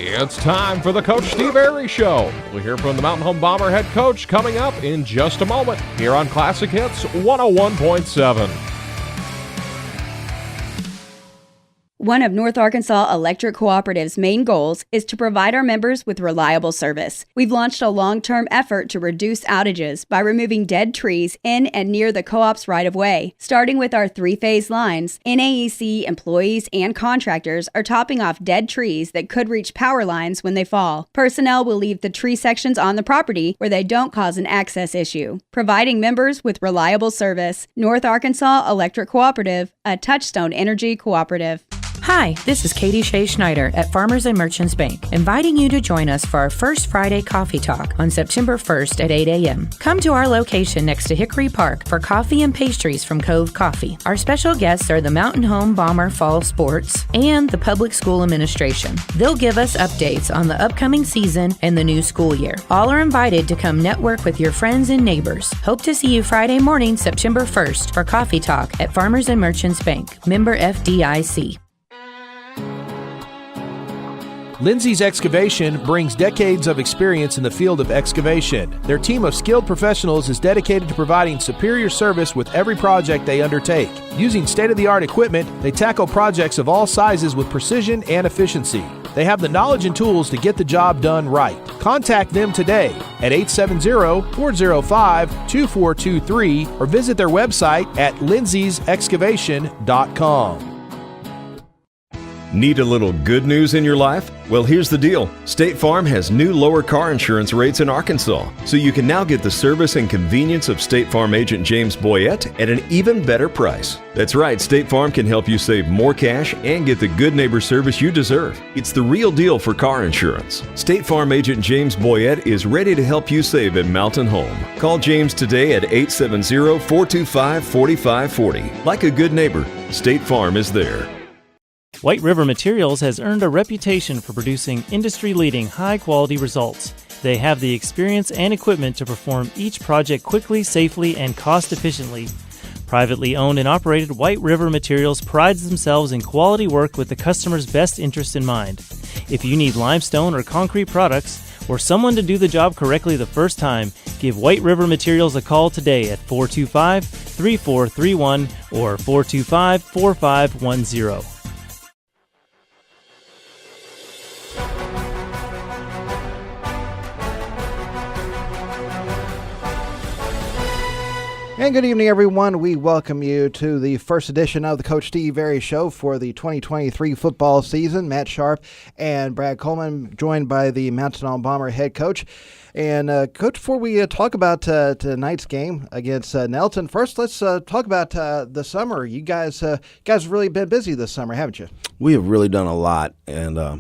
It's time for the Coach Steve Airy Show. We'll hear from the Mountain Home Bomber head coach coming up in just a moment here on Classic Hits 101.7. One of North Arkansas Electric Cooperative's main goals is to provide our members with reliable service. We've launched a long-term effort to reduce outages by removing dead trees in and near the co-op's right-of-way. Starting with our three-phase lines, NAEC employees and contractors are topping off dead trees that could reach power lines when they fall. Personnel will leave the tree sections on the property where they don't cause an access issue. Providing members with reliable service. North Arkansas Electric Cooperative, a Touchstone Energy cooperative. Hi, this is Katie Shea Schneider at Farmers and Merchants Bank, inviting you to join us for our first Friday Coffee Talk on September 1st at 8 a.m. Come to our location next to Hickory Park for coffee and pastries from Cove Coffee. Our special guests are the Mountain Home Bomber Fall Sports and the Public School Administration. They'll give us updates on the upcoming season and the new school year. All are invited to come network with your friends and neighbors. Hope to see you Friday morning, September 1st for Coffee Talk at Farmers and Merchants Bank, member FDIC. Lindsay's Excavation brings decades of experience in the field of excavation. Their team of skilled professionals is dedicated to providing superior service with every project they undertake. Using state-of-the-art equipment, they tackle projects of all sizes with precision and efficiency. They have the knowledge and tools to get the job done right. Contact them today at 870-405-2423 or visit their website at lindsaysexcavation.com. Need a little good news in your life? Well, here's the deal. State Farm has new lower car insurance rates in Arkansas, so you can now get the service and convenience of State Farm agent James Boyette at an even better price. That's right, State Farm can help you save more cash and get the good neighbor service you deserve. It's the real deal for car insurance. State Farm agent James Boyette is ready to help you save at Mountain Home. Call James today at 870-425-4540. Like a good neighbor, State Farm is there. White River Materials has earned a reputation for producing industry-leading high-quality results. They have the experience and equipment to perform each project quickly, safely, and cost-efficiently. Privately owned and operated, White River Materials prides themselves in quality work with the customer's best interest in mind. If you need limestone or concrete products, or someone to do the job correctly the first time, give White River Materials a call today at 425-3431 or 425-4510. And good evening, everyone. We welcome you to the first edition of the Coach Steve Airy Show for the 2023 football season. Matt Sharp and Brad Coleman, joined by the Mountain Home Bomber head coach. And, Coach, before we talk about tonight's game against Nettleton, first let's talk about the summer. You guys really been busy this summer, haven't you? We have really done a lot, and I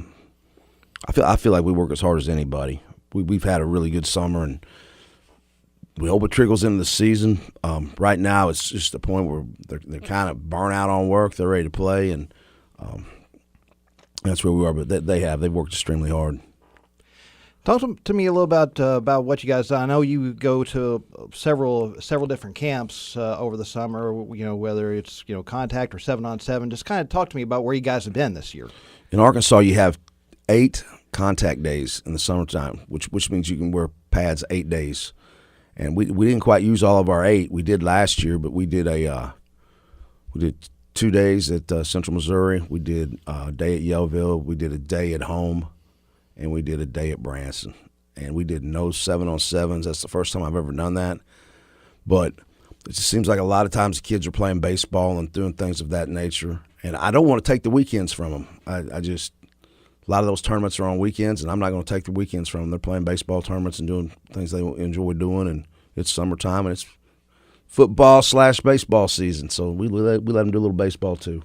feel like we work as hard as anybody. We've had a really good summer, and we hope it trickles into the season. Right now, it's just the point where they're kind of burnt out on work. They're ready to play, and that's where we are. But they've worked extremely hard. Talk to me a little about what you guys do. I know you go to several different camps over the summer. You know, whether it's contact or 7-on-7. Just kind of talk to me about where you guys have been this year. In Arkansas, you have 8 contact days in the summertime, which means you can wear pads 8 days. And we didn't quite use all of our 8. We did last year, but we did 2 days at Central Missouri. We did a day at Yellville. We did a day at home, and we did a day at Branson. And we did no 7-on-7s. That's the first time I've ever done that. But it just seems like a lot of times the kids are playing baseball and doing things of that nature. And I don't want to take the weekends from them. A lot of those tournaments are on weekends, and I'm not going to take the weekends from them. They're playing baseball tournaments and doing things they enjoy doing, and it's summertime, and it's football/baseball season, so we let them do a little baseball too.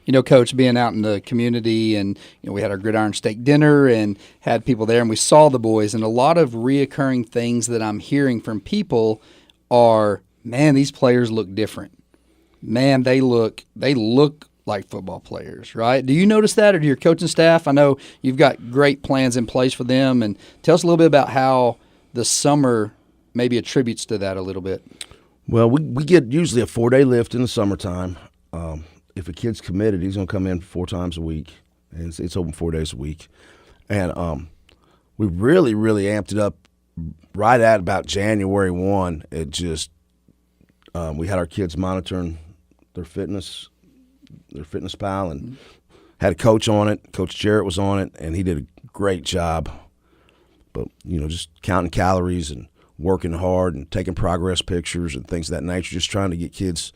You know, Coach, being out in the community, and we had our Gridiron Steak dinner and had people there, and we saw the boys, and a lot of reoccurring things that I'm hearing from people are, man, these players look different. Man, they look like football players, right? Do you notice that, or do your coaching staff? I know you've got great plans in place for them, and tell us a little bit about how the summer maybe attributes to that a little bit. Well, we get usually a 4-day lift in the summertime. If a kid's committed, he's going to come in 4 times a week, and it's open 4 days a week. And we really, really amped it up right at about January 1. It just we had our kids monitoring their fitness pal, and had a coach on it. Coach Jarrett was on it, and he did a great job. But, just counting calories and working hard and taking progress pictures and things of that nature, just trying to get kids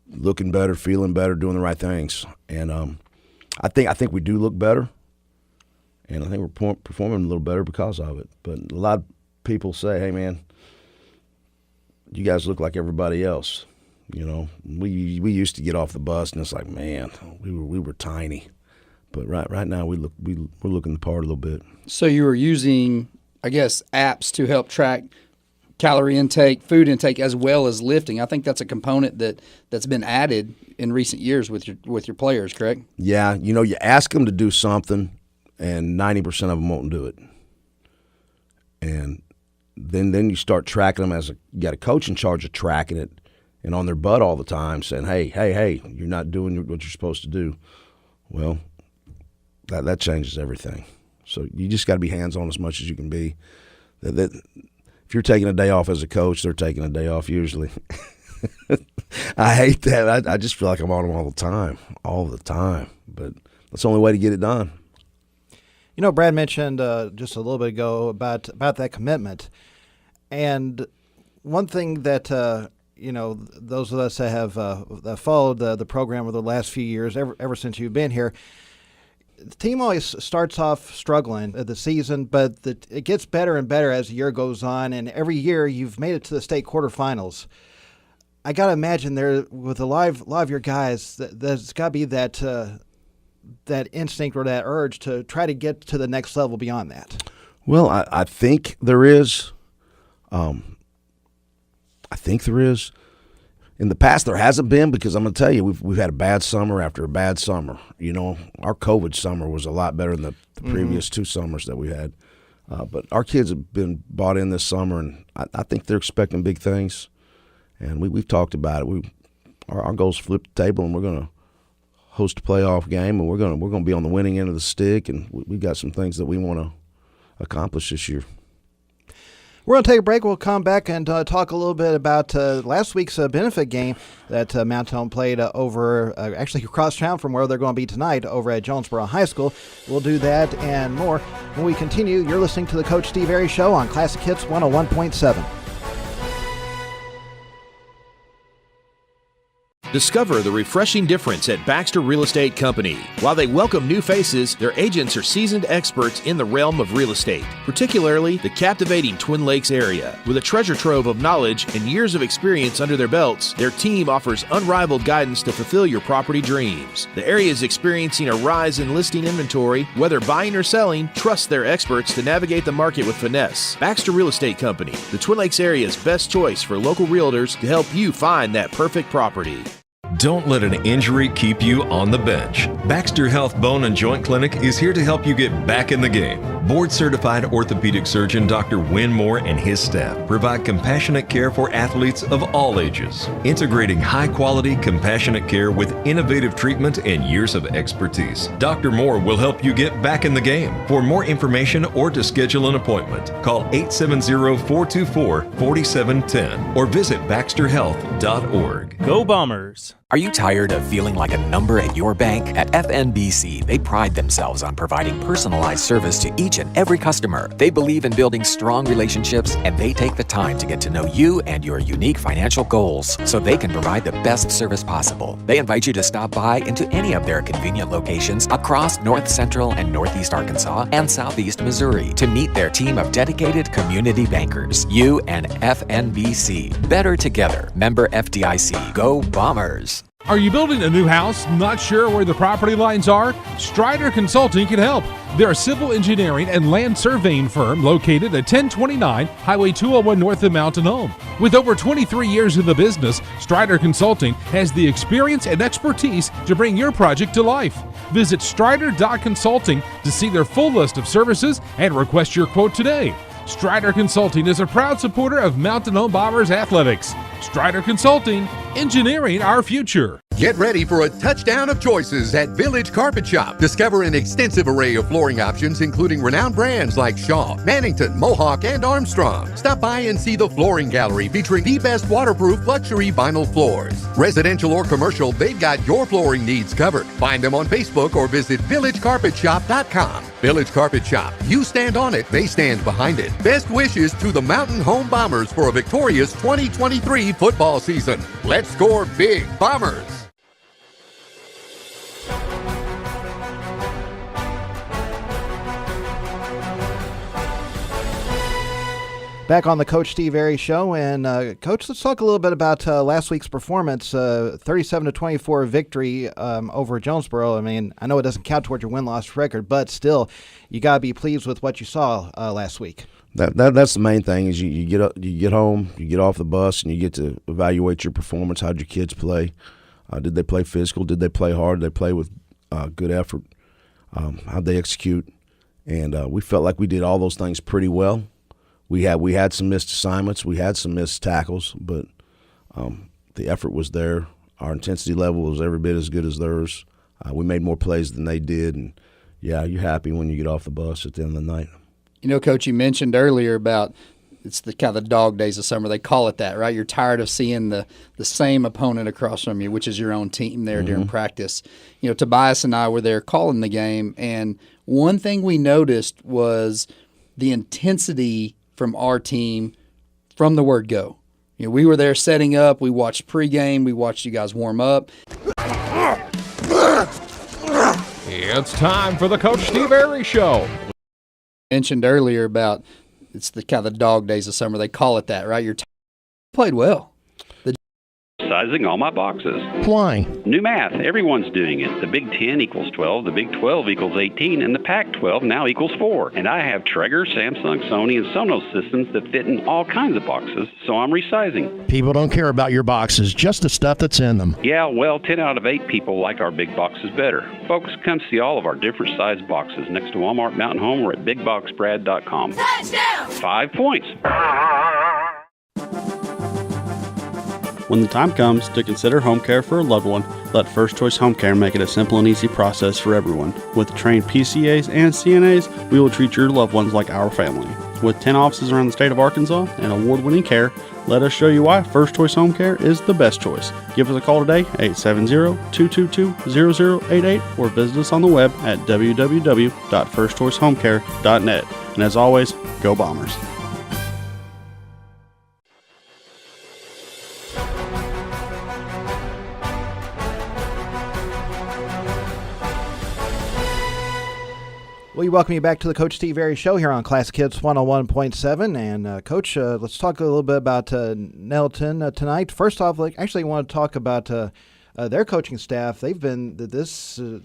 looking better, feeling better, doing the right things. And I think we do look better, and I think we're performing a little better because of it. But a lot of people say, hey, man, you guys look like everybody else. We used to get off the bus, and it's like, man, we were tiny. But right now we're looking the part a little bit. So you were using, I guess, apps to help track calorie intake, food intake, as well as lifting. I think that's a component that's been added in recent years with your players, correct? Yeah, you ask them to do something, and 90% of them won't do it. And then you start tracking them you got a coach in charge of tracking it, and on their butt all the time saying, hey, you're not doing what you're supposed to do. Well, that changes everything. So you just got to be hands-on as much as you can be. That if you're taking a day off as a coach, they're taking a day off usually. I hate that. I just feel like I'm on them all the time. But that's the only way to get it done. Brad mentioned just a little bit ago about that commitment. And one thing that, those of us that have followed the program over the last few years, ever since you've been here, the team always starts off struggling at the season, but it gets better and better as the year goes on, and every year you've made it to the state quarterfinals. I got to imagine there, with a lot of your guys, there's got to be that instinct or that urge to try to get to the next level beyond that. Well, I think there is. I think there is. In the past, there hasn't been, because I'm going to tell you, we've had a bad summer after a bad summer. Our COVID summer was a lot better than the previous 2 summers that we had. But our kids have been bought in this summer, and I think they're expecting big things. And we've talked about it. Our goal is to flip the table, and we're going to host a playoff game, and we're going to be on the winning end of the stick, and we've got some things that we want to accomplish this year. We're going to take a break. We'll come back and talk a little bit about last week's benefit game that Nettleton played over, actually across town from where they're going to be tonight, over at Jonesboro High School. We'll do that and more when we continue. You're listening to the Coach Steve Airy Show on Classic Hits 101.7. Discover the refreshing difference at Baxter Real Estate Company. While they welcome new faces, their agents are seasoned experts in the realm of real estate, particularly the captivating Twin Lakes area. With a treasure trove of knowledge and years of experience under their belts, their team offers unrivaled guidance to fulfill your property dreams. The area is experiencing a rise in listing inventory. Whether buying or selling, trust their experts to navigate the market with finesse. Baxter Real Estate Company, the Twin Lakes area's best choice for local realtors to help you find that perfect property. Don't let an injury keep you on the bench. Baxter Health Bone and Joint Clinic is here to help you get back in the game. Board-certified orthopedic surgeon Dr. Wynn Moore and his staff provide compassionate care for athletes of all ages, integrating high-quality, compassionate care with innovative treatment and years of expertise. Dr. Moore will help you get back in the game. For more information or to schedule an appointment, call 870-424-4710 or visit baxterhealth.org. Go Bombers! Are you tired of feeling like a number at your bank? At FNBC, they pride themselves on providing personalized service to each and every customer. They believe in building strong relationships, and they take the time to get to know you and your unique financial goals so they can provide the best service possible. They invite you to stop by into any of their convenient locations across North Central and Northeast Arkansas and Southeast Missouri to meet their team of dedicated community bankers. You and FNBC. Better together. Member FDIC. Go Bombers! Are you building a new house, not sure where the property lines are? Strider Consulting can help. They're a civil engineering and land surveying firm located at 1029 Highway 201 north of Mountain Home. With over 23 years in the business, Strider Consulting has the experience and expertise to bring your project to life. Visit strider.consulting to see their full list of services and request your quote today. Strider Consulting is a proud supporter of Mountain Home Bombers athletics. Strider Consulting, engineering our future. Get ready for a touchdown of choices at Village Carpet Shop. Discover an extensive array of flooring options, including renowned brands like Shaw, Mannington, Mohawk, and Armstrong. Stop by and see the flooring gallery featuring the best waterproof luxury vinyl floors. Residential or commercial, they've got your flooring needs covered. Find them on Facebook or visit villagecarpetshop.com. Village Carpet Shop. You stand on it, they stand behind it. Best wishes to the Mountain Home Bombers for a victorious 2023 football season. Let's score big, Bombers! Back on the Coach Steve Airy Show, and Coach, let's talk a little bit about last week's performance, 37-24 victory over Jonesboro. I mean, I know it doesn't count towards your win-loss record, but still, you got to be pleased with what you saw last week. That's the main thing is you get home, you get off the bus, and you get to evaluate your performance. How'd your kids play? Did they play physical? Did they play hard? Did they play with good effort? How'd they execute? And we felt like we did all those things pretty well. We had some missed assignments. We had some missed tackles, but the effort was there. Our intensity level was every bit as good as theirs. We made more plays than they did, and, yeah, you're happy when you get off the bus at the end of the night. You know, Coach, you mentioned earlier about it's the kind of the dog days of summer. They call it that, right? You're tired of seeing the same opponent across from you, which is your own team there during practice. You know, Tobias and I were there calling the game, and one thing we noticed was the intensity from our team from the word go. You know, we were there setting up. We watched pregame. We watched you guys warm up. It's time for the Coach Steve Airy Show. Mentioned earlier about it's the kind of the dog days of summer. They call it that, right? You're played well. Sizing all my boxes. Why? New math. Everyone's doing it. The Big 10 equals 12, the Big 12 equals 18, and the Pac-12 now equals 4. And I have Traeger, Samsung, Sony, and Sonos systems that fit in all kinds of boxes, so I'm resizing. People don't care about your boxes, just the stuff that's in them. Yeah, well, 10 out of 8 people like our big boxes better. Folks, come see all of our different size boxes next to Walmart Mountain Home or at BigBoxBrad.com. Touchdown! 5 points. When the time comes to consider home care for a loved one, let First Choice Home Care make it a simple and easy process for everyone. With trained PCAs and CNAs, we will treat your loved ones like our family. With 10 offices around the state of Arkansas and award-winning care, let us show you why First Choice Home Care is the best choice. Give us a call today, 870-222-0088, or visit us on the web at www.firstchoicehomecare.net. And as always, go Bombers. We welcome you back to the Coach Steve Airy Show here on Classic Hits 101.7. And, Coach, let's talk a little bit about Nettleton tonight. First off, actually want to talk about their coaching staff. They've been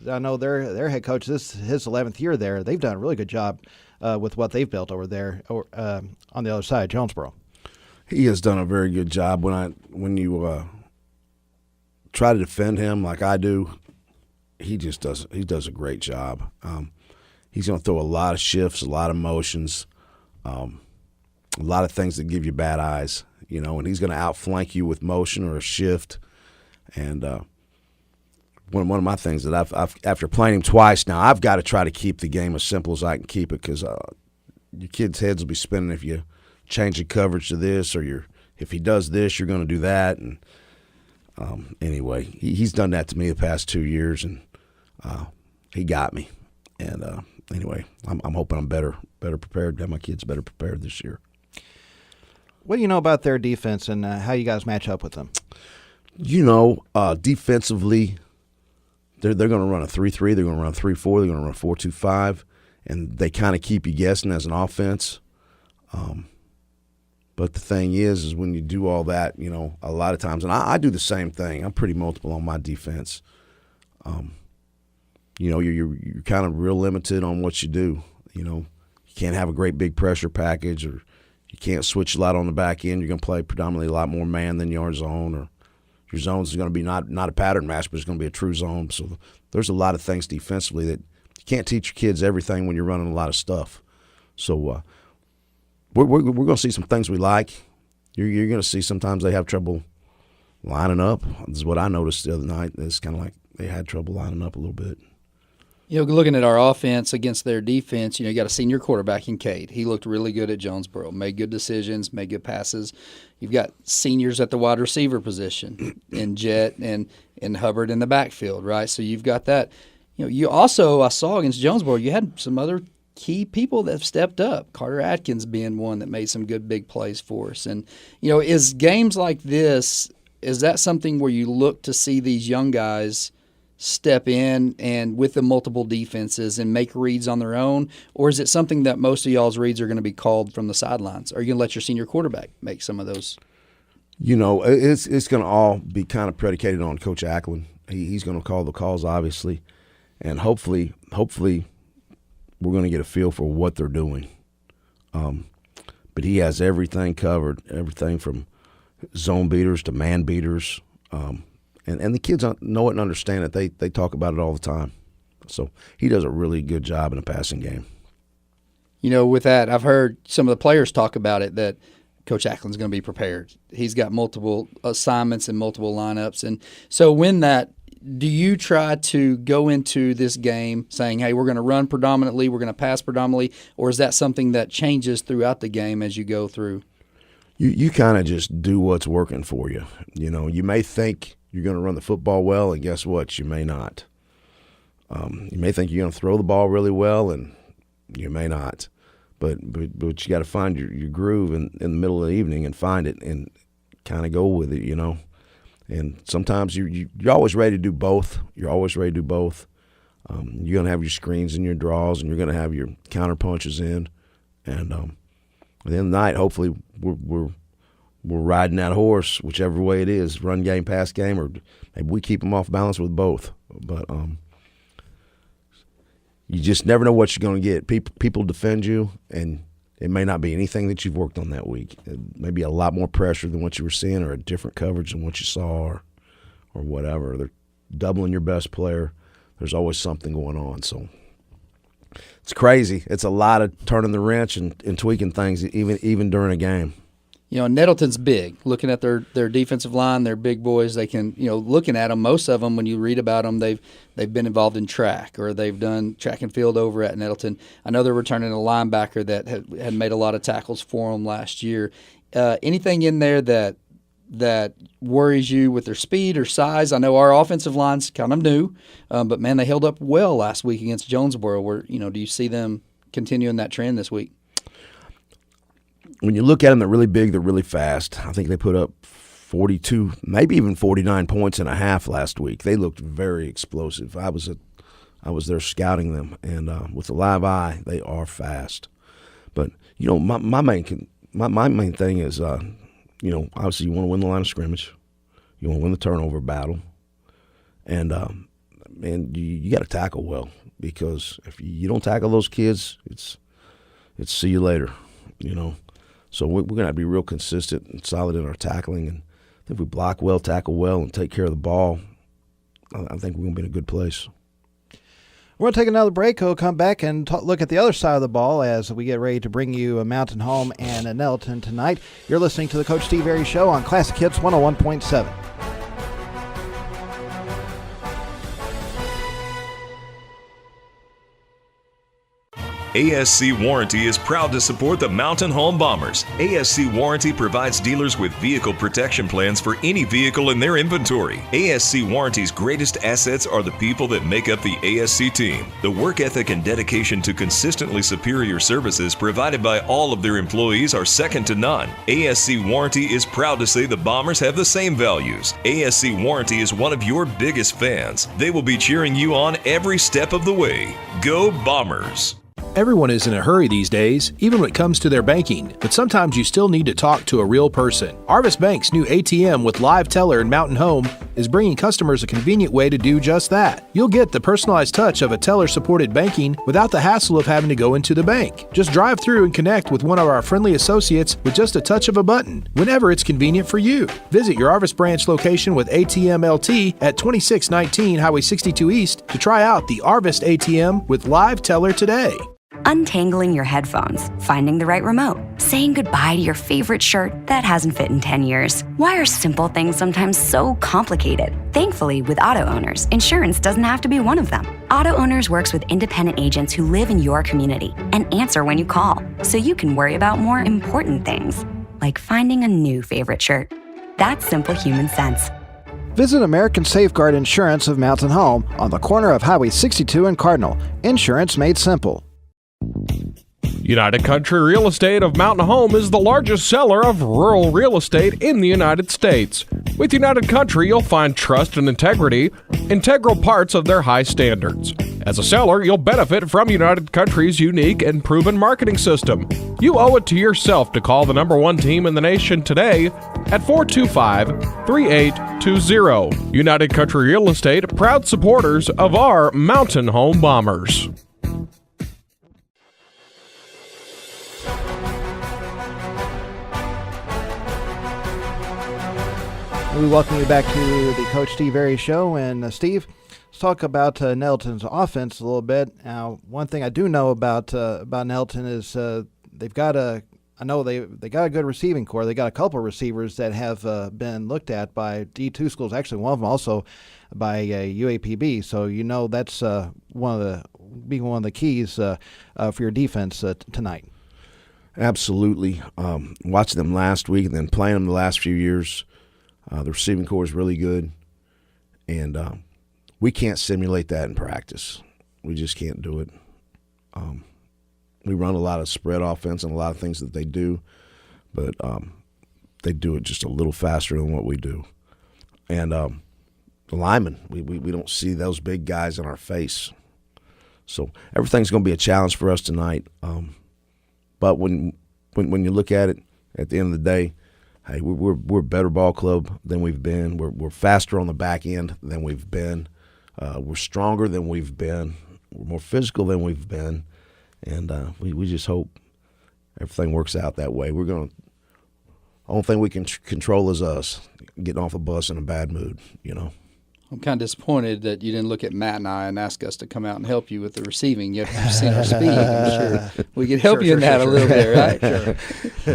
I know their head coach, this is his 11th year there. They've done a really good job with what they've built over there on the other side of Jonesboro. He has done a very good job. When you try to defend him like I do, he does a great job. He's going to throw a lot of shifts, a lot of motions, a lot of things that give you bad eyes, and he's going to outflank you with motion or a shift. And one of my things that I've after playing him twice now, I've got to try to keep the game as simple as I can keep it, because your kids' heads will be spinning if you change the coverage to this, or if he does this, you're going to do that. And anyway, he's done that to me the past 2 years, and he got me. And anyway, I'm hoping I'm better prepared, have my kids better prepared this year. What do you know about their defense and how you guys match up with them? Defensively, they're going to run a 3-3. They're going to run 3-4. They're going to run 4-2-5, and they kind of keep you guessing as an offense. But the thing is when you do all that, a lot of times, and I do the same thing. I'm pretty multiple on my defense. You're kind of real limited on what you do. You can't have a great big pressure package, or you can't switch a lot on the back end. You're going to play predominantly a lot more man than your zone, or your zone is going to be not a pattern match, but it's going to be a true zone. So there's a lot of things defensively that you can't teach your kids everything when you're running a lot of stuff. So we're going to see some things we like. You're going to see sometimes they have trouble lining up. This is what I noticed the other night. It's kind of like they had trouble lining up a little bit. Looking at our offense against their defense, you got a senior quarterback in Cade. He looked really good at Jonesboro, made good decisions, made good passes. You've got seniors at the wide receiver position in Jet and Hubbard in the backfield, right? So you've got that. You also, I saw against Jonesboro, you had some other key people that have stepped up, Carter Atkins being one that made some good big plays for us. And, is games like this, is that something where you look to see these young guys step in and with the multiple defenses and make reads on their own, or is it something that most of y'all's reads are going to be called from the sidelines? Are you going to let your senior quarterback make some of those? It's going to all be kind of predicated on Coach Ackland. He's going to call the calls, obviously, and hopefully we're going to get a feel for what they're doing. But he has everything covered, everything from zone beaters to man beaters. And the kids know it and understand it. They talk about it all the time. So he does a really good job in the passing game. With that, I've heard some of the players talk about it, that Coach Ackland's going to be prepared. He's got multiple assignments and multiple lineups. And so do you try to go into this game saying, hey, we're going to run predominantly, we're going to pass predominantly, or is that something that changes throughout the game as you go through? You kind of just do what's working for you. You may think you're going to run the football well, and guess what? You may not. You may think you're going to throw the ball really well, and you may not. But you got to find your groove in the middle of the evening and find it and kind of go with it, And sometimes you're always ready to do both. You're always ready to do both. You're going to have your screens and your draws, and you're going to have your counter punches in. And at the end of the night, hopefully we're riding that horse, whichever way it is, run game, pass game, or maybe we keep them off balance with both. But you just never know what you're going to get. People defend you, and it may not be anything that you've worked on that week. It may be a lot more pressure than what you were seeing, or a different coverage than what you saw, or whatever. They're doubling your best player. There's always something going on. So it's crazy. It's a lot of turning the wrench and tweaking things, even during a game. Nettleton's big. Looking at their defensive line, they're big boys. They can, looking at them, most of them, when you read about them, they've been involved in track, or they've done track and field over at Nettleton. I know they're returning a linebacker that had made a lot of tackles for them last year. Anything in there that worries you with their speed or size? I know our offensive line's kind of new, but man, they held up well last week against Jonesboro. Where do you see them continuing that trend this week? When you look at them, they're really big, they're really fast. I think they put up 42, maybe even 49 points and a half last week. They looked very explosive. I was there scouting them, and with the live eye, they are fast. But my main thing is, obviously you want to win the line of scrimmage, you want to win the turnover battle, and you got to tackle well, because if you don't tackle those kids, it's see you later, So we're going to have to be real consistent and solid in our tackling. And if we block well, tackle well, and take care of the ball, I think we're going to be in a good place. We're going to take another break. We'll come back and look at the other side of the ball as we get ready to bring you a Mountain Home and a Nettleton tonight. You're listening to the Coach Steve Airy Show on Classic Hits 101.7. ASC Warranty is proud to support the Mountain Home Bombers. ASC Warranty provides dealers with vehicle protection plans for any vehicle in their inventory. ASC Warranty's greatest assets are the people that make up the ASC team. The work ethic and dedication to consistently superior services provided by all of their employees are second to none. ASC Warranty is proud to say the Bombers have the same values. ASC Warranty is one of your biggest fans. They will be cheering you on every step of the way. Go Bombers! Everyone is in a hurry these days, even when it comes to their banking, but sometimes you still need to talk to a real person. Arvis Bank's new ATM with Live Teller and Mountain Home is bringing customers a convenient way to do just that. You'll get the personalized touch of a teller-supported banking without the hassle of having to go into the bank. Just drive through and connect with one of our friendly associates with just a touch of a button, whenever it's convenient for you. Visit your Arvis branch location with ATM LT at 2619 Highway 62 East to try out the Arvis ATM with Live Teller today. untangling your headphones, finding the right remote, saying goodbye to your favorite shirt that hasn't fit in 10 years. Why are simple things sometimes so complicated? Thankfully, with auto owners, insurance doesn't have to be one of them. Auto Owners works with independent agents who live in your community and answer when you call, so you can worry about more important things, like finding a new favorite shirt. That's simple human sense. Visit American Safeguard Insurance of Mountain Home on the corner of Highway 62 and Cardinal. Insurance made simple. United Country Real Estate of Mountain Home is the largest seller of rural real estate in the United States. With United Country, you'll find trust and integrity, integral parts of their high standards. As a seller, you'll benefit from United Country's unique and proven marketing system. You owe it to yourself to call the #1 team in the nation today at 425-3820. United Country Real Estate, proud supporters of our Mountain Home Bombers. We welcome you back to the Coach Steve Airy Show. And Steve, let's talk about Nettleton's offense a little bit. Now, one thing I do know about Nettleton is they've got they got a good receiving core. They got a couple of receivers that have been looked at by D2 schools. Actually, one of them also by UAPB. So that's one of the keys for your defense tonight. Absolutely. Watching them last week and then playing them the last few years. The receiving core is really good, and we can't simulate that in practice. We just can't do it. We run a lot of spread offense and a lot of things that they do, but they do it just a little faster than what we do. And the linemen, we don't see those big guys in our face. So everything's going to be a challenge for us tonight. But when you look at it, at the end of the day, hey, we're a better ball club than we've been. We're faster on the back end than we've been. We're stronger than we've been. We're more physical than we've been, and we just hope everything works out that way. Only thing we can control is us getting off the bus in a bad mood. I'm kind of disappointed that you didn't look at Matt and I and ask us to come out and help you with the receiving. You've seen our speed. I'm sure we could help you in that a little bit, right? Sure.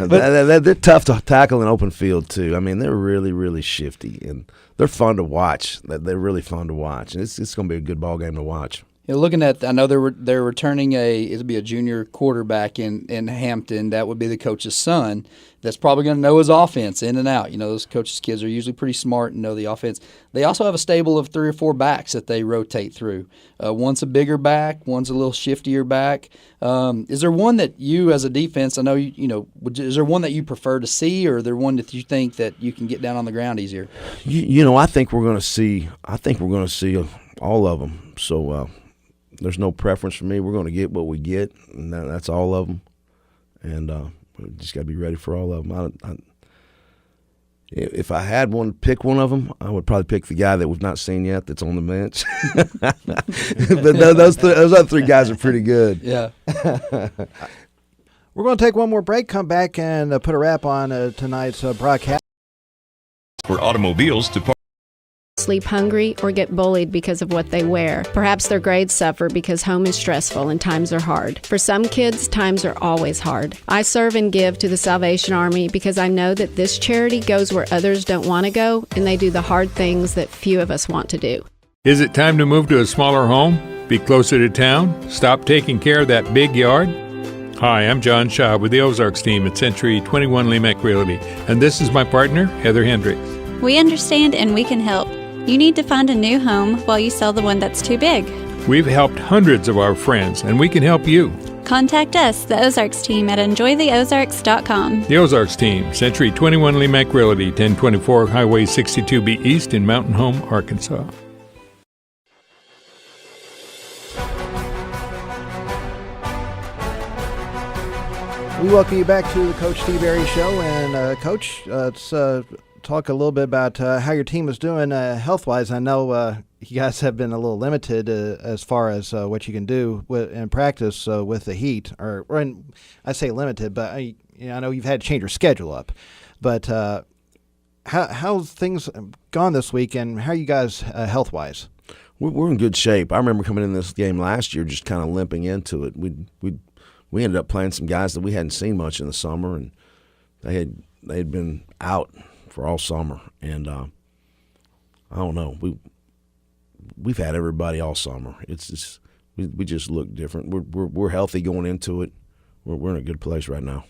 They're tough to tackle in open field, too. I mean, they're really, really shifty, and they're fun to watch. They're really fun to watch, and it's going to be a good ball game to watch. Looking at, I know they're returning it'll be a junior quarterback in Hampton. That would be the coach's son. That's probably going to know his offense in and out. Those coaches' kids are usually pretty smart and know the offense. They also have a stable of 3 or 4 backs that they rotate through. One's a bigger back, one's a little shiftier back. Is there one that you, as a defense, I know is there one that you prefer to see, or is there one that you think that you can get down on the ground easier? I think we're going to see. All of them. So. There's no preference for me. We're going to get what we get, and that's all of them. And we just got to be ready for all of them. If I had one to pick one of them, I would probably pick the guy that we've not seen yet that's on the bench. But those other 3 guys are pretty good. Yeah. We're going to take one more break, come back, and put a wrap on tonight's broadcast. For automobiles to sleep hungry, or get bullied because of what they wear. Perhaps their grades suffer because home is stressful and times are hard. For some kids, times are always hard. I serve and give to the Salvation Army because I know that this charity goes where others don't want to go, and they do the hard things that few of us want to do. Is it time to move to a smaller home? Be closer to town? Stop taking care of that big yard? Hi, I'm John Shaw with the Ozarks team at Century 21 Lemac Realty, and this is my partner, Heather Hendricks. We understand and we can help. You need to find a new home while you sell the one that's too big. We've helped hundreds of our friends, and we can help you. Contact us, the Ozarks team, at enjoytheozarks.com. The Ozarks team, Century 21 Lemac Realty, 1024 Highway 62B East in Mountain Home, Arkansas. We welcome you back to the Coach Steve Airy Show. And, Coach, let's talk a little bit about how your team is doing health-wise. I know you guys have been a little limited as far as what you can do in practice with the heat. I say limited, but I know you've had to change your schedule up. But how's things gone this week, and how are you guys health-wise? We're in good shape. I remember coming in this game last year just kind of limping into it. we ended up playing some guys that we hadn't seen much in the summer, and they had been out for all summer, and I don't know, we've had everybody all summer. It's just we just look different. We're healthy going into it. We're in a good place right now.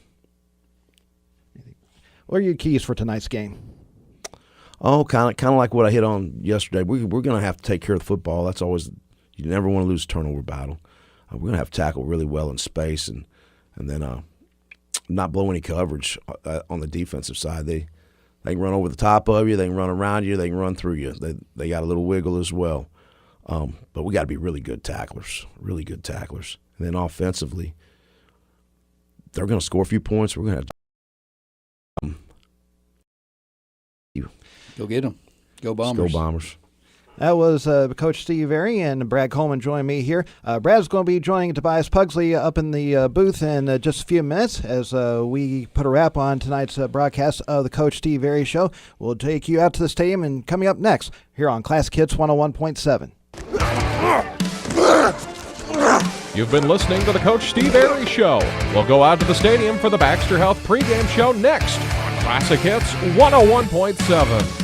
What are your keys for tonight's game? Oh, kind of like what I hit on yesterday. We're going to have to take care of the football. That's always, you never want to lose a turnover battle. We're going to have to tackle really well in space, and then not blow any coverage on the defensive side. They can run over the top of you. They can run around you. They can run through you. They got a little wiggle as well. But we got to be really good tacklers. And then offensively, they're going to score a few points. We're going to have to. Go get them. Go Bombers. Go Bombers. That was Coach Steve Airy, and Brad Coleman joined me here. Brad's going to be joining Tobias Pugsley up in the booth in just a few minutes as we put a wrap on tonight's broadcast of the Coach Steve Airy Show. We'll take you out to the stadium, and coming up next here on Classic Hits 101.7. You've been listening to the Coach Steve Airy Show. We'll go out to the stadium for the Baxter Health pregame show next on Classic Hits 101.7.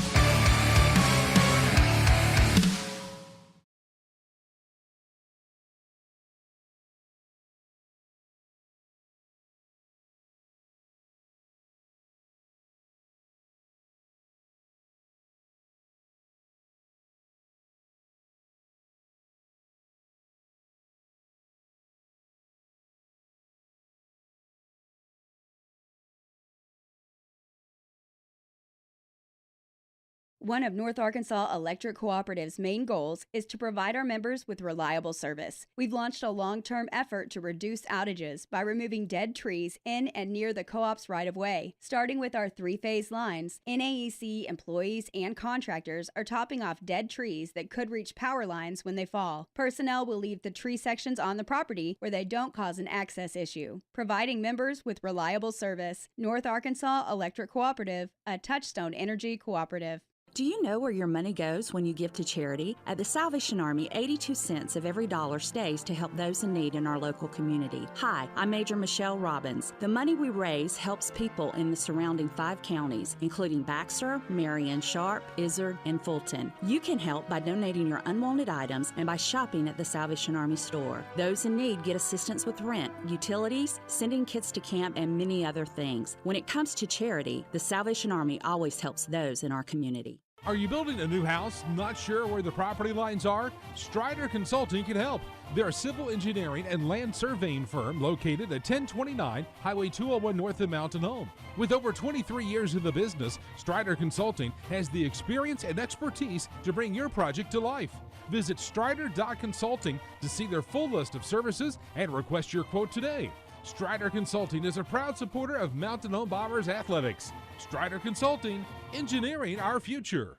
One of North Arkansas Electric Cooperative's main goals is to provide our members with reliable service. We've launched a long-term effort to reduce outages by removing dead trees in and near the co-op's right-of-way. Starting with our three-phase lines, NAEC employees and contractors are topping off dead trees that could reach power lines when they fall. Personnel will leave the tree sections on the property where they don't cause an access issue, providing members with reliable service. North Arkansas Electric Cooperative, a Touchstone Energy cooperative. Do you know where your money goes when you give to charity? At the Salvation Army, 82 cents of every dollar stays to help those in need in our local community. Hi, I'm Major Michelle Robbins. The money we raise helps people in the surrounding 5 counties, including Baxter, Marion, Sharp, Izard, and Fulton. You can help by donating your unwanted items and by shopping at the Salvation Army store. Those in need get assistance with rent, utilities, sending kids to camp, and many other things. When it comes to charity, the Salvation Army always helps those in our community. Are you building a new house, not sure where the property lines are? Strider Consulting can help. They're a civil engineering and land surveying firm located at 1029 Highway 201 north of Mountain Home. With over 23 years in the business, Strider Consulting has the experience and expertise to bring your project to life. Visit strider.consulting to see their full list of services and request your quote today. Strider Consulting is a proud supporter of Mountain Home Bombers athletics. Strider Consulting, engineering our future.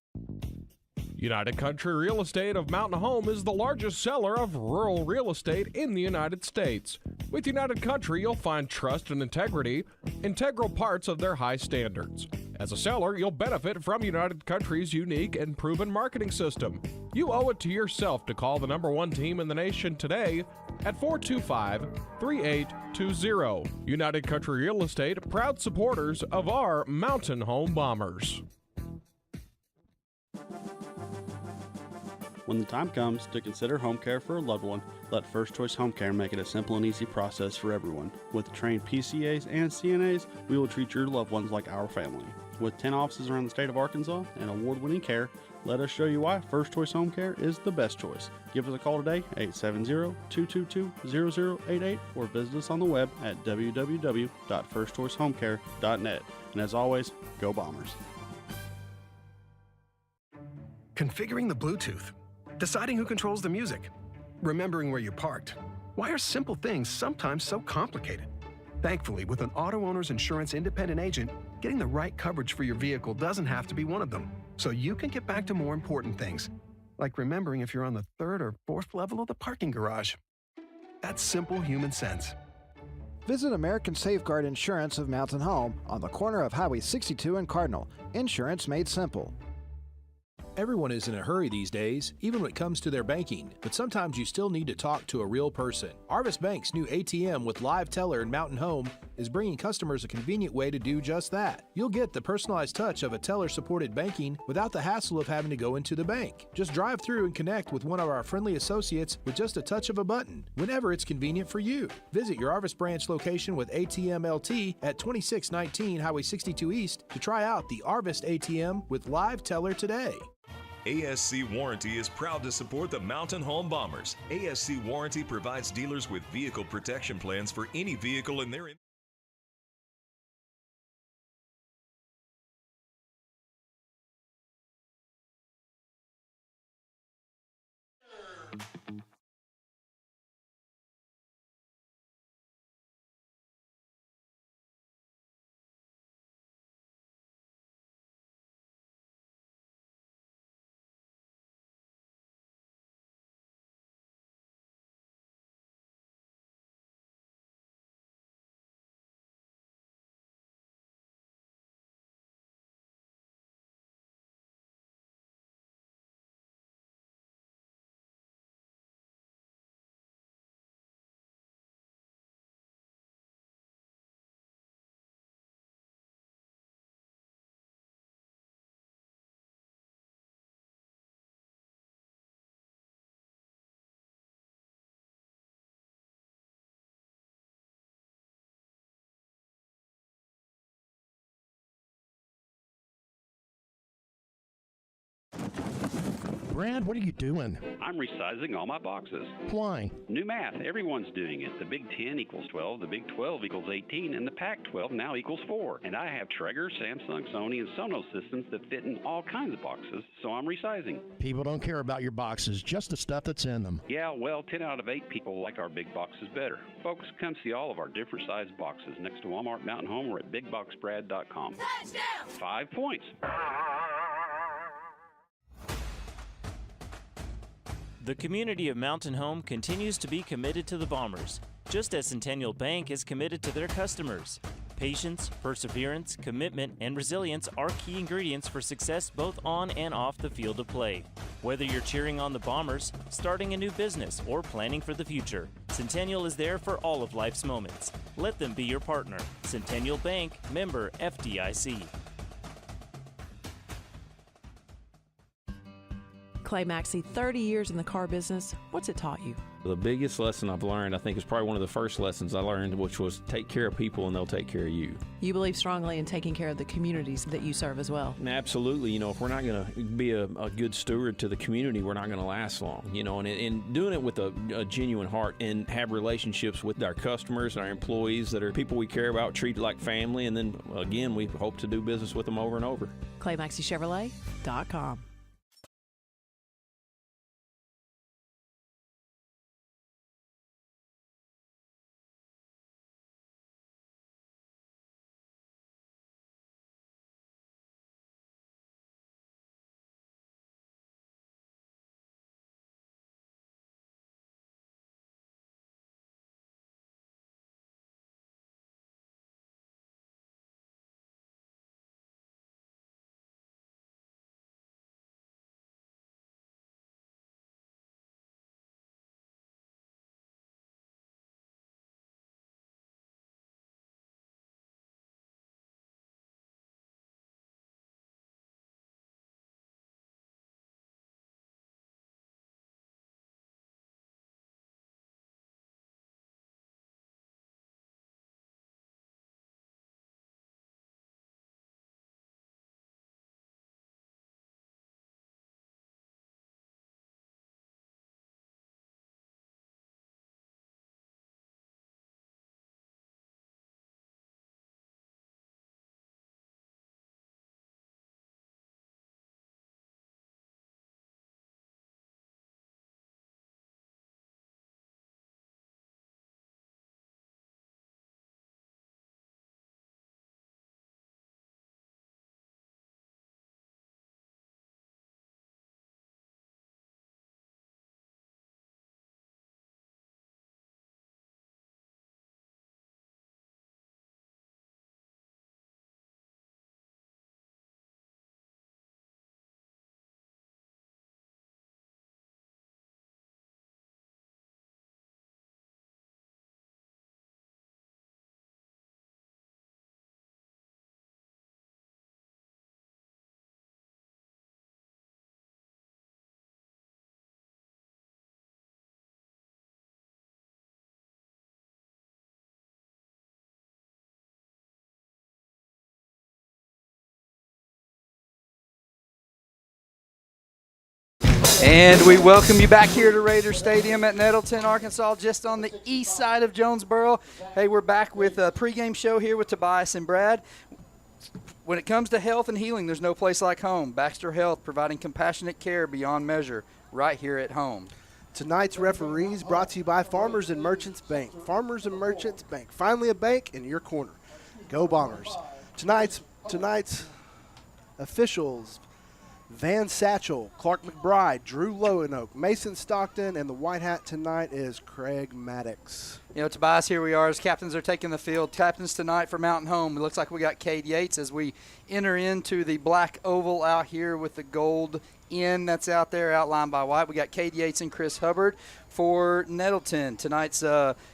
United Country Real Estate of Mountain Home is the largest seller of rural real estate in the United States. With United Country, you'll find trust and integrity, integral parts of their high standards. As a seller, you'll benefit from United Country's unique and proven marketing system. You owe it to yourself to call the #1 team in the nation today at 425-3820. United Country Real Estate, proud supporters of our Mountain Home Bombers. When the time comes to consider home care for a loved one, let First Choice Home Care make it a simple and easy process for everyone. With trained PCAs and CNAs, we will treat your loved ones like our family. With 10 offices around the state of Arkansas and award-winning care, let us show you why First Choice Home Care is the best choice. Give us a call today, 870-222-0088, or visit us on the web at www.firstchoicehomecare.net. And as always, go Bombers. Configuring the Bluetooth, deciding who controls the music, remembering where you parked. Why are simple things sometimes so complicated? Thankfully, with an auto owner's insurance independent agent, getting the right coverage for your vehicle doesn't have to be one of them. So you can get back to more important things, like remembering if you're on the 3rd or 4th level of the parking garage. That's simple human sense. Visit American Safeguard Insurance of Mountain Home on the corner of Highway 62 and Cardinal. Insurance made simple. Everyone is in a hurry these days, even when it comes to their banking, but sometimes you still need to talk to a real person. Arvest Bank's new ATM with live teller in Mountain Home is bringing customers a convenient way to do just that. You'll get the personalized touch of a teller-supported banking without the hassle of having to go into the bank. Just drive through and connect with one of our friendly associates with just a touch of a button, whenever it's convenient for you. Visit your Arvest branch location with ATM LT at 2619 Highway 62 East to try out the Arvest ATM with live teller today. ASC Warranty is proud to support the Mountain Home Bombers. ASC Warranty provides dealers with vehicle protection plans for any vehicle in their Brad, what are you doing? I'm resizing all my boxes. Why? New math. Everyone's doing it. The Big 10 equals 12, the Big 12 equals 18, and the Pac-12 now equals 4. And I have Traeger, Samsung, Sony, and Sonos systems that fit in all kinds of boxes, so I'm resizing. People don't care about your boxes, just the stuff that's in them. Yeah, well, 10 out of 8 people like our big boxes better. Folks, come see all of our different sized boxes next to Walmart Mountain Home or at BigBoxBrad.com. Touchdown! 5 points. The community of Mountain Home continues to be committed to the Bombers, just as Centennial Bank is committed to their customers. Patience, perseverance, commitment, and resilience are key ingredients for success both on and off the field of play. Whether you're cheering on the Bombers, starting a new business, or planning for the future, Centennial is there for all of life's moments. Let them be your partner. Centennial Bank, member FDIC. Clay Maxey, 30 years in the car business. What's it taught you? The biggest lesson I've learned, I think, is probably one of the first lessons I learned, which was take care of people and they'll take care of you. You believe strongly in taking care of the communities that you serve as well. Absolutely. If we're not going to be a good steward to the community, we're not going to last long. And doing it with a genuine heart and have relationships with our customers and our employees that are people we care about, treat like family, and then, again, we hope to do business with them over and over. ClayMaxeyChevrolet.com. And we welcome you back here to Raider Stadium at Nettleton, Arkansas, just on the east side of Jonesboro. Hey, we're back with a pregame show here with Tobias and Brad. When it comes to health and healing, there's no place like home. Baxter Health, providing compassionate care beyond measure right here at home. Tonight's referees brought to you by Farmers and Merchants Bank. Farmers and Merchants Bank, finally a bank in your corner. Go Bombers. Tonight's officials: Van Satchel, Clark McBride, Drew Lowenoke, Mason Stockton, and the white hat tonight is Craig Maddox. You know, Tobias, here we are as captains are taking the field. Captains tonight for Mountain Home. It looks like we got Cade Yates as we enter into the black oval out here with the gold N that's out there outlined by white. We got Cade Yates and Chris Hubbard for Nettleton. Tonight's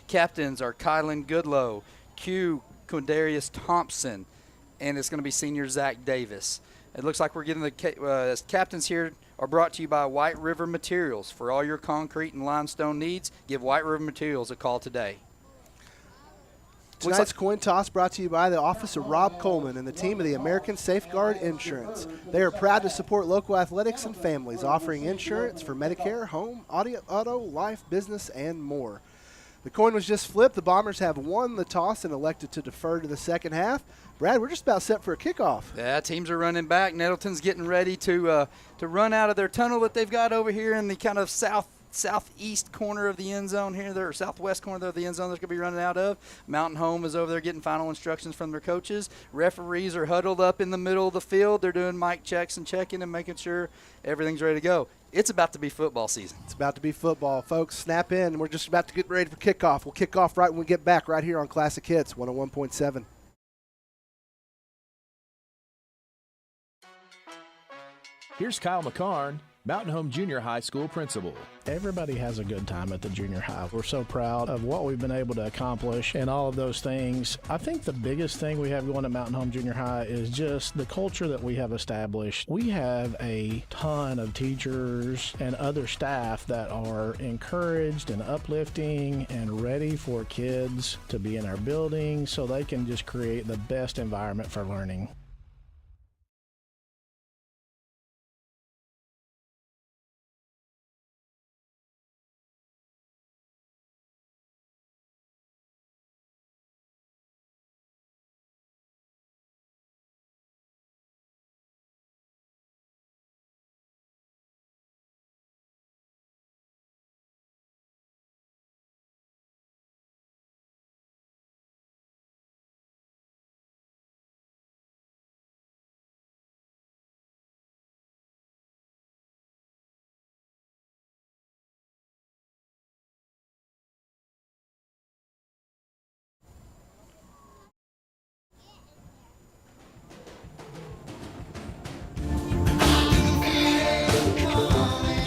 captains are Kylan Goodlow, Q Quindarius Thompson, and it's going to be senior Zach Davis. It looks like we're getting the captains here are brought to you by White River Materials. For all your concrete and limestone needs, give White River Materials a call today. Tonight's coin toss brought to you by the office of Rob Coleman and the team of the American Safeguard Insurance. They are proud to support local athletics and families, offering insurance for Medicare, home, auto, life, business, and more. The coin was just flipped. The Bombers have won the toss and elected to defer to the second half. Brad, we're just about set for a kickoff. Yeah, teams are running back. Nettleton's getting ready to run out of their tunnel that they've got over here in the kind of southeast corner of the end zone here, or southwest corner of the end zone they're going to be running out of. Mountain Home is over there getting final instructions from their coaches. Referees are huddled up in the middle of the field. They're doing mic checks and checking and making sure everything's ready to go. It's about to be football season. It's about to be football, folks. Snap in. We're just about to get ready for kickoff. We'll kick off right when we get back right here on Classic Hits 101.7. Here's Kyle McCarn, Mountain Home Junior High School principal. Everybody has a good time at the junior high. We're so proud of what we've been able to accomplish and all of those things. I think the biggest thing we have going at Mountain Home Junior High is just the culture that we have established. We have a ton of teachers and other staff that are encouraged and uplifting and ready for kids to be in our building so they can just create the best environment for learning.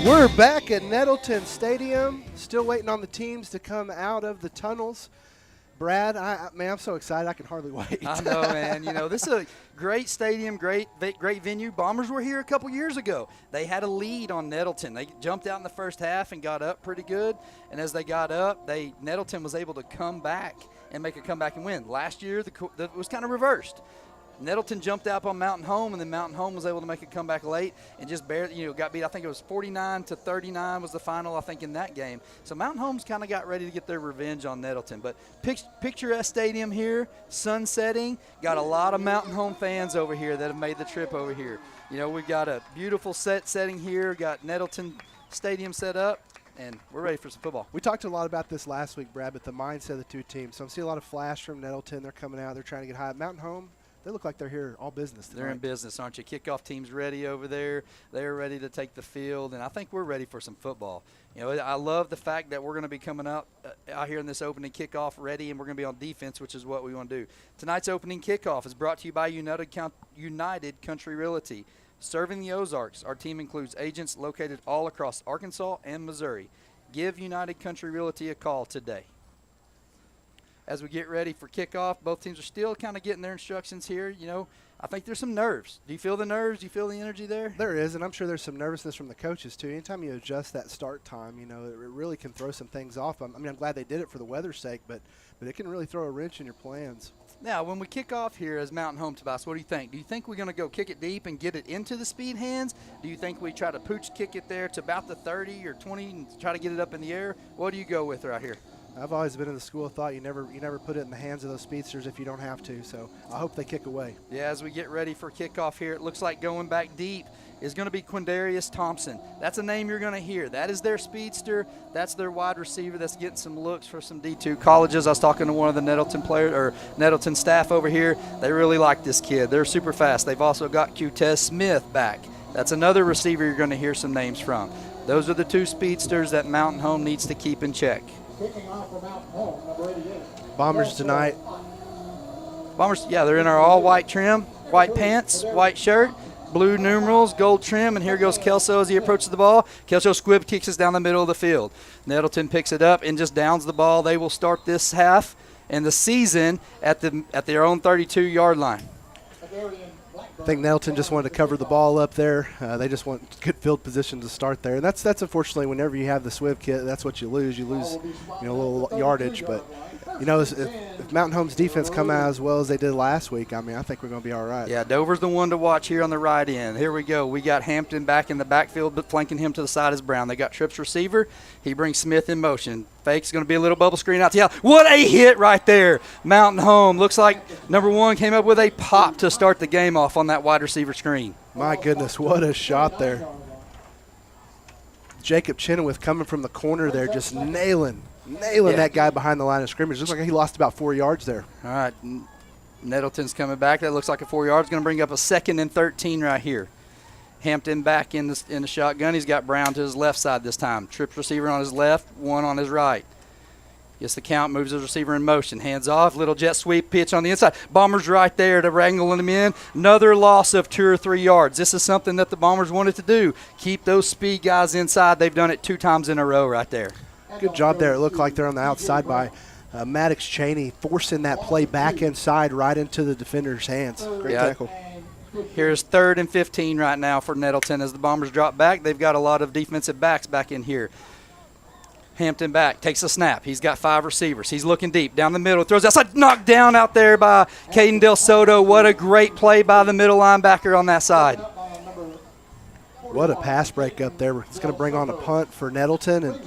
We're back at Nettleton Stadium, still waiting on the teams to come out of the tunnels. Brad, I'm so excited I can hardly wait. I know, man. You know, this is a great stadium, great venue. Bombers were here a couple years ago. They had a lead on Nettleton. They jumped out in the first half and got up pretty good. And as they got up, Nettleton was able to come back and make a comeback and win. Last year, it was kind of reversed. Nettleton jumped out on Mountain Home, and then Mountain Home was able to make a comeback late and just barely, got beat. I think it was 49-39 was the final, I think, in that game. So Mountain Home's kind of got ready to get their revenge on Nettleton. But picturesque stadium here, sun setting. Got a lot of Mountain Home fans over here that have made the trip over here. We've got a beautiful setting here. Got Nettleton Stadium set up. And we're ready for some football. We talked a lot about this last week, Brad, but the mindset of the two teams. So I'm seeing a lot of flash from Nettleton. They're coming out. They're trying to get high. Mountain Home, they look like they're here all business tonight. They're in business, aren't you? Kickoff team's ready over there. They're ready to take the field, and I think we're ready for some football. I love the fact that we're going to be coming out here in this opening kickoff ready, and we're going to be on defense, which is what we want to do. Tonight's opening kickoff is brought to you by United Country Realty. Serving the Ozarks, our team includes agents located all across Arkansas and Missouri. Give United Country Realty a call today. As we get ready for kickoff, both teams are still kind of getting their instructions here. I think there's some nerves. Do you feel the nerves? Do you feel the energy there? There is, and I'm sure there's some nervousness from the coaches, too. Anytime you adjust that start time, it really can throw some things off. I'm glad they did it for the weather's sake, but it can really throw a wrench in your plans. Now, when we kick off here as Mountain Home, Tobias, what do you think? Do you think we're going to go kick it deep and get it into the speed hands? Do you think we try to pooch kick it there to about the 30 or 20 and try to get it up in the air? What do you go with right here? I've always been in the school of thought you never put it in the hands of those speedsters if you don't have to, so I hope they kick away. Yeah, as we get ready for kickoff here, it looks like going back deep is going to be Quindarius Thompson. That's a name you're going to hear. That is their speedster. That's their wide receiver that's getting some looks for some D2 colleges. I was talking to one of the Nettleton players or Nettleton staff over here. They really like this kid. They're super fast. They've also got Qtez Smith back. That's another receiver you're going to hear some names from. Those are the two speedsters that Mountain Home needs to keep in check. Bombers tonight. Bombers, yeah, they're in our all-white trim, white pants, white shirt, blue numerals, gold trim, and here goes Kelso as he approaches the ball. Kelso squib kicks us down the middle of the field. Nettleton picks it up and just downs the ball. They will start this half and the season at their own 32-yard line. I think Nettleton just wanted to cover the ball up there. They just want good field position to start there, and that's unfortunately whenever you have the SWIV kit, that's what you lose. You lose, a little yardage. But if Mountain Home's defense come out as well as they did last week, I think we're going to be all right. Yeah, Dover's the one to watch here on the right end. Here we go. We got Hampton back in the backfield, but flanking him to the side is Brown. They got Tripp's receiver. He brings Smith in motion. Fake's going to be a little bubble screen out to the What a hit right there. Mountain Home. Looks like number one came up with a pop to start the game off on that wide receiver screen. My goodness, what a shot there. Jacob Chenoweth coming from the corner there, just nailing that guy behind the line of scrimmage. Looks like he lost about 4 yards there. All right, Nettleton's coming back. That looks like a 4 yards. Going to bring up a 2nd and 13 right here. Hampton back in the shotgun. He's got Brown to his left side this time. Trips receiver on his left, one on his right. Gets the count, moves his receiver in motion. Hands off, little jet sweep pitch on the inside. Bombers right there to wrangle him in. Another loss of 2 or 3 yards. This is something that the Bombers wanted to do. Keep those speed guys inside. They've done it 2 times in a row right there. Good job there. It looked like they're on the outside by Maddox Cheney, forcing that play back inside right into the defender's hands. Great tackle. Here's 3rd and 15 right now for Nettleton as the Bombers drop back. They've got a lot of defensive backs back in here. Hampton back, takes a snap. He's got 5 receivers. He's looking deep, down the middle, throws outside, knocked down out there by Caden Del Soto. What a great play by the middle linebacker on that side. What a pass break up there. It's going to bring on a punt for Nettleton, and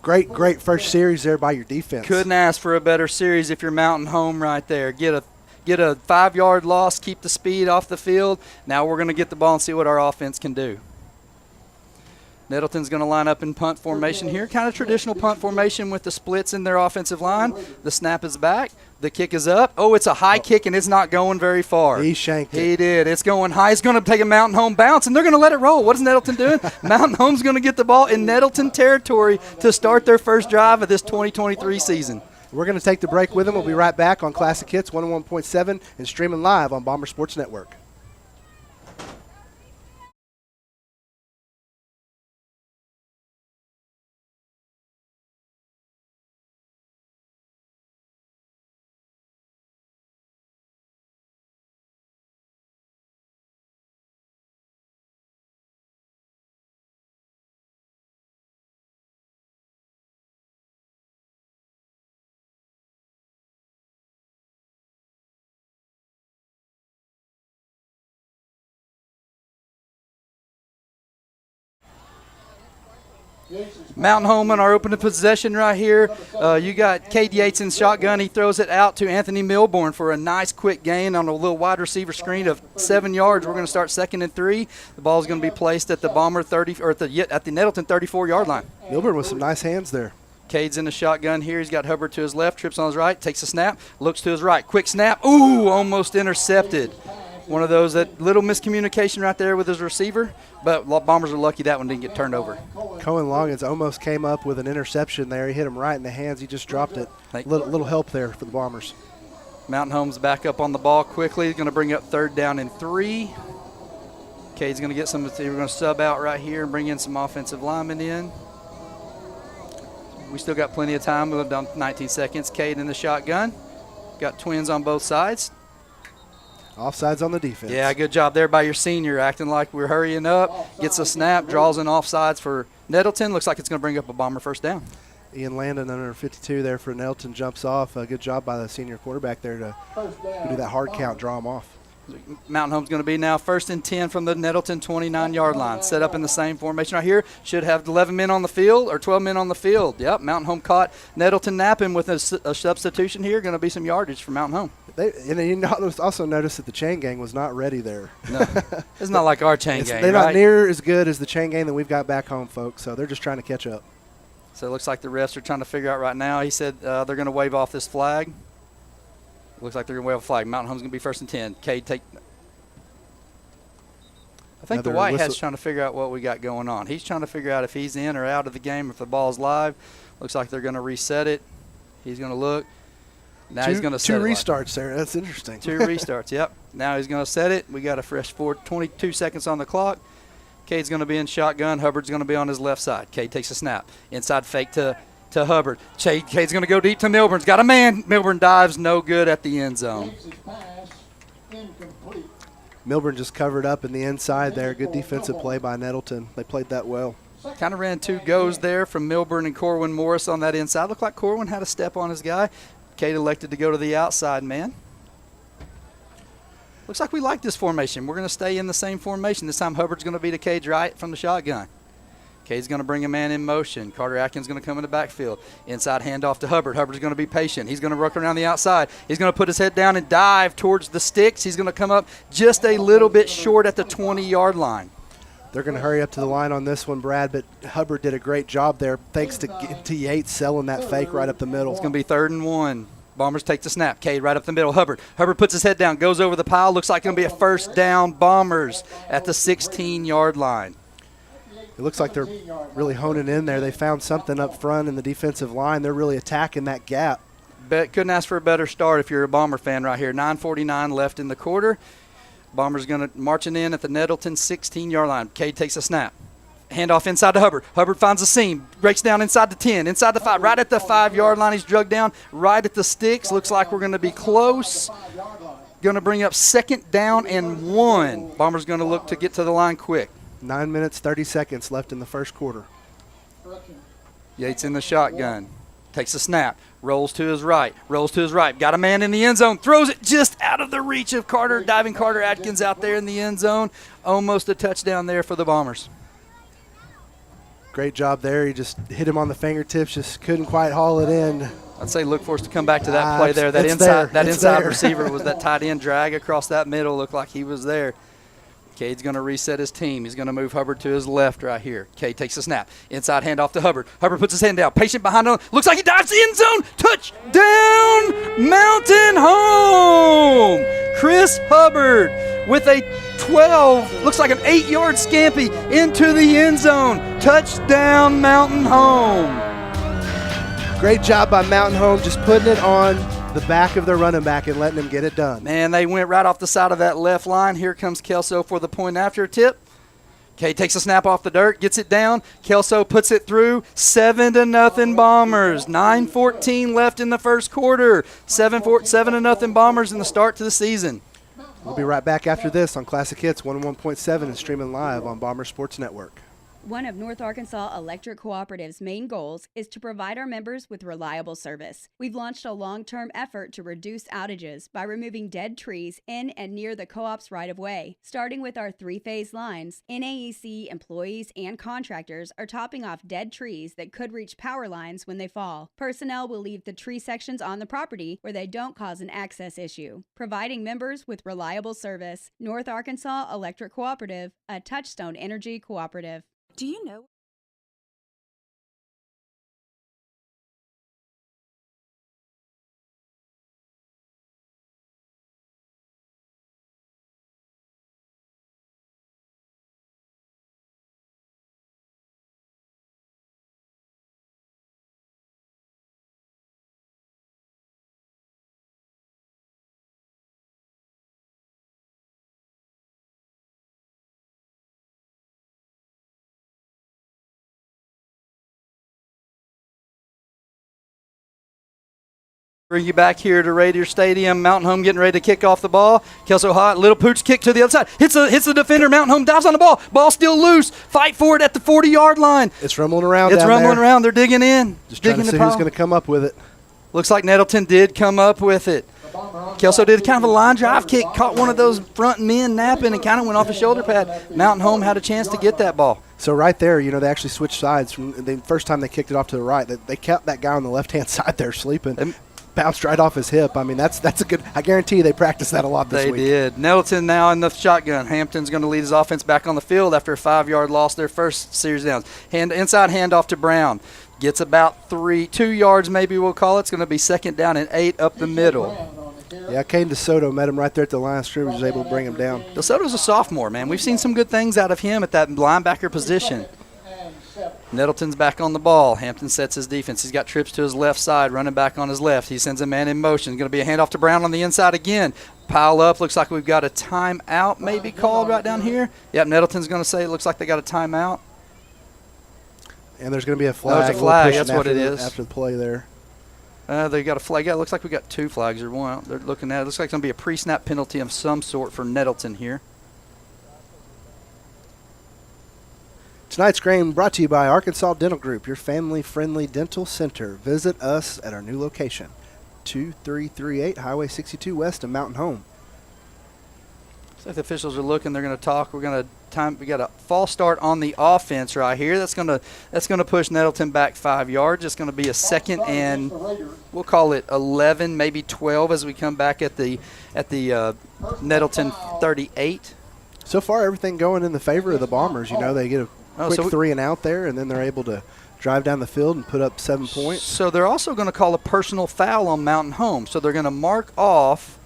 great first series there by your defense. Couldn't ask for a better series if you're Mountain Home right there. Get a 5-yard loss, keep the speed off the field. Now we're going to get the ball and see what our offense can do. Nettleton's going to line up in punt formation here, kind of traditional punt formation with the splits in their offensive line. The snap is back. The kick is up. Oh, it's a high kick, and it's not going very far. He shanked it. He did. It's going high. He's going to take a Mountain Home bounce, and they're going to let it roll. What is Nettleton doing? Mountain Home's going to get the ball in Nettleton territory to start their first drive of this 2023 season. We're going to take the break with them. We'll be right back on Classic Hits 101.7 and streaming live on Bomber Sports Network. Mountain Home in our opening possession right here. You got Cade Yates in shotgun. He throws it out to Anthony Milborn for a nice quick gain on a little wide receiver screen of 7 yards. We're going to start 2nd and 3. The ball is going to be placed at the Bomber 30 or at the Nettleton 34-yard line. Milburn with some nice hands there. Cade's in the shotgun here. He's got Hubbard to his left, trips on his right, takes a snap, looks to his right. Quick snap. Ooh, almost intercepted. One of those, that little miscommunication right there with his receiver, but Bombers are lucky that one didn't get turned over. Cohen Longins almost came up with an interception there. He hit him right in the hands. He just dropped it. Little help there for the Bombers. Mountain Home's back up on the ball quickly. He's going to bring up 3rd down and 3. Cade's going to get we're going to sub out right here and bring in some offensive linemen in. We still got plenty of time. We've done 19 seconds. Cade in the shotgun. Got twins on both sides. Offsides on the defense. Yeah, good job there by your senior, acting like we're hurrying up. Gets a snap, draws an offsides for Nettleton. Looks like it's going to bring up a Bomber first down. Ian Landon, under 52 there for Nettleton, jumps off. A good job by the senior quarterback there to do that hard count, draw him off. Mountain Home's going to be now 1st and 10 from the Nettleton 29-yard line. Set up in the same formation right here. Should have 11 men on the field or 12 men on the field. Yep, Mountain Home caught Nettleton napping with a substitution here. Going to be some yardage for Mountain Home. And you also noticed that the chain gang was not ready there. No, it's not like our chain gang, They're right? not near as good as the chain gang that we've got back home, folks, so they're just trying to catch up. So it looks like the refs are trying to figure out right now. He said they're going to wave off this flag. Looks like they're going to wave a flag. Mountain Home's going to be 1st and 10. Cade take. I think the white hat's trying to figure out what we got going on. He's trying to figure out if he's in or out of the game, if the ball's live. Looks like they're going to reset it. He's going to look. Now he's going to set it. Two restarts there. That's interesting. 2 restarts, yep. Now he's going to set it. We got a fresh 22 seconds on the clock. Cade's going to be in shotgun. Hubbard's going to be on his left side. Cade takes a snap. Inside fake to Hubbard. Cade's going to go deep to Milburn's got a man. Milburn dives, no good at the end zone. Milburn just covered up in the inside there. Good defensive play by Nettleton. They played that well. Kind of ran 2 goes there from Milburn and Corwin Morris on that inside. Looked like Corwin had a step on his guy. Cade elected to go to the outside man. Looks like we like this formation. We're going to stay in the same formation. This time Hubbard's going to be to Cade's right from the shotgun. Cade's going to bring a man in motion. Carter Atkins going to come in the backfield. Inside handoff to Hubbard. Hubbard's going to be patient. He's going to work around the outside. He's going to put his head down and dive towards the sticks. He's going to come up just a little bit short at the 20-yard line. They're going to hurry up to the line on this one, Brad, but Hubbard did a great job there thanks to Yates selling that fake right up the middle. It's going to be 3rd and 1. Bombers take the snap. Cade right up the middle. Hubbard puts his head down, goes over the pile. Looks like it's going to be a 1st down. Bombers at the 16-yard line. It looks like they're really honing in there. They found something up front in the defensive line. They're really attacking that gap. Couldn't ask for a better start if you're a Bomber fan right here. 9:49 left in the quarter. Bombers going to marching in at the Nettleton 16-yard line. Cade takes a snap. Handoff inside to Hubbard. Hubbard finds a seam. Breaks down inside the 10, inside the 5. Right at the 5-yard line. He's drugged down right at the sticks. Looks like we're going to be close. Going to bring up 2nd down and 1. Bombers going to look to get to the line quick. 9 minutes, 30 seconds left in the first quarter. Yates in the shotgun. Takes a snap. Rolls to his right. Got a man in the end zone. Throws it just out of the reach of diving Carter Atkins out there in the end zone. Almost a touchdown there for the Bombers. Great job there. He just hit him on the fingertips. Just couldn't quite haul it in. I'd say look for us to come back to that play there. That inside receiver was that tight end drag across that middle. Looked like he was there. Cade's going to reset his team. He's going to move Hubbard to his left right here. Cade takes a snap. Inside handoff to Hubbard. Hubbard puts his hand down. Patient behind him. Looks like he dives end zone. Touchdown, Mountain Home. Chris Hubbard with a 12, looks like an 8-yard scampi into the end zone. Touchdown, Mountain Home. Great job by Mountain Home just putting it on the back of their running back and letting him get it done. Man, they went right off the side of that left line. Here comes Kelso for the point after tip. Cade takes a snap off the dirt, gets it down. Kelso puts it through. 7-0 Bombers. 9:14 left in the first quarter. 7-0 Bombers in the start to the season. We'll be right back after this on Classic Hits 101.7 and streaming live on Bomber Sports Network. One of North Arkansas Electric Cooperative's main goals is to provide our members with reliable service. We've launched a long-term effort to reduce outages by removing dead trees in and near the co-op's right-of-way. Starting with our 3-phase lines, NAEC employees and contractors are topping off dead trees that could reach power lines when they fall. Personnel will leave the tree sections on the property where they don't cause an access issue, providing members with reliable service. North Arkansas Electric Cooperative, a Touchstone Energy cooperative. Do you know Bring you back here to Raider Stadium. Mountain Home getting ready to kick off the ball. Kelso hot, little pooch kick to the other side. Hits the defender. Mountain Home dives on the ball. Ball still loose. Fight for it at the 40-yard line. It's rumbling around. It's rumbling around. They're digging in. Just trying to see who's going to come up with it. Looks like Nettleton did come up with it. Kelso did kind of a line drive kick, caught one of those front men napping and kind of went off his shoulder pad. Mountain Home had a chance to get that ball. So right there, they actually switched sides. From the first time they kicked it off to the right, they kept that guy on the left-hand side there sleeping. Bounced right off his hip. I mean, that's a good – I guarantee you they practiced that a lot this week. They did. Nettleton now in the shotgun. Hampton's going to lead his offense back on the field after a 5-yard loss their first series downs. Inside handoff to Brown. Gets about 2 yards maybe we'll call it. It's going to be 2nd down and 8 up the middle. Yeah, Caden DeSoto met him right there at the line of scrimmage, was able to bring him down. DeSoto's a sophomore, man. We've seen some good things out of him at that linebacker position. Nettleton's back on the ball. Hampton sets his defense. He's got trips to his left side, running back on his left. He sends a man in motion. Going to be a handoff to Brown on the inside again. Pile up. Looks like we've got a timeout maybe called right down here. Yep, Nettleton's going to say it looks like they got a timeout. And there's going to be a flag. There's a flag. That's what it is. After the play there. They got a flag. Yeah, it looks like we got 2 flags or one. They're looking at it. Looks like it's going to be a pre-snap penalty of some sort for Nettleton here. Tonight's game brought to you by Arkansas Dental Group, your family-friendly dental center. Visit us at our new location, 2338 Highway 62 West of Mountain Home. Looks like the officials are looking. They're going to talk. We got a false start on the offense right here. That's going to push Nettleton back 5 yards. It's going to be a 2nd and we'll call it 11, maybe 12 as we come back at the Nettleton 38. So far, everything going in the favor of the Bombers. They get a quick 3 and out there, and then they're able to drive down the field and put up 7 points. So they're also going to call a personal foul on Mountain Home. So they're going to mark off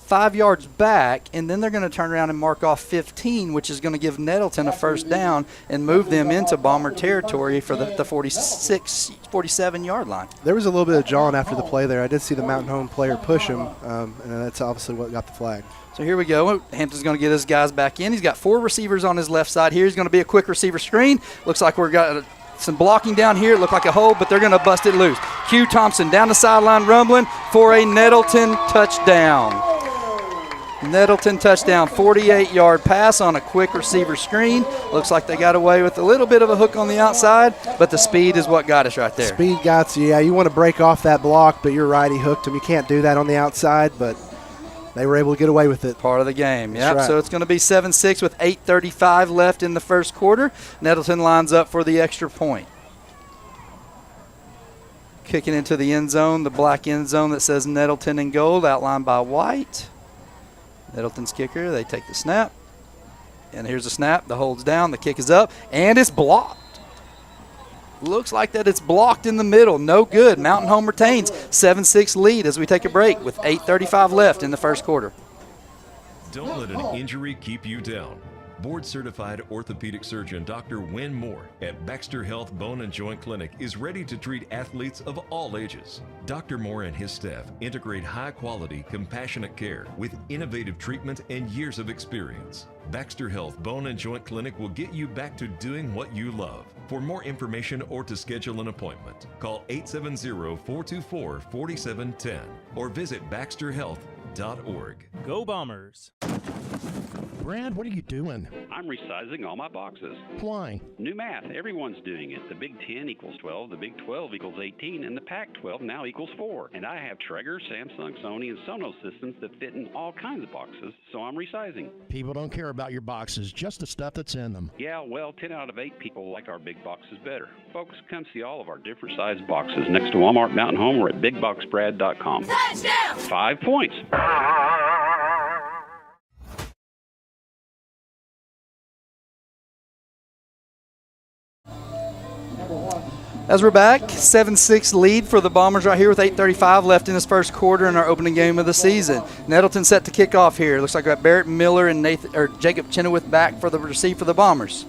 5 yards back, and then they're going to turn around and mark off 15, which is going to give Nettleton a 1st down and move them into Bomber territory for the 47-yard line. There was a little bit of jawing after the play there. I did see the Mountain Home player push him, and that's obviously what got the flag. So here we go. Hampton's going to get his guys back in. He's got 4 receivers on his left side. Here's going to be a quick receiver screen. Looks like we've got some blocking down here. It looked like a hole, but they're going to bust it loose. Q Thompson down the sideline rumbling for a Nettleton touchdown. Nettleton touchdown, 48-yard pass on a quick receiver screen. Looks like they got away with a little bit of a hook on the outside, but the speed is what got us right there. Speed got you. Yeah, you want to break off that block, but you're right. He hooked him. You can't do that on the outside, but they were able to get away with it. Part of the game, yeah. Right. So it's going to be 7-6 with 8:35 left in the first quarter. Nettleton lines up for the extra point. Kicking into the end zone, the black end zone that says Nettleton in gold, outlined by white. Nettleton's kicker, they take the snap. And here's the snap. The hold's down, the kick is up, and it's blocked. Looks like that it's blocked in the middle. No good. Mountain Home retains 7-6 lead as we take a break with 8:35 left in the first quarter. Don't let an injury keep you down. Board-certified orthopedic surgeon Dr. Wynn Moore at Baxter Health Bone and Joint Clinic is ready to treat athletes of all ages. Dr. Moore and his staff integrate high-quality, compassionate care with innovative treatment and years of experience. Baxter Health Bone and Joint Clinic will get you back to doing what you love. For more information or to schedule an appointment, call 870-424-4710 or visit baxterhealth.org. Go Bombers! Brad, what are you doing? I'm resizing all my boxes. Why? New math. Everyone's doing it. The Big 10 equals 12, the Big 12 equals 18, and the Pac-12 now equals 4. And I have Traeger, Samsung, Sony, and Sonos systems that fit in all kinds of boxes, so I'm resizing. People don't care about your boxes, just the stuff that's in them. Yeah, well, 10 out of 8 people like our big boxes better. Folks, come see all of our different size boxes next to Walmart Mountain Home or at BigBoxBrad.com. Touchdown! 5 points. As we're back, 7-6 lead for the Bombers right here with 8:35 left in this first quarter in our opening game of the season. Nettleton set to kick off here. Looks like we got Barrett Miller and Jacob Chenoweth back for the receive for the Bombers.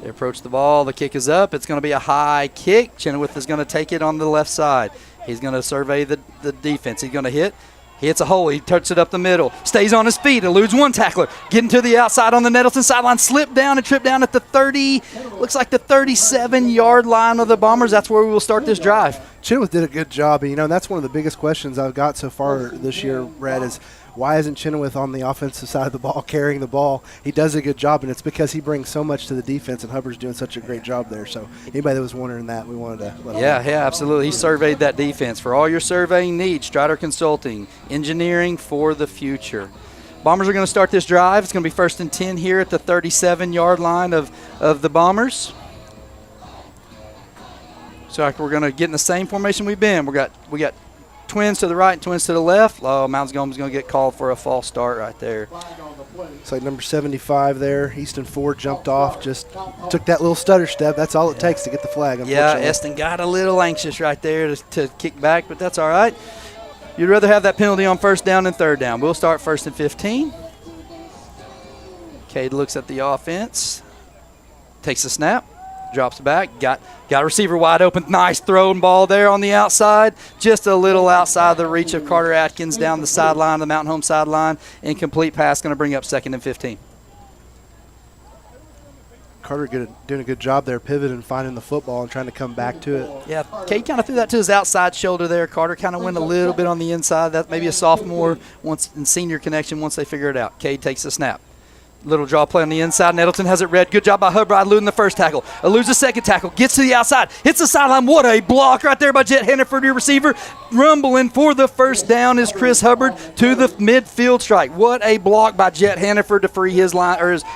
They approach the ball. The kick is up. It's going to be a high kick. Chenoweth is going to take it on the left side. He's going to survey the defense. He's going to hit. He hits a hole. He touches it up the middle. Stays on his feet. Eludes one tackler. Getting to the outside on the Nettleton sideline. Slip down and trip down at the 30. Looks like the 37-yard line of the Bombers. That's where we will start this drive. Chenoweth did a good job. And that's one of the biggest questions I've got so far this year, Brad, is why isn't Chenoweth on the offensive side of the ball carrying the ball? He does a good job, and it's because he brings so much to the defense, and Hubbard's doing such a great job there. So anybody that was wondering that, we wanted to let Yeah, absolutely. He surveyed that defense. For all your surveying needs, Strider Consulting, engineering for the future. Bombers are going to start this drive. It's going to be 1st and 10 here at the 37-yard line of the Bombers. So we're going to get in the same formation we've been. We got twins to the right and twins to the left. Oh, Mounds Gomes is going to get called for a false start right there. It's like number 75 there. Easton Ford jumped off, just took that little stutter step. That's all it takes to get the flag. Yeah, Eston got a little anxious right there to kick back, but that's all right. You'd rather have that penalty on 1st down than 3rd down. We'll start 1st and 15. Cade looks at the offense, takes the snap, drops back, got a receiver wide open. Nice throwing ball there on the outside. Just a little outside the reach of Carter Atkins down the sideline, the Mountain Home sideline. Incomplete pass, going to bring up 2nd and 15. Carter doing a good job there, pivoting, finding the football, and trying to come back to it. Yeah, Cade kind of threw that to his outside shoulder there. Carter kind of went a little bit on the inside. That maybe a sophomore in senior connection once they figure it out. Cade takes the snap. Little draw play on the inside. Nettleton has it read. Good job by Hubbard eluding the first tackle. Eludes the second tackle. Gets to the outside. Hits the sideline. What a block right there by Jet Hannaford, your receiver. Rumbling for the 1st down is Chris Hubbard to the midfield strike. What a block by Jet Hannaford to free his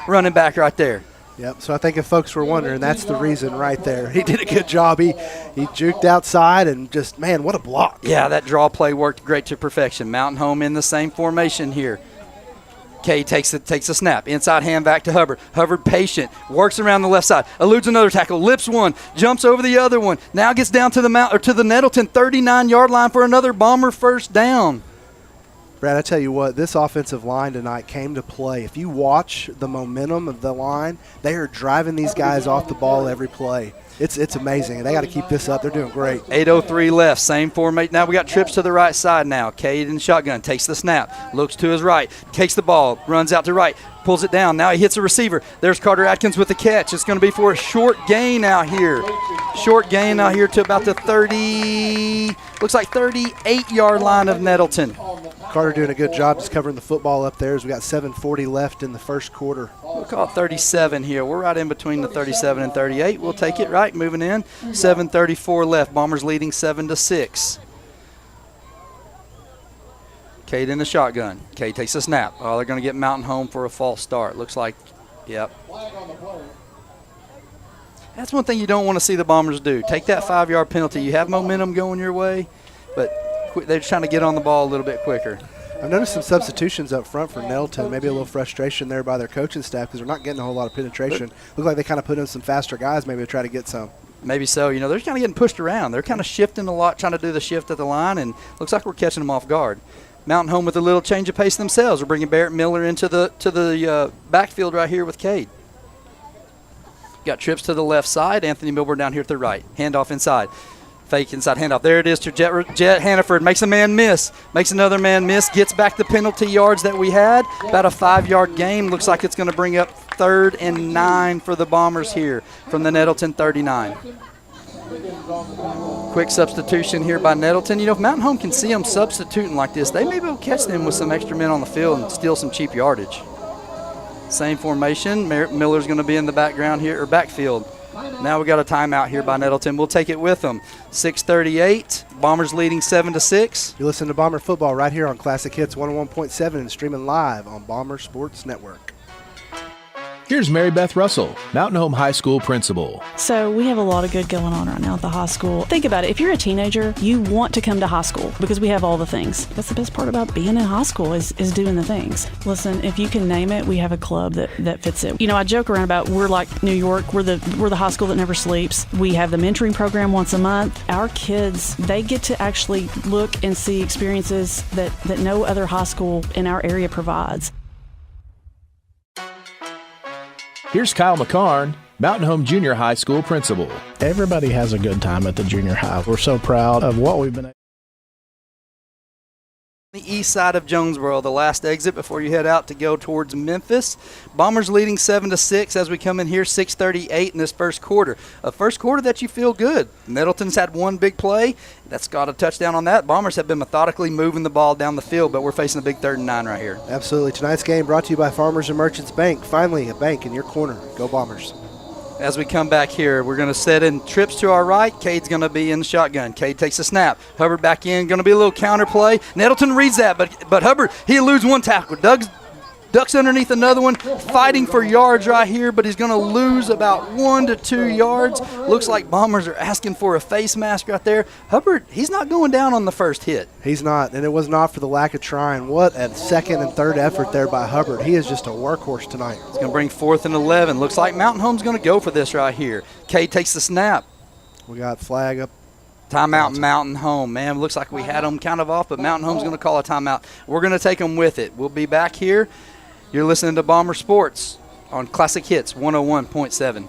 running back right there. Yep, so I think if folks were wondering, that's the reason right there. He did a good job. He juked outside and just, man, what a block. Yeah, that draw play worked great to perfection. Mountain Home in the same formation here. Cade takes the snap. Inside hand back to Hubbard. Hubbard patient. Works around the left side. Eludes another tackle. Lips one. Jumps over the other one. Now gets down to the Nettleton 39-yard line for another Bomber 1st down. Brad, I tell you what, this offensive line tonight came to play. If you watch the momentum of the line, they are driving these guys off the ball every play. It's amazing, and they got to keep this up. They're doing great. 8:03 left, same formation. Now we got trips to the right side now. Cade in shotgun, takes the snap, looks to his right, takes the ball, runs out to right, pulls it down. Now he hits a receiver. There's Carter Atkins with the catch. It's going to be for a short gain out here. Short gain out here to about the 38-yard line of Nettleton. Carter doing a good job just covering the football up there as we got 7:40 left in the first quarter. We'll call it 37 here. We're right in between the 37 and 38. We'll take it right, moving in. 7:34 left. Bombers leading 7-6. Cade in the shotgun. Cade takes a snap. Oh, they're going to get Mountain Home for a false start. Looks like, yep. That's one thing you don't want to see the Bombers do. Take that 5-yard penalty. You have momentum going your way, but they're just trying to get on the ball a little bit quicker. I've noticed some substitutions up front for Nettleton. Maybe a little frustration there by their coaching staff because they're not getting a whole lot of penetration. Look like they kind of put in some faster guys maybe to try to get some. Maybe so. You know, they're kind of getting pushed around. They're kind of shifting a lot, trying to do the shift at the line, and looks like we're catching them off guard. Mountain Home with a little change of pace themselves. We're bringing Barrett Miller into the backfield right here with Cade. Got trips to the left side. Anthony Milburn down here to the right. Handoff inside. Fake inside handoff. There it is to Jet Hannaford. Makes a man miss. Makes another man miss. Gets back the penalty yards that we had. About a 5-yard gain. Looks like it's going to bring up 3rd and 9 for the Bombers here from the Nettleton 39. Quick substitution here by Nettleton. You know, if Mountain Home can see them substituting like this, they may be able to catch them with some extra men on the field and steal some cheap yardage. Same formation. Miller's going to be in the background here, or backfield. Now we got a timeout here by Nettleton. We'll take it with them. 6:38. Bombers leading 7-6. You listen to Bomber Football right here on Classic Hits 101.7 and streaming live on Bomber Sports Network. Here's Mary Beth Russell, Mountain Home High School principal. So we have a lot of good going on right now at the high school. Think about it. If you're a teenager, you want to come to high school because we have all the things. That's the best part about being in high school is doing the things. Listen, if you can name it, we have a club that fits it. You know, I joke around about we're like New York. We're the high school that never sleeps. We have the mentoring program once a month. Our kids, they get to actually look and see experiences that no other high school in our area provides. Here's Kyle McCarn, Mountain Home Junior High School principal. Everybody has a good time at the junior high. We're so proud of what we've been able The east side of Jonesboro, the last exit before you head out to go towards Memphis. Bombers leading 7-6 as we come in here, 6:38 in this first quarter. A first quarter that you feel good. Nettleton's had one big play. That's got a touchdown on that. Bombers have been methodically moving the ball down the field, but we're facing a big 3rd and 9 right here. Absolutely. Tonight's game brought to you by Farmers and Merchants Bank. Finally, a bank in your corner. Go Bombers. As we come back here, we're going to set in trips to our right. Cade's going to be in the shotgun. Cade takes a snap. Hubbard back in. Going to be a little counter play. Nettleton reads that, but Hubbard, he eludes one tackle. Ducks underneath another one, fighting for yards right here, but he's going to lose about 1 to 2 yards. Looks like Bombers are asking for a face mask right there. Hubbard, he's not going down on the first hit. He's not, and it was not for the lack of trying. What a 2nd and 3rd effort there by Hubbard. He is just a workhorse tonight. He's going to bring 4th and 11. Looks like Mountain Home's going to go for this right here. Cade takes the snap. We got flag up. Timeout, Mountain Home. Man, looks like we had them kind of off, but Mountain Home's going to call a timeout. We're going to take them with it. We'll be back here. You're listening to Bomber Sports on Classic Hits 101.7.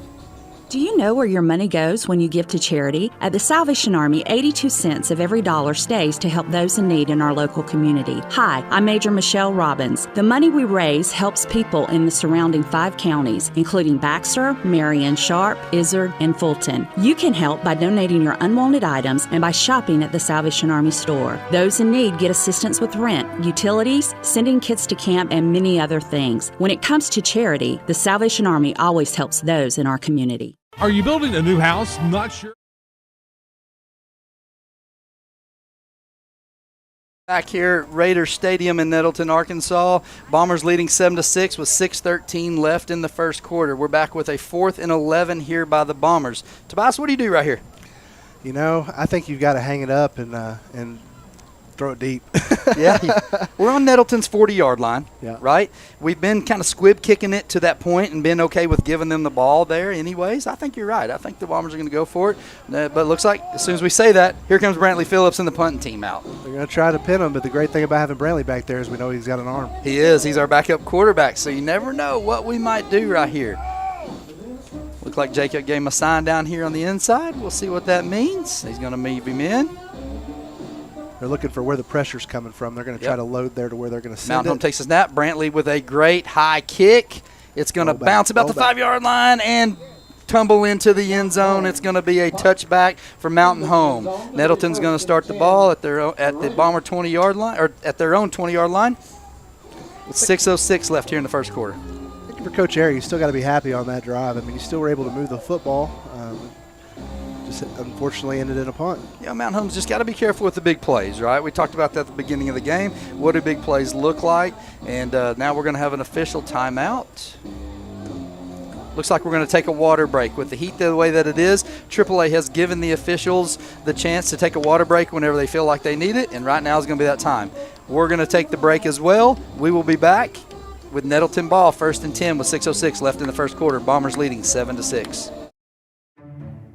Do you know where your money goes when you give to charity? At the Salvation Army, 82 cents of every dollar stays to help those in need in our local community. Hi, I'm Major Michelle Robbins. The money we raise helps people in the surrounding 5 counties, including Baxter, Marion, Sharp, Izard, and Fulton. You can help by donating your unwanted items and by shopping at the Salvation Army store. Those in need get assistance with rent, utilities, sending kids to camp, and many other things. When it comes to charity, the Salvation Army always helps those in our community. Are you building a new house? Not sure? Back here at Raiders Stadium in Nettleton, Arkansas. Bombers leading 7-6 with 6:13 left in the first quarter. We're back with a 4th and 11 here by the Bombers. Tobias, what do you do right here? You know, I think you've got to hang it up and throw it deep. Yeah. We're on Nettleton's 40-yard line, right? We've been kind of squib kicking it to that point and been okay with giving them the ball there anyways. I think you're right. I think the Bombers are going to go for it. But it looks like as soon as we say that, here comes Brantley Phillips and the punting team out. They're going to try to pin him, but the great thing about having Brantley back there is we know he's got an arm. He is. He's our backup quarterback, so you never know what we might do right here. Look like Jacob gave him a sign down here on the inside. We'll see what that means. He's going to move him in. They're looking for where the pressure's coming from. They're going to try to load there to where they're going to send Mountain it. Home takes a snap. Brantley with a great high kick. It's going to bounce about the 5-yard line and tumble into the end zone. It's going to be a touchback for Mountain Home. Nettleton's going to start the ball at the Bomber 20-yard line, or at their own 20-yard line. With 6:06 left here in the first quarter. I think for Coach Airy, you still got to be happy on that drive. I mean, you still were able to move the football. Just unfortunately ended in a punt. Yeah, Mountain Home's just got to be careful with the big plays, right? We talked about that at the beginning of the game. What do big plays look like? And now we're going to have an official timeout. Looks like we're going to take a water break. With the heat the way that it is, AAA has given the officials the chance to take a water break whenever they feel like they need it, and right now is going to be that time. We're going to take the break as well. We will be back with Nettleton ball, 1st and 10 with 6:06 left in the first quarter. Bombers leading 7-6.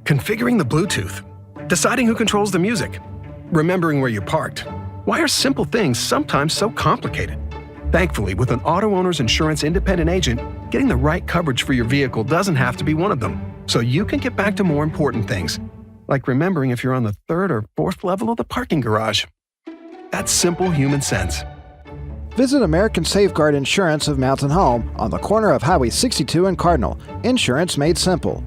Configuring the Bluetooth, deciding who controls the music, remembering where you parked. Why are simple things sometimes so complicated? Thankfully, with an auto owner's insurance independent agent, getting the right coverage for your vehicle doesn't have to be one of them. So you can get back to more important things, like remembering if you're on the 3rd or 4th level of the parking garage. That's simple human sense. Visit American Safeguard Insurance of Mountain Home on the corner of Highway 62 and Cardinal. Insurance made simple.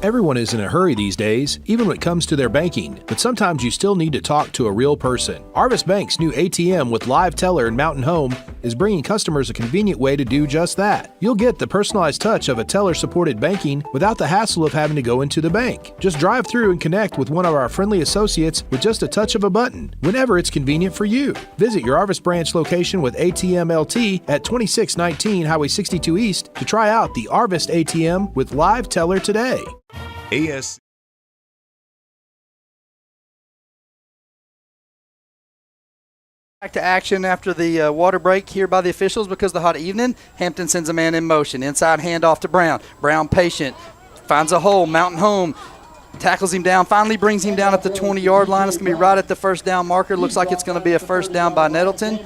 Everyone is in a hurry these days, even when it comes to their banking, but sometimes you still need to talk to a real person. Arvis Bank's new ATM with Live Teller and Mountain Home is bringing customers a convenient way to do just that. You'll get the personalized touch of a teller-supported banking without the hassle of having to go into the bank. Just drive through and connect with one of our friendly associates with just a touch of a button, whenever it's convenient for you. Visit your Arvis branch location with ATM LT at 2619 Highway 62 East to try out the Arvis ATM with Live Teller today. AS. Back to action after the water break here by the officials because of the hot evening. Hampton sends a man in motion. Inside handoff to Brown. Brown patient. Finds a hole. Mountain Home tackles him down. Finally brings him down at the 20-yard line. It's going to be right at the first down marker. Looks like it's going to be a first down by Nettleton.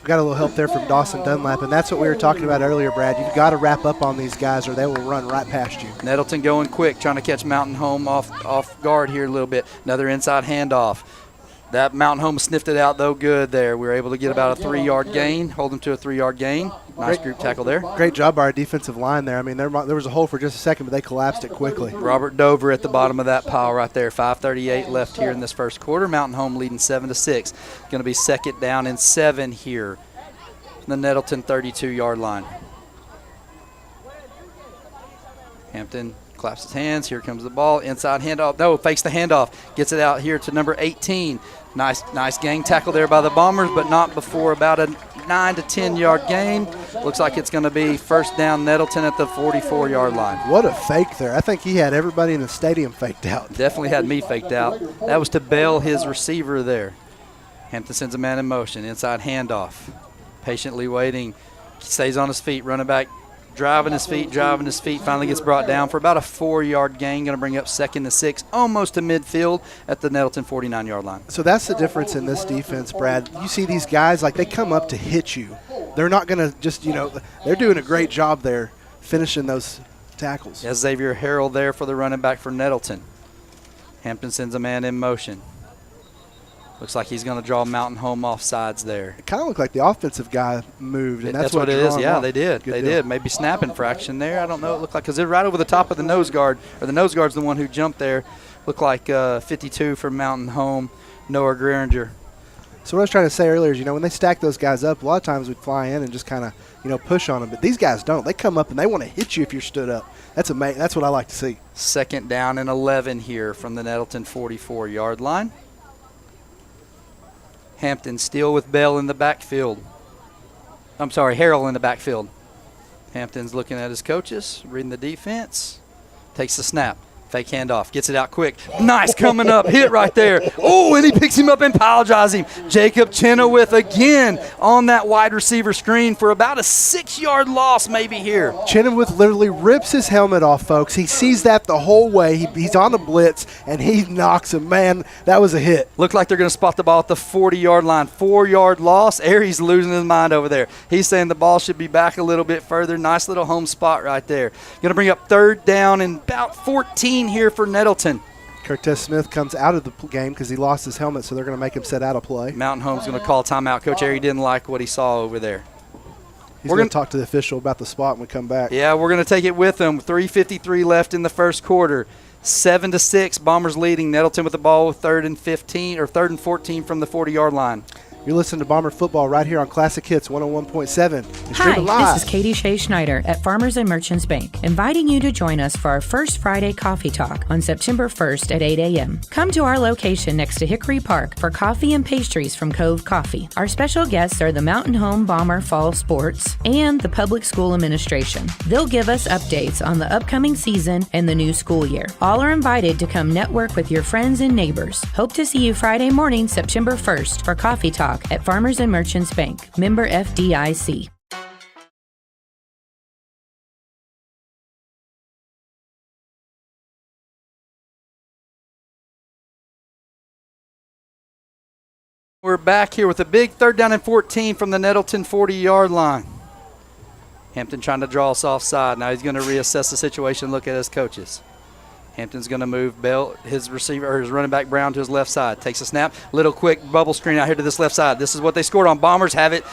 Got a little help there from Dawson Dunlap, and that's what we were talking about earlier, Brad. You've got to wrap up on these guys or they will run right past you. Nettleton going quick, trying to catch Mountain Home off guard here a little bit. Another inside handoff. That Mountain Home sniffed it out, though, good there. We were able to get about a 3-yard gain, hold them to a 3-yard gain. Nice group tackle there. Great job by our defensive line there. I mean, there was a hole for just a second, but they collapsed it quickly. Robert Dover at the bottom of that pile right there. 5:38 left here in this first quarter. Mountain Home leading 7-6. Going to be 2nd down and 7 here. The Nettleton 32-yard line. Hampton claps his hands. Here comes the ball. Inside handoff. No, fakes the handoff. Gets it out here to number 18. Nice gang tackle there by the Bombers, but not before about a 9 to 10-yard gain. Looks like it's going to be 1st down Nettleton at the 44-yard line. What a fake there. I think he had everybody in the stadium faked out. Definitely had me faked out. That was to bail his receiver there. Hampton sends a man in motion. Inside handoff. Patiently waiting. Stays on his feet. Running back driving his feet. Finally gets brought down for about a 4-yard gain. Going to bring up 2nd and 6, almost to midfield at the Nettleton 49-yard line. So that's the difference in this defense, Brad. You see these guys, like, they come up to hit you. They're not going to just, they're doing a great job there finishing those tackles. As Xavier Harrell there for the running back for Nettleton. Hampton sends a man in motion. Looks like he's going to draw Mountain Home off sides there. It kind of looked like the offensive guy moved, and that's what it is. Yeah, off. they did. They did. Maybe snap infraction there. I don't know. It looked like because they're right over the top of the nose guard, or the nose guard's the one who jumped there. Looked like 52 from Mountain Home, Noah Greeringer. So what I was trying to say earlier is, when they stack those guys up, a lot of times we'd fly in and just kind of, push on them. But these guys don't. They come up and they want to hit you if you're stood up. That's amazing. That's what I like to see. 2nd down and 11 here from the Nettleton 44-yard line. Hampton still with Bell in the backfield. Harrell in the backfield. Hampton's looking at his coaches, reading the defense. Takes the snap. Fake handoff. Gets it out quick. Nice coming up. Hit right there. Oh, and he picks him up and piles him. Jacob Chenoweth again on that wide receiver screen for about a 6-yard loss maybe here. Chenoweth literally rips his helmet off, folks. He sees that the whole way. He's on the blitz, and he knocks him. Man, that was a hit. Looked like they're going to spot the ball at the 40-yard line. 4-yard loss. Aries losing his mind over there. He's saying the ball should be back a little bit further. Nice little home spot right there. Going to bring up 3rd down and about 14 here for Nettleton. Cortez Smith comes out of the game because he lost his helmet, so they're going to make him set out of play. Mountain Home's going to call timeout. Coach Airy didn't like what he saw over there. He's going to talk to the official about the spot when we come back. Yeah, we're going to take it with him. 3:53 left in the first quarter. 7-6, Bombers leading. Nettleton with the ball with 3rd and 14 from the 40-yard line. You're listening to Bomber Football right here on Classic Hits 101.7. Hi, this is Katie Shea Schneider at Farmers and Merchants Bank, inviting you to join us for our first Friday Coffee Talk on September 1st at 8 a.m. Come to our location next to Hickory Park for coffee and pastries from Cove Coffee. Our special guests are the Mountain Home Bomber Fall Sports and the Public School Administration. They'll give us updates on the upcoming season and the new school year. All are invited to come network with your friends and neighbors. Hope to see you Friday morning, September 1st for Coffee Talk at Farmers and Merchants Bank, member FDIC. We're back here with a big 3rd down and 14 from the Nettleton 40-yard line. Hampton trying to draw us offside. Now he's going to reassess the situation, look at his coaches. Hampton's going to move Bell, his running back Brown to his left side. Takes a snap. Little quick bubble screen out here to this left side. This is what they scored on. Bombers have it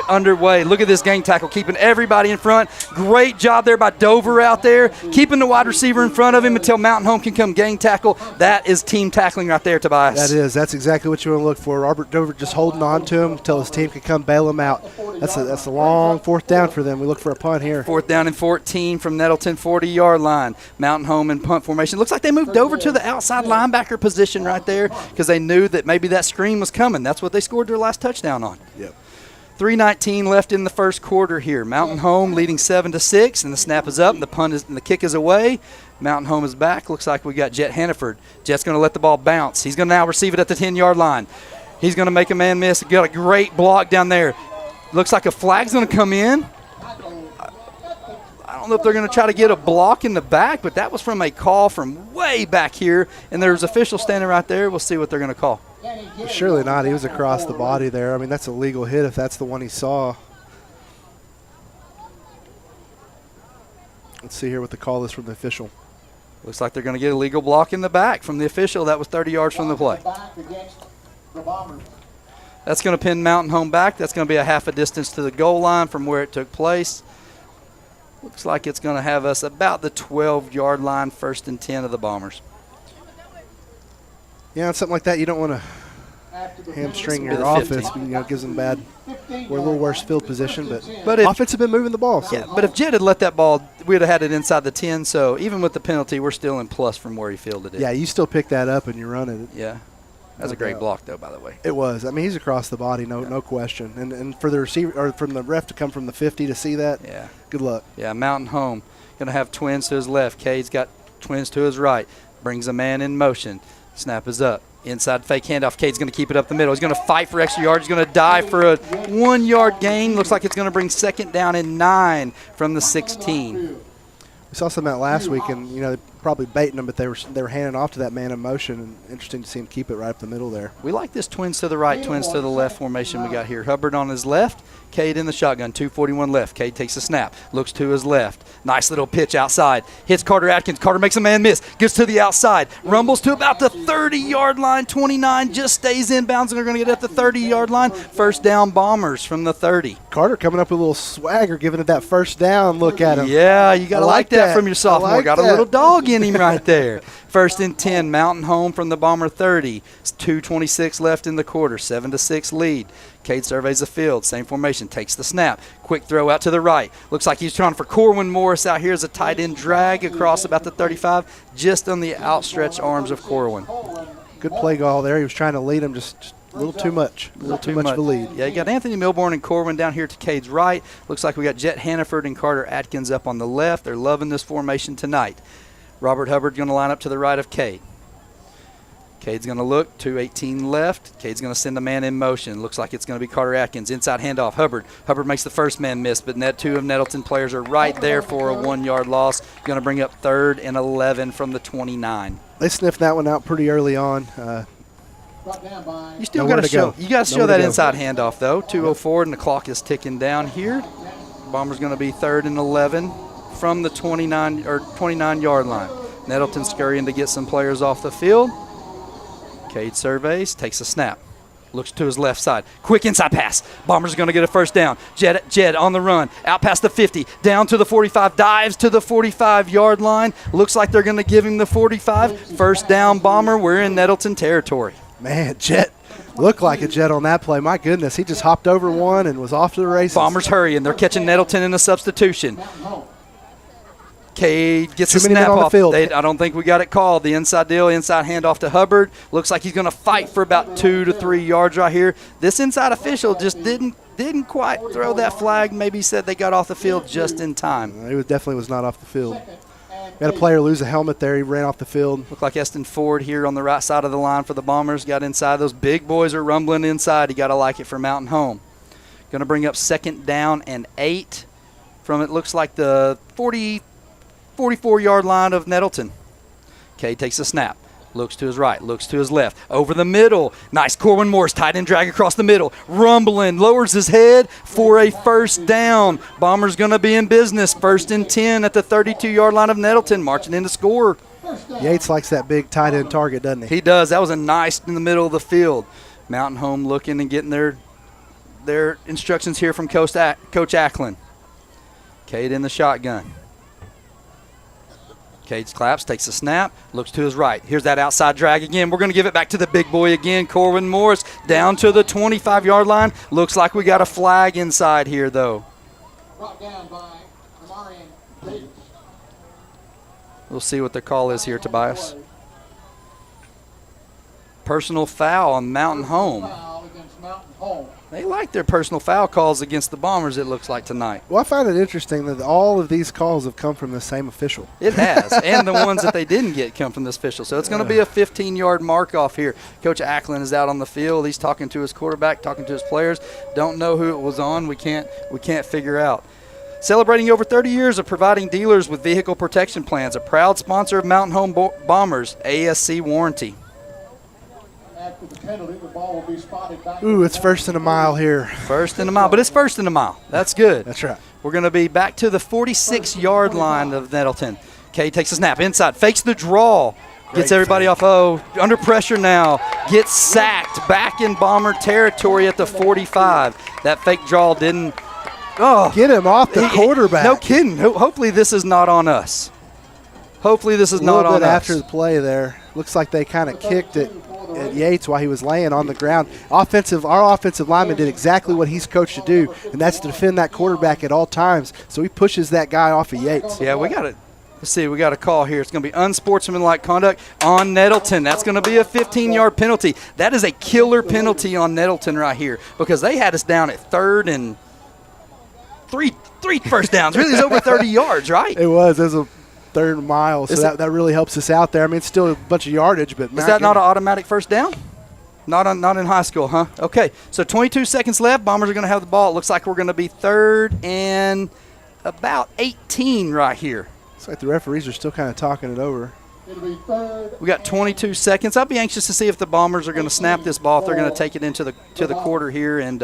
underway. Look at this gang tackle, keeping everybody in front. Great job there by Dover out there, keeping the wide receiver in front of him until Mountain Home can come gang tackle. That is team tackling right there, Tobias. That is. That's exactly what you want to look for. Robert Dover just holding on to him until his team can come bail him out. That's a long 4th down for them. We look for a punt here. 4th down and 14 from Nettleton 40-yard line. Mountain Home in punt formation. Looks like they moved over to the outside linebacker position right there because they knew that maybe that screen was coming. That's what they scored their last touchdown on. Yep. 3:19 left in the first quarter here. Mountain Home leading 7-6, and the snap is up, and the kick is away. Mountain Home is back. Looks like we got Jet Hannaford. Jet's going to let the ball bounce. He's going to now receive it at the 10-yard line. He's going to make a man miss. Got a great block down there. Looks like a flag's going to come in. I don't know if they're going to try to get a block in the back, but that was from a call from way back here, and there's officials standing right there. We'll see what they're going to call. Surely not. He was across the body there. I mean, that's a legal hit if that's the one he saw. Let's see here what the call is from the official. Looks like they're going to get a legal block in the back from the official. That was 30 yards from the play. That's going to pin Mountain Home back. That's going to be a half a distance to the goal line from where it took place. Looks like it's going to have us about the 12-yard line, 1st and 10 of the Bombers. Yeah, it's something like that you don't want to hamstring your offense. It gives them bad or a little worse field position. But offense have been moving the ball. So. Yeah, but if Jed had let that ball, we'd have had it inside the 10. So even with the penalty, we're still in plus from where he fielded it. Yeah, you still pick that up and you run it. Yeah. That's a great block, though, by the way. It was. I mean, he's across the body, no question. And for the receiver or from the ref to come from the 50 to see that, good luck. Yeah, Mountain Home going to have twins to his left. Cade's got twins to his right. Brings a man in motion. Snap is up. Inside fake handoff. Cade's going to keep it up the middle. He's going to fight for extra yards. He's going to dive for a 1-yard gain. Looks like it's going to bring 2nd down and 9 from the 16. We saw some of that last week, and they're probably baiting them, but they were handing off to that man in motion, and interesting to see him keep it right up the middle there. We like this twins to the right, twins to the left formation we got here. Hubbard on his left, Cade in the shotgun, 241 left. Cade takes a snap, looks to his left. Nice little pitch outside. Hits Carter Atkins. Carter makes a man miss. Gets to the outside. Rumbles to about the 30-yard line. 29 just stays inbounds, and they're going to get at the 30-yard line. 1st down Bombers from the 30. Carter coming up with a little swagger, giving it that 1st down look at him. Yeah, you got to like that from your sophomore. Got a little dog in him right there. 1st and 10, Mountain Home from the Bomber 30. 2:26 left in the quarter. 7-6 lead. Cade surveys the field. Same formation. Takes the snap. Quick throw out to the right. Looks like he's trying for Corwin Morris out here as a tight end drag across about the 35, just on the outstretched arms of Corwin. Good play call there. He was trying to lead him just a little too much. A little too much of a lead. Yeah, you got Anthony Milborn and Corwin down here to Cade's right. Looks like we got Jet Hannaford and Carter Atkins up on the left. They're loving this formation tonight. Robert Hubbard going to line up to the right of Cade. Cade's going to look, 2:18 left. Cade's going to send a man in motion. Looks like it's going to be Carter Atkins. Inside handoff, Hubbard. Hubbard makes the first man miss, but two of Nettleton players are right there for a 1-yard loss. Going to bring up 3rd and 11 from the 29. They sniffed that one out pretty early on. You still got to show. You got to show that inside handoff though. 2:04 and the clock is ticking down here. Bombers going to be 3rd and 11 from the 29-yard line. Nettleton scurrying to get some players off the field. Cade surveys, takes a snap, looks to his left side. Quick inside pass. Bombers are going to get a 1st down. Jed on the run, out past the 50, down to the 45, dives to the 45-yard line. Looks like they're going to give him the 45. 1st down Bomber. We're in Nettleton territory. Man, Jet looked like a Jet on that play. My goodness, he just hopped over one and was off to the races. Bombers hurrying. They're catching Nettleton in a substitution. Cade gets a snap off. I don't think we got it called. The inside deal, inside handoff to Hubbard. Looks like he's going to fight for about 2 to 3 yards right here. This inside official just didn't quite throw that flag. Maybe said they got off the field just in time. He definitely was not off the field. We had a player lose a helmet there. He ran off the field. Looked like Eston Ford here on the right side of the line for the Bombers. Got inside. Those big boys are rumbling inside. You got to like it for Mountain Home. Going to bring up 2nd down and 8 from it looks like the 44-yard line of Nettleton. Cade takes a snap. Looks to his right, looks to his left. Over the middle. Nice Corwin Morris, tight end drag across the middle. Rumbling, lowers his head for a 1st down. Bombers going to be in business. 1st and 10 at the 32-yard line of Nettleton, marching in to score. Yates likes that big tight end target, doesn't he? He does. That was a nice in the middle of the field. Mountain Home looking and getting their instructions here from Coach Ackland. Cade in the shotgun. Cade claps, takes a snap, looks to his right. Here's that outside drag again. We're going to give it back to the big boy again, Corwin Morris, down to the 25-yard line. Looks like we got a flag inside here, though. Brought down by Amarian. We'll see what the call is here, Tobias. Personal foul on Mountain Home. They like their personal foul calls against the Bombers, it looks like, tonight. Well, I find it interesting that all of these calls have come from the same official. It has, and the ones that they didn't get come from this official. So it's going to be a 15-yard mark-off here. Coach Ackland is out on the field. He's talking to his quarterback, talking to his players. Don't know who it was on. We can't figure out. Celebrating over 30 years of providing dealers with vehicle protection plans, a proud sponsor of Mountain Home Bombers, ASC Warranty. Ooh, it's 1st and a mile here. 1st and a mile, but it's 1st and a mile. That's good. That's right. We're going to be back to the 46-yard line of Nettleton. Cade takes a snap inside, fakes the draw. Gets everybody off. Oh, under pressure now. Gets sacked back in Bomber territory at the 45. That fake draw didn't. Oh, get him off the quarterback. No kidding. Hopefully this is not on us. Hopefully this is not on us. After the play there, looks like they kind of kicked it at Yates while he was laying on the ground. Our offensive lineman did exactly what he's coached to do, and that's to defend that quarterback at all times. So he pushes that guy off of Yates. Yeah, we got it. Let's see, we got a call here. It's going to be unsportsmanlike conduct on Nettleton. That's going to be a 15-yard penalty. That is a killer penalty on Nettleton right here because they had us down at 3rd and three first downs. Really, it's over 30 yards, right? It was. It was a 3rd mile, so that really helps us out there. I mean, it's still a bunch of yardage, but is that not an automatic first down? Not in high school, huh? Okay, so 22 seconds left. Bombers are going to have the ball. It looks like we're going to be 3rd and about 18 right here. Looks like the referees are still kind of talking it over. We got 22 seconds. I'll be anxious to see if the Bombers are going to snap this ball, if they're going to take it into the quarter here and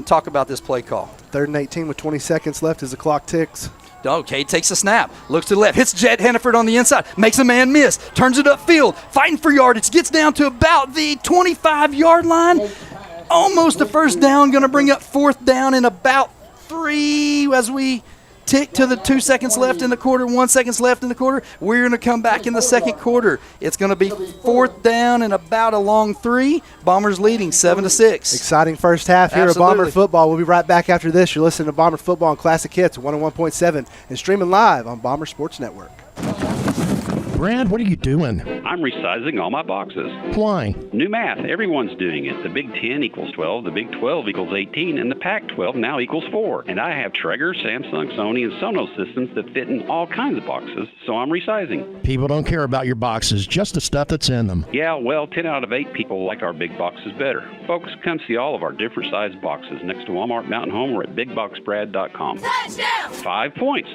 talk about this play call. 3rd and 18 with 20 seconds left as the clock ticks. Okay, takes a snap, looks to the left, hits Jed Hannaford on the inside, makes a man miss, turns it upfield, fighting for yardage, gets down to about the 25-yard line. Almost a first down, going to bring up 4th down in about 3 as we tick to the 2 seconds left in the quarter, 1 second left in the quarter. We're going to come back in the second quarter. It's going to be 4th down and about a long 3. Bombers leading 7-6. Exciting first half here at Bomber Football. We'll be right back after this. You're listening to Bomber Football on Classic Hits 101.7 and streaming live on Bomber Sports Network. Brad, what are you doing? I'm resizing all my boxes. Why? New math. Everyone's doing it. The Big 10 equals 12, the Big 12 equals 18, and the Pac-12 now equals 4. And I have Traeger, Samsung, Sony, and Sonos systems that fit in all kinds of boxes, so I'm resizing. People don't care about your boxes, just the stuff that's in them. Yeah, well, 10 out of 8 people like our big boxes better. Folks, come see all of our different sized boxes next to Walmart Mountain Home or at BigBoxBrad.com. Touchdown! 5 points.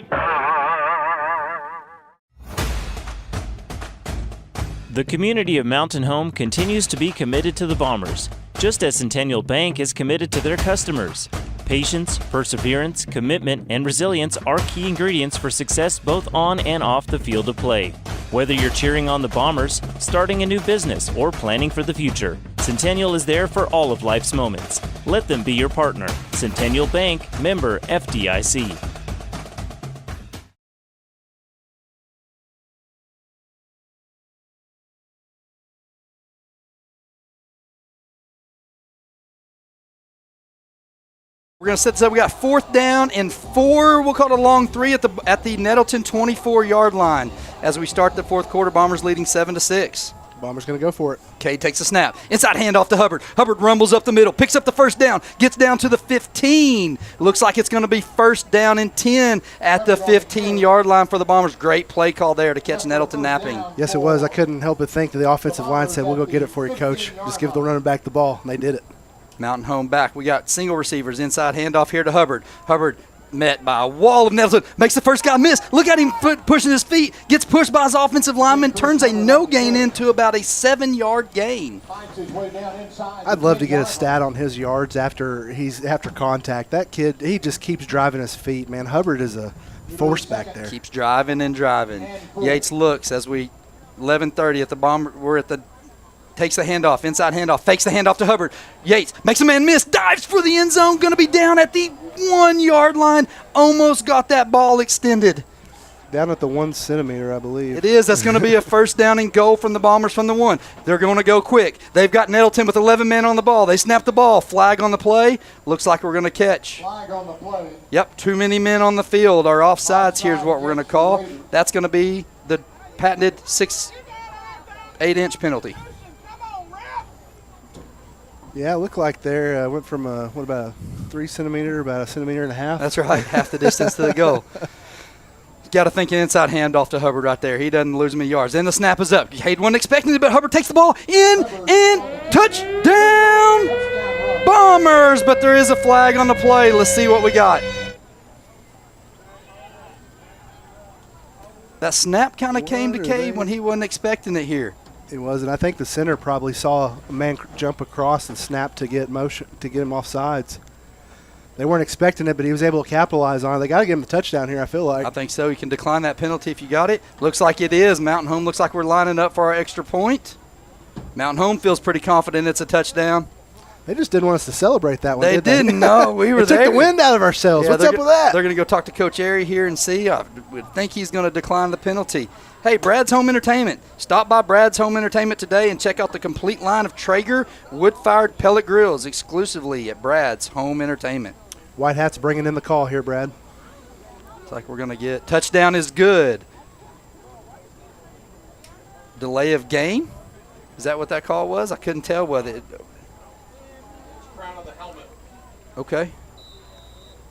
The community of Mountain Home continues to be committed to the Bombers, just as Centennial Bank is committed to their customers. Patience, perseverance, commitment, and resilience are key ingredients for success both on and off the field of play. Whether you're cheering on the Bombers, starting a new business, or planning for the future, Centennial is there for all of life's moments. Let them be your partner. Centennial Bank, member FDIC. We're going to set this up. We got 4th down and 4. We'll call it a long 3 at the Nettleton 24-yard line as we start the 4th quarter. Bombers leading 7-6. Bombers going to go for it. Cade takes a snap. Inside handoff to Hubbard. Hubbard rumbles up the middle, picks up the first down, gets down to the 15. Looks like it's going to be 1st down and 10 at the 15-yard line for the Bombers. Great play call there to catch Nettleton napping. Yes, it was. I couldn't help but think that the offensive line said, we'll go get it for you, Coach. Just give the running back the ball, and they did it. Mountain Home back. We got single receivers. Inside handoff here to Hubbard. Hubbard met by a wall of Nettleton. Makes the first guy miss. Look at him pushing his feet. Gets pushed by his offensive lineman. Turns a no gain into about a 7-yard gain. I'd love to get a stat on his yards after contact. That kid, he just keeps driving his feet, man. Hubbard is a force back there. Keeps driving and driving. Yates looks as we 11:30 at the Bomber. We're at the takes the handoff, inside handoff, fakes the handoff to Hubbard. Yates makes a man miss, dives for the end zone, going to be down at the 1-yard line. Almost got that ball extended. Down at the 1 centimeter, I believe. It is. That's going to be a 1st down and goal from the Bombers from the 1. They're going to go quick. They've got Nettleton with 11 men on the ball. They snap the ball. Flag on the play. Looks like we're going to catch. Flag on the play. Yep, too many men on the field. Our offsides, here's what we're going to call. That's going to be the patented 8-inch penalty. Yeah, it looked like they went from about a 3 centimeter, about 1.5 centimeters. That's right, half the distance to the goal. Got to think an inside handoff to Hubbard right there. He doesn't lose many yards. Then the snap is up. Hayden wasn't expecting it, but Hubbard takes the ball in and touchdown Bombers. But there is a flag on the play. Let's see what we got. That snap kind of came to Cade when he wasn't expecting it here. It was, and I think the center probably saw a man jump across and snap to get motion to get him off sides. They weren't expecting it, but he was able to capitalize on it. They got to give him the touchdown here, I feel like. I think so. You can decline that penalty if you got it. Looks like it is. Mountain Home looks like we're lining up for our extra point. Mountain Home feels pretty confident it's a touchdown. They just didn't want us to celebrate that one, They did they? didn't know. We were They there. took the wind out of ourselves. What's up with that? They're going to go talk to Coach Airy here and see. I would think he's going to decline the penalty. Hey, Brad's Home Entertainment. Stop by Brad's Home Entertainment today and check out the complete line of Traeger wood-fired pellet grills exclusively at Brad's Home Entertainment. White Hat's bringing in the call here, Brad. It's like we're going to get touchdown is good. Delay of game? Is that what that call was? I couldn't tell whether it. Okay.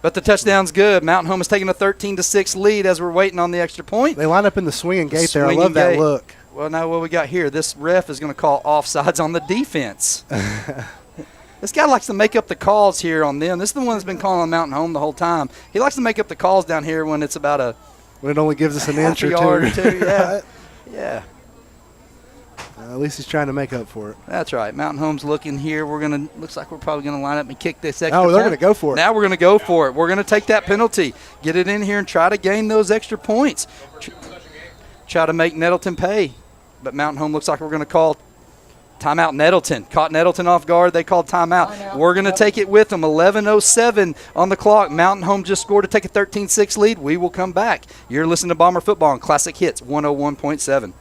But the touchdown's good. Mountain Home is taking a 13-6 lead as we're waiting on the extra point. They line up in the swinging gate there. I love that look. Well, now what we got here, this ref is going to call offsides on the defense. This guy likes to make up the calls here on them. This is the one that's been calling on Mountain Home the whole time. He likes to make up the calls down here when it's about a when it only gives us an inch or two. Yeah. Yeah. At least he's trying to make up for it. That's right. Mountain Home's looking here. Looks like we're probably going to line up and kick this extra they're point. going to go for it. Now we're going to go for it. We're going to take that penalty, get it in here, and try to gain those extra points. Try to make Nettleton pay. But Mountain Home looks like we're going to call timeout Nettleton. Caught Nettleton off guard. They called timeout. We're going to take it with them. 11:07 on the clock. Mountain Home just scored to take a 13-6 lead. We will come back. You're listening to Bomber Football on Classic Hits 101.7.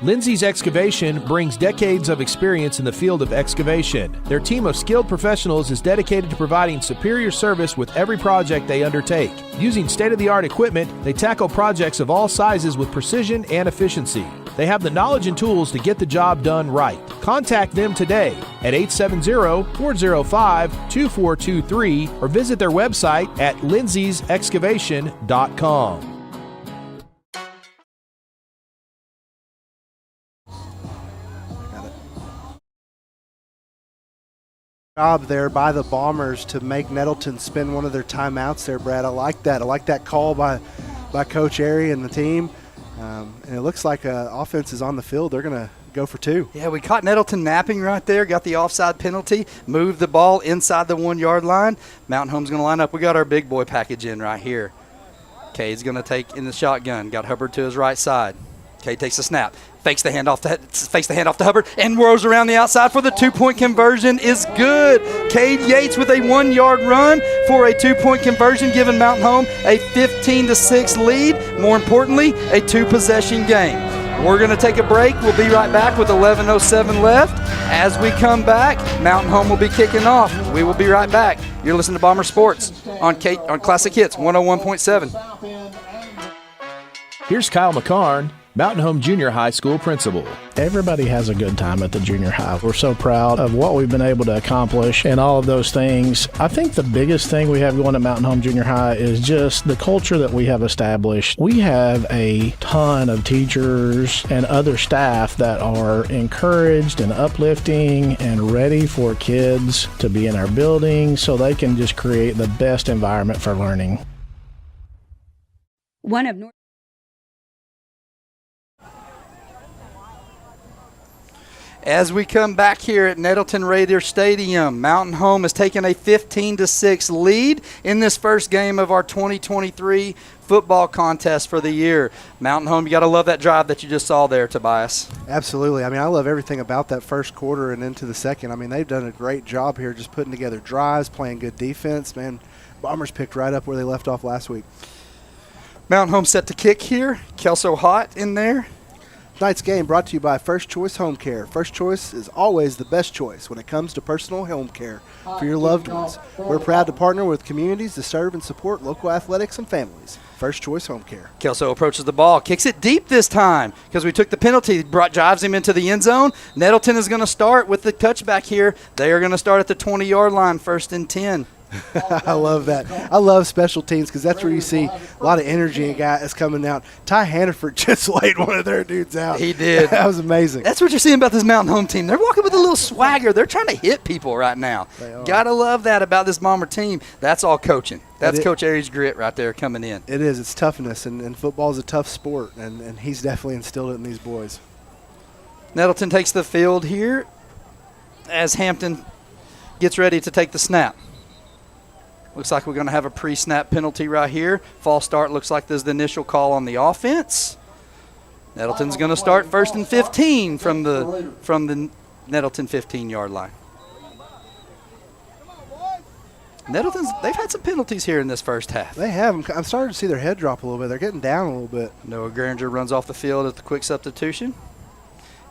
Lindsay's Excavation brings decades of experience in the field of excavation. Their team of skilled professionals is dedicated to providing superior service with every project they undertake. Using state-of-the-art equipment, they tackle projects of all sizes with precision and efficiency. They have the knowledge and tools to get the job done right. Contact them today at 870-405-2423 or visit their website at lindsaysexcavation.com. Job there by the Bombers to make Nettleton spend one of their timeouts there, Brad. I like that. I like that call by Coach Airy and the team. And it looks like offense is on the field. They're going to go for two. Yeah, we caught Nettleton napping right there, got the offside penalty, moved the ball inside the 1-yard line. Mountain Home's going to line up. We got our big boy package in right here. Cade's going to take in the shotgun. Got Hubbard to his right side. Cade takes the snap. Fakes the handoff to Hubbard and whirls around the outside for the 2-point conversion is good. Cade Yates with a 1-yard run for a 2-point conversion, giving Mountain Home a 15-6 lead. More importantly, a 2-possession game. We're going to take a break. We'll be right back with 11:07 left. As we come back, Mountain Home will be kicking off. We will be right back. You're listening to Bomber Sports on Classic Hits 101.7. Here's Kyle McCarn, Mountain Home Junior High School principal. Everybody has a good time at the junior high. We're so proud of what we've been able to accomplish and all of those things. I think the biggest thing we have going at Mountain Home Junior High is just the culture that we have established. We have a ton of teachers and other staff that are encouraged and uplifting and ready for kids to be in our building so they can just create the best environment for learning. One of North As we come back here at Nettleton Raider Stadium, Mountain Home has taken a 15-6 lead in this first game of our 2023 football contest for the year. Mountain Home, you got to love that drive that you just saw there, Tobias. Absolutely. I mean, I love everything about that first quarter and into the second. I mean, they've done a great job here just putting together drives, playing good defense. Man, Bombers picked right up where they left off last week. Mountain Home set to kick here. Kelso Hott in there. Tonight's game brought to you by First Choice Home Care. First Choice is always the best choice when it comes to personal home care for your loved ones. We're proud to partner with communities to serve and support local athletics and families. First Choice Home Care. Kelso approaches the ball, kicks it deep this time because we took the penalty, drives him into the end zone. Nettleton is going to start with the touchback here. They are going to start at the 20-yard line, 1st and 10. I love that. I love special teams because that's where you see a lot of energy and guys coming out. Ty Hannaford just laid one of their dudes out. He did. That was amazing. That's what you're seeing about this Mountain Home team. They're walking with a little swagger. They're trying to hit people right now. Gotta love that about this Bomber team. That's all coaching. That's Coach Airy's grit right there coming in. It is. It's toughness, and football is a tough sport, and he's definitely instilled it in these boys. Nettleton takes the field here as Hampton gets ready to take the snap. Looks like we're going to have a pre-snap penalty right here. False start looks like there's the initial call on the offense. Nettleton's going to start 1st and 15 from the Nettleton 15-yard line. Nettleton's, they've had some penalties here in this first half. They have. I'm starting to see their head drop a little bit. They're getting down a little bit. Noah Granger runs off the field at the quick substitution.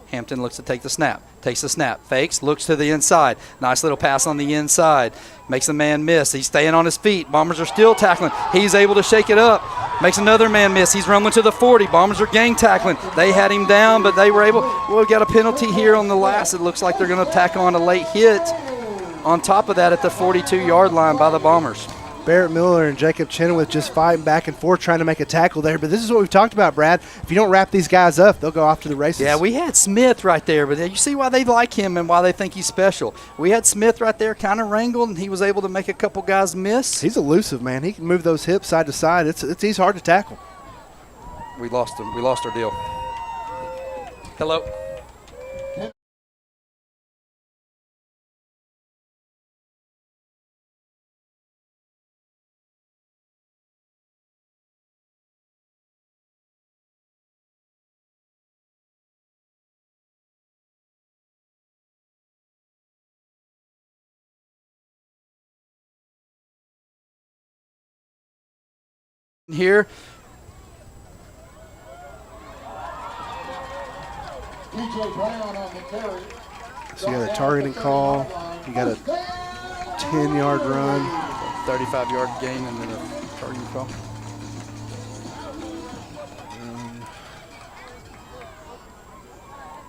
Hampton looks to take the snap. Takes the snap. Fakes. Looks to the inside. Nice little pass on the inside. Makes the man miss. He's staying on his feet. Bombers are still tackling. He's able to shake it up. Makes another man miss. He's rumbling to the 40. Bombers are gang tackling. They had him down, but they were able. Well, we got a penalty here on the last. It looks like they're going to tack on a late hit on top of that at the 42-yard line by the Bombers. Barrett Miller and Jacob Chenoweth just fighting back and forth trying to make a tackle there. But this is what we've talked about, Brad. If you don't wrap these guys up, they'll go off to the races. Yeah, we had Smith right there, but you see why they like him and why they think he's special. We had Smith right there kind of wrangled, and he was able to make a couple guys miss. He's elusive, man. He can move those hips side to side. He's hard to tackle. We lost him. We lost our deal. Hello. Here. So you got a targeting call. You got a 10-yard run. 35-yard gain and then a targeting call.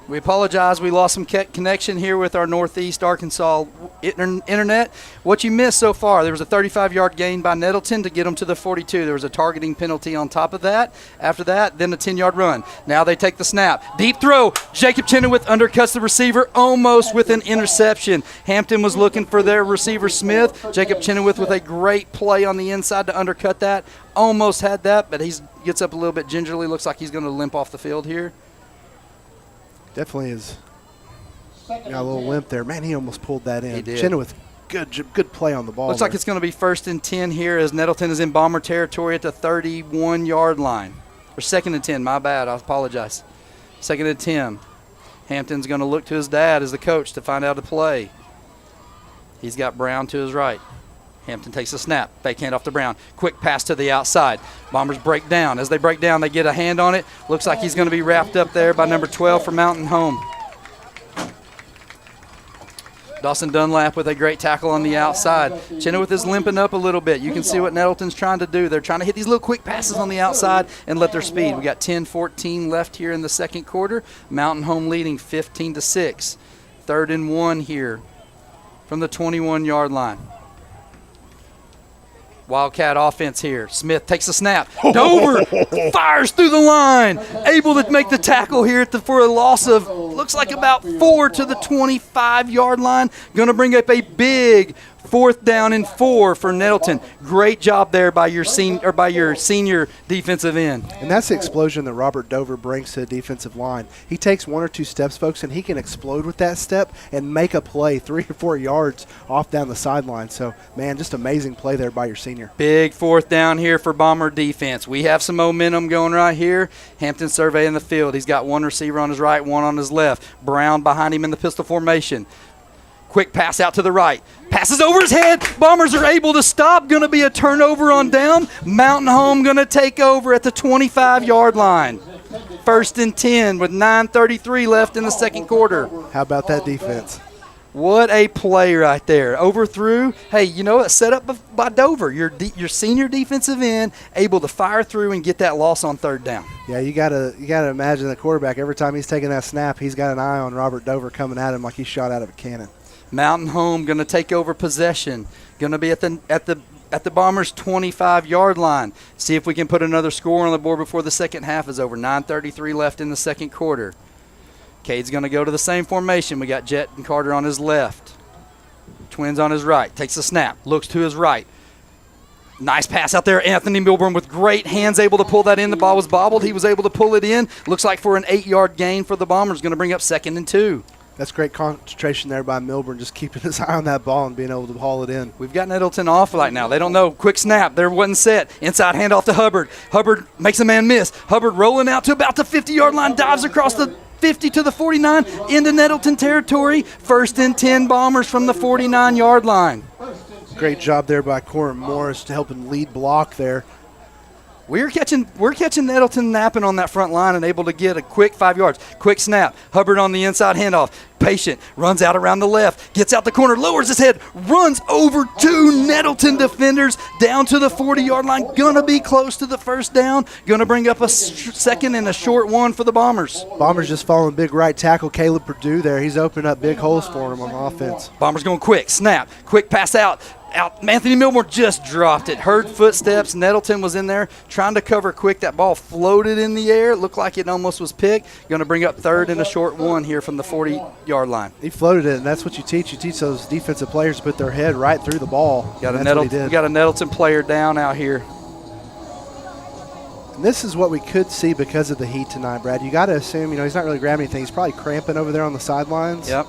We apologize. We lost some connection here with our Northeast Arkansas internet. What you missed so far, there was a 35-yard gain by Nettleton to get them to the 42. There was a targeting penalty on top of that. After that, then a 10-yard run. Now they take the snap. Deep throw. Jacob Chenoweth undercuts the receiver almost with an interception. Hampton was looking for their receiver, Smith. Jacob Chenoweth with a great play on the inside to undercut that. Almost had that, but he gets up a little bit gingerly. Looks like he's going to limp off the field here. Definitely is. Got a little limp there. Man, he almost pulled that in. He did. Chenoweth, good play on the ball. Looks like it's going to be 1st and 10 here as Nettleton is in Bomber territory at the 31-yard line. Or 2nd and 10, my bad. I apologize. 2nd and 10. Hampton's going to look to his dad as the coach to find out the play. He's got Brown to his right. Hampton takes a snap. Fake hand off to Brown. Quick pass to the outside. Bombers break down. As they break down, they get a hand on it. Looks like he's going to be wrapped up there by number 12 for Mountain Home. Dawson Dunlap with a great tackle on the outside. Chenoweth is limping up a little bit. You can see what Nettleton's trying to do. They're trying to hit these little quick passes on the outside and let their speed. We got 10-14 left here in the second quarter. Mountain Home leading 15-6. 3rd and 1 here from the 21-yard line. Wildcat offense here. Smith takes a snap. Dover fires through the line. Able to make the tackle here for a loss of, looks like about 4 to the 25-yard line. Going to bring up a big 4th down and 4 for Nettleton. Great job there by your senior defensive end. And that's the explosion that Robert Dover brings to the defensive line. He takes 1 or 2 steps, folks, and he can explode with that step and make a play 3 or 4 yards off down the sideline. So, man, just amazing play there by your senior. Big 4th down here for Bomber defense. We have some momentum going right here. Hampton surveying the field. He's got 1 receiver on his right, 1 on his left. Brown behind him in the pistol formation. Quick pass out to the right. Passes over his head. Bombers are able to stop. Going to be a turnover on down. Mountain Home going to take over at the 25-yard line. 1st and 10 with 9:33 left in the second quarter. How about that defense? What a play right there. Overthrew. Hey, you know what? Set up by Dover. Your senior defensive end able to fire through and get that loss on 3rd down. Yeah, you gotta imagine the quarterback. Every time he's taking that snap, he's got an eye on Robert Dover coming at him like he's shot out of a cannon. Mountain Home going to take over possession. Going to be at the Bombers' 25-yard line. See if we can put another score on the board before the second half is over. 9:33 left in the second quarter. Cade's going to go to the same formation. We got Jet and Carter on his left. Twins on his right. Takes the snap. Looks to his right. Nice pass out there. Anthony Milburn with great hands able to pull that in. The ball was bobbled. He was able to pull it in. Looks like for an 8-yard gain for the Bombers. Going to bring up 2nd and 2. That's great concentration there by Milburn, just keeping his eye on that ball and being able to haul it in. We've got Nettleton off right now. They don't know. Quick snap. There wasn't set. Inside handoff to Hubbard. Hubbard makes a man miss. Hubbard rolling out to about the 50-yard line, dives across the 50 to the 49 into Nettleton territory. 1st and 10 Bombers from the 49-yard line. Great job there by Corin Morris to help him lead block there. We're catching Nettleton napping on that front line and able to get a quick 5 yards. Quick snap. Hubbard on the inside handoff. Patient. Runs out around the left. Gets out the corner. Lowers his head. Runs over 2 Nettleton defenders down to the 40-yard line. Gonna be close to the first down. Gonna bring up a second and a short one for the Bombers. Bombers just following big right tackle Caleb Purdue there. He's opened up big holes for him on offense. Bombers going quick. Snap. Quick pass out. Anthony Milmore just dropped it. Heard footsteps. Nettleton was in there trying to cover quick. That ball floated in the air. It looked like it almost was picked. Going to bring up 3rd and a short one here from the 40-yard line. He floated it, and that's what you teach. You teach those defensive players to put their head right through the ball. We got a Nettleton player down out here. And this is what we could see because of the heat tonight, Brad. You got to assume, he's not really grabbing anything. He's probably cramping over there on the sidelines. Yep.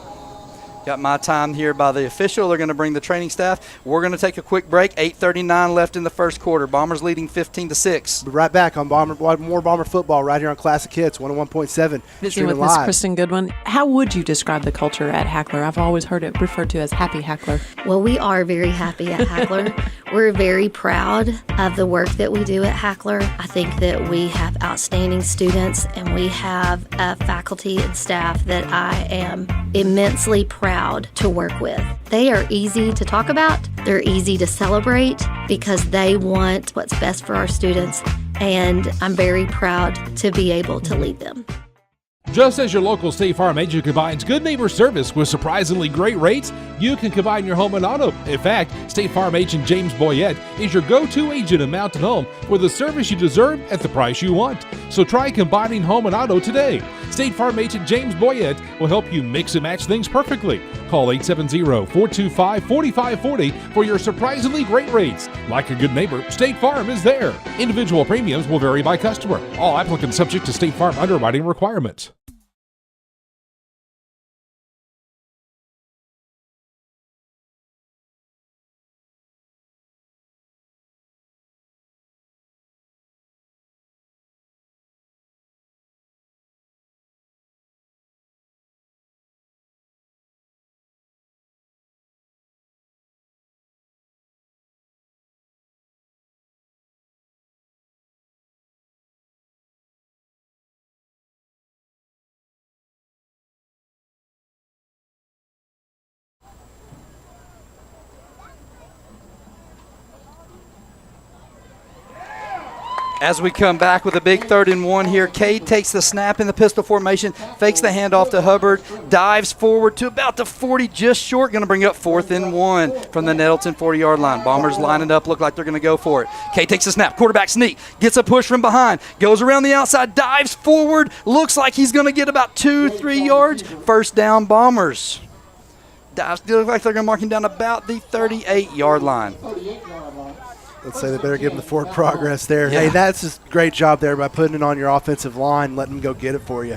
Got my time here by the official. They're going to bring the training staff. We're going to take a quick break. 8:39 left in the first quarter. Bombers leading 15-6. Be right back on more Bomber football right here on Classic Hits 101.7. Visiting with Miss Kristen Goodwin. How would you describe the culture at Hackler? I've always heard it referred to as Happy Hackler. Well, we are very happy at Hackler. We're very proud of the work that we do at Hackler. I think that we have outstanding students, and we have a faculty and staff that I am immensely proud to work with. They are easy to talk about. They're easy to celebrate because they want what's best for our students, and I'm very proud to be able to lead them. Just as your local State Farm agent combines good neighbor service with surprisingly great rates, you can combine your home and auto. In fact, State Farm agent James Boyette is your go-to agent in Mountain Home for the service you deserve at the price you want. So try combining home and auto today. State Farm agent James Boyette will help you mix and match things perfectly. Call 870-425-4540 for your surprisingly great rates. Like a good neighbor, State Farm is there. Individual premiums will vary by customer. All applicants subject to State Farm underwriting requirements. As we come back with a big 3rd and 1 here, Cade takes the snap in the pistol formation, fakes the handoff to Hubbard, dives forward to about the 40, just short, going to bring up 4th and 1 from the Nettleton 40-yard line. Bombers lining up, look like they're going to go for it. Cade takes the snap, quarterback sneak, gets a push from behind, goes around the outside, dives forward, looks like he's going to get about 2-3 yards. First down, Bombers. Dives, look like they're going to mark him down about the 38-yard line. Let's say they better give him the forward progress there. Yeah. Hey, that's a great job there by putting it on your offensive line, letting them go get it for you.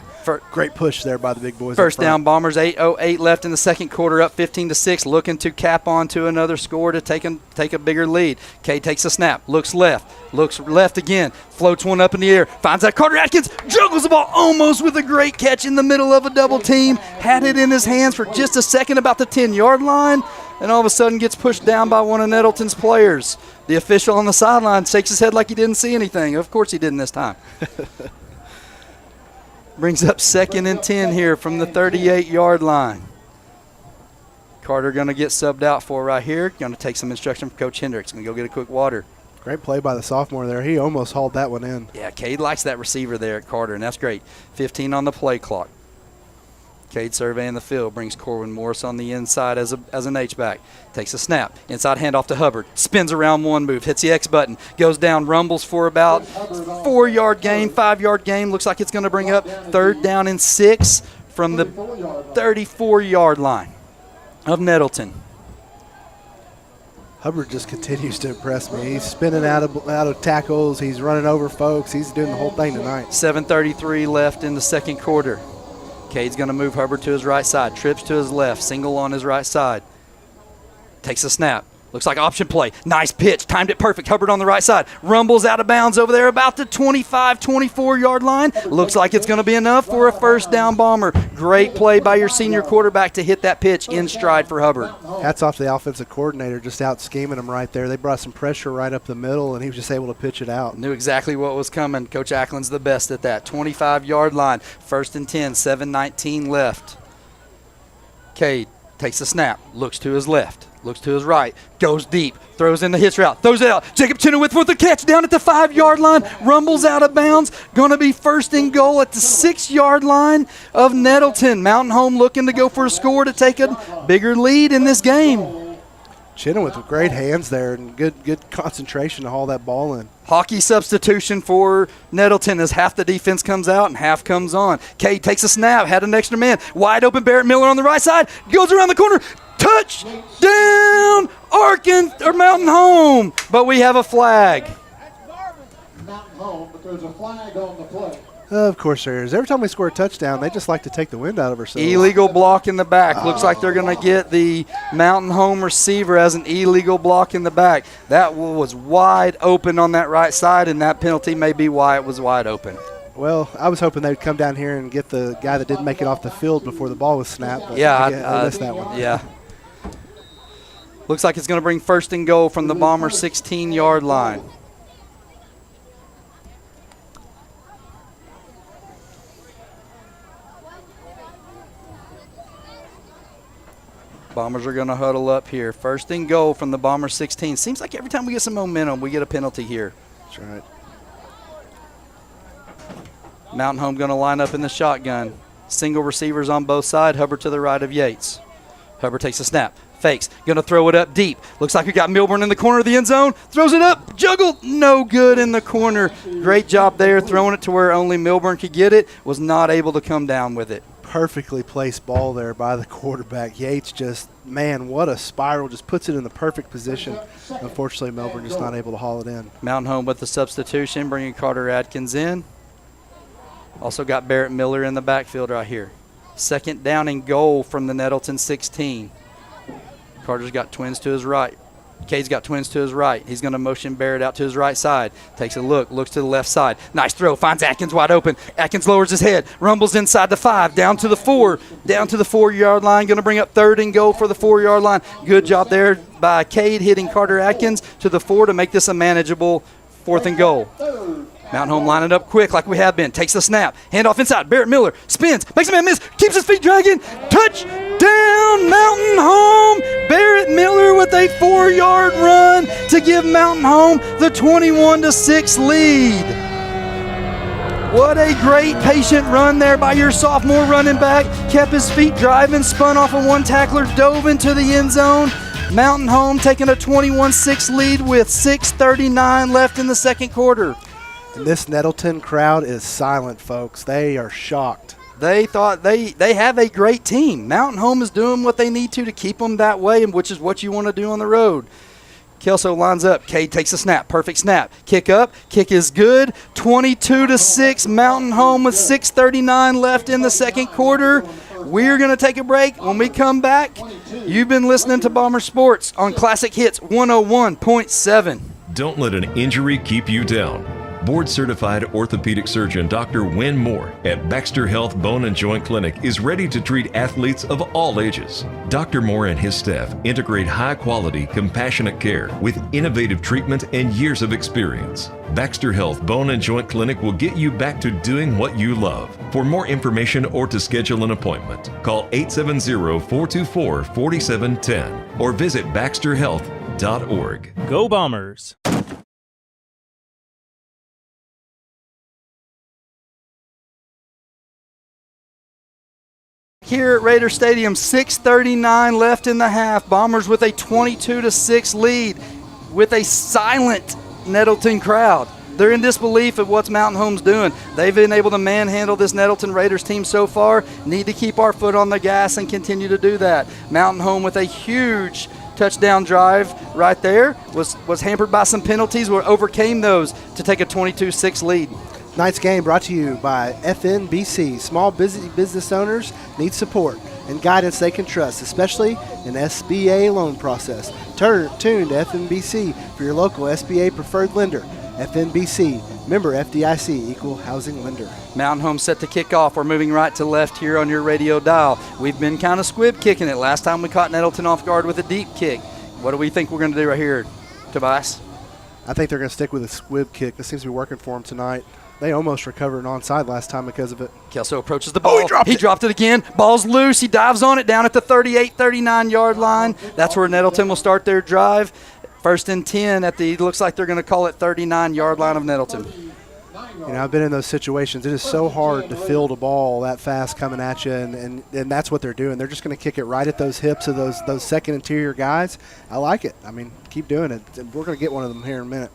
Great push there by the big boys. First down, Bombers, 8:08 left in the second quarter, up 15-6, looking to cap on to another score to take a bigger lead. Kay takes a snap, looks left again, floats one up in the air, finds that Carter Atkins, juggles the ball almost with a great catch in the middle of a double team, had it in his hands for just a second about the 10-yard line, and all of a sudden gets pushed down by one of Nettleton's players. The official on the sideline shakes his head like he didn't see anything. Of course he didn't this time. Brings up 2nd and 10 here from the 38-yard line. Carter going to get subbed out for right here. Going to take some instruction from Coach Hendricks. Going to go get a quick water. Great play by the sophomore there. He almost hauled that one in. Yeah, Cade likes that receiver there at Carter, and that's great. 15 on the play clock. Cade surveying the field, brings Corwin Morris on the inside as an H-back. Takes a snap, inside handoff to Hubbard. Spins around one move, hits the X button, goes down, rumbles for about 4-yard gain, 5-yard gain. Looks like it's going to bring up 3rd down and 6 from the 34-yard line of Nettleton. Hubbard just continues to impress me. He's spinning out of tackles. He's running over folks. He's doing the whole thing tonight. 7:33 left in the second quarter. Cade's going to move Hubbard to his right side. Trips to his left. Single on his right side. Takes a snap. Looks like option play. Nice pitch. Timed it perfect. Hubbard on the right side. Rumbles out of bounds over there about the 25, 24-yard line. Looks like it's going to be enough for a first down, Bomber. Great play by your senior quarterback to hit that pitch in stride for Hubbard. Hats off to the offensive coordinator, just out scheming him right there. They brought some pressure right up the middle, and he was just able to pitch it out. Knew exactly what was coming. Coach Ackland's the best at that. 25-yard line. First and 10, 7:19 left. Cade takes the snap. Looks to his left. Looks to his right, goes deep, throws in the hitch route, throws it out. Jacob Chenoweth with the catch down at the 5-yard line, rumbles out of bounds. Going to be first and goal at the 6-yard line of Nettleton. Mountain Home looking to go for a score to take a bigger lead in this game. Chenoweth with great hands there and good concentration to haul that ball in. Hockey substitution for Nettleton as half the defense comes out and half comes on. Cade takes a snap, had an extra man. Wide open, Barrett Miller on the right side, goes around the corner. Touchdown, Mountain Home. But we have a flag. Mountain Home, but there's a flag on the play. Of course there is. Every time we score a touchdown, they just like to take the wind out of ourselves. Illegal block in the back. Looks like they're going to get the Mountain Home receiver as an illegal block in the back. That was wide open on that right side, and that penalty may be why it was wide open. Well, I was hoping they'd come down here and get the guy that didn't make it off the field before the ball was snapped. But yeah, I missed that one. Yeah. Looks like it's going to bring first and goal from the Bomber 16-yard line. Bombers are going to huddle up here. First and goal from the Bomber 16. Seems like every time we get some momentum, we get a penalty here. That's right. Mountain Home going to line up in the shotgun. Single receivers on both sides. Hubbard to the right of Yates. Hubbard takes a snap. Fakes. Going to throw it up deep. Looks like we got Milburn in the corner of the end zone. Throws it up. Juggled. No good in the corner. Great job there throwing it to where only Milburn could get it. Was not able to come down with it. Perfectly placed ball there by the quarterback. Yates just, man, what a spiral. Just puts it in the perfect position. Unfortunately, Milburn just not able to haul it in. Mountain Home with the substitution, bringing Carter Adkins in. Also got Barrett Miller in the backfield right here. Second down and goal from the Nettleton 16. Carter's got twins to his right. Cade's got twins to his right. He's going to motion Barrett out to his right side. Takes a look, looks to the left side. Nice throw, finds Atkins wide open. Atkins lowers his head, rumbles inside the 5, down to the 4, down to the 4-yard line. Going to bring up third and goal for the 4-yard line. Good job there by Cade hitting Carter Atkins to the 4 to make this a manageable 4th and goal. Mountain Home lining up quick like we have been. Takes the snap. Handoff inside. Barrett Miller spins. Makes a man miss. Keeps his feet dragging. Touchdown, Mountain Home. Barrett Miller with a 4-yard run to give Mountain Home the 21-6 lead. What a great patient run there by your sophomore running back. Kept his feet driving, spun off of one tackler, dove into the end zone. Mountain Home taking a 21-6 lead with 6:39 left in the second quarter. And this Nettleton crowd is silent, folks. They are shocked. They thought they have a great team. Mountain Home is doing what they need to keep them that way, and which is what you want to do on the road. Kelso lines up. Cade takes a snap. Perfect snap. Kick up. Kick is good. 22-6. Mountain Home with 6:39 left in the second quarter. We're going to take a break. When we come back, you've been listening to Bomber Sports on Classic Hits 101.7. Don't let an injury keep you down. Board-certified orthopedic surgeon Dr. Wynn Moore at Baxter Health Bone and Joint Clinic is ready to treat athletes of all ages. Dr. Moore and his staff integrate high-quality, compassionate care with innovative treatment and years of experience. Baxter Health Bone and Joint Clinic will get you back to doing what you love. For more information or to schedule an appointment, call 870-424-4710 or visit baxterhealth.org. Go Bombers! Here at Raider Stadium, 6:39 left in the half. Bombers with a 22-6 lead with a silent Nettleton crowd. They're in disbelief of what Mountain Home's doing. They've been able to manhandle this Nettleton Raiders team so far. Need to keep our foot on the gas and continue to do that. Mountain Home with a huge touchdown drive right there was hampered by some penalties. We overcame those to take a 22-6 lead. Tonight's game brought to you by FNBC. Small business owners need support and guidance they can trust, especially in SBA loan process. Tune to FNBC for your local SBA preferred lender. FNBC, member FDIC, equal housing lender. Mountain Home set to kick off. We're moving right to left here on your radio dial. We've been kind of squib kicking it. Last time we caught Nettleton off guard with a deep kick. What do we think we're going to do right here, Tobias? I think they're going to stick with a squib kick. This seems to be working for them tonight. They almost recovered an onside last time because of it. Kelso approaches the ball. He dropped it again. Ball's loose. He dives on it down at the 38, 39-yard line. That's where Nettleton will start their drive. First and 10 at the, looks like they're going to call it 39-yard line of Nettleton. You know, I've been in those situations. It is so hard to field a ball that fast coming at you, and that's what they're doing. They're just going to kick it right at those hips of those second interior guys. I like it. I mean, keep doing it. We're going to get one of them here in a minute.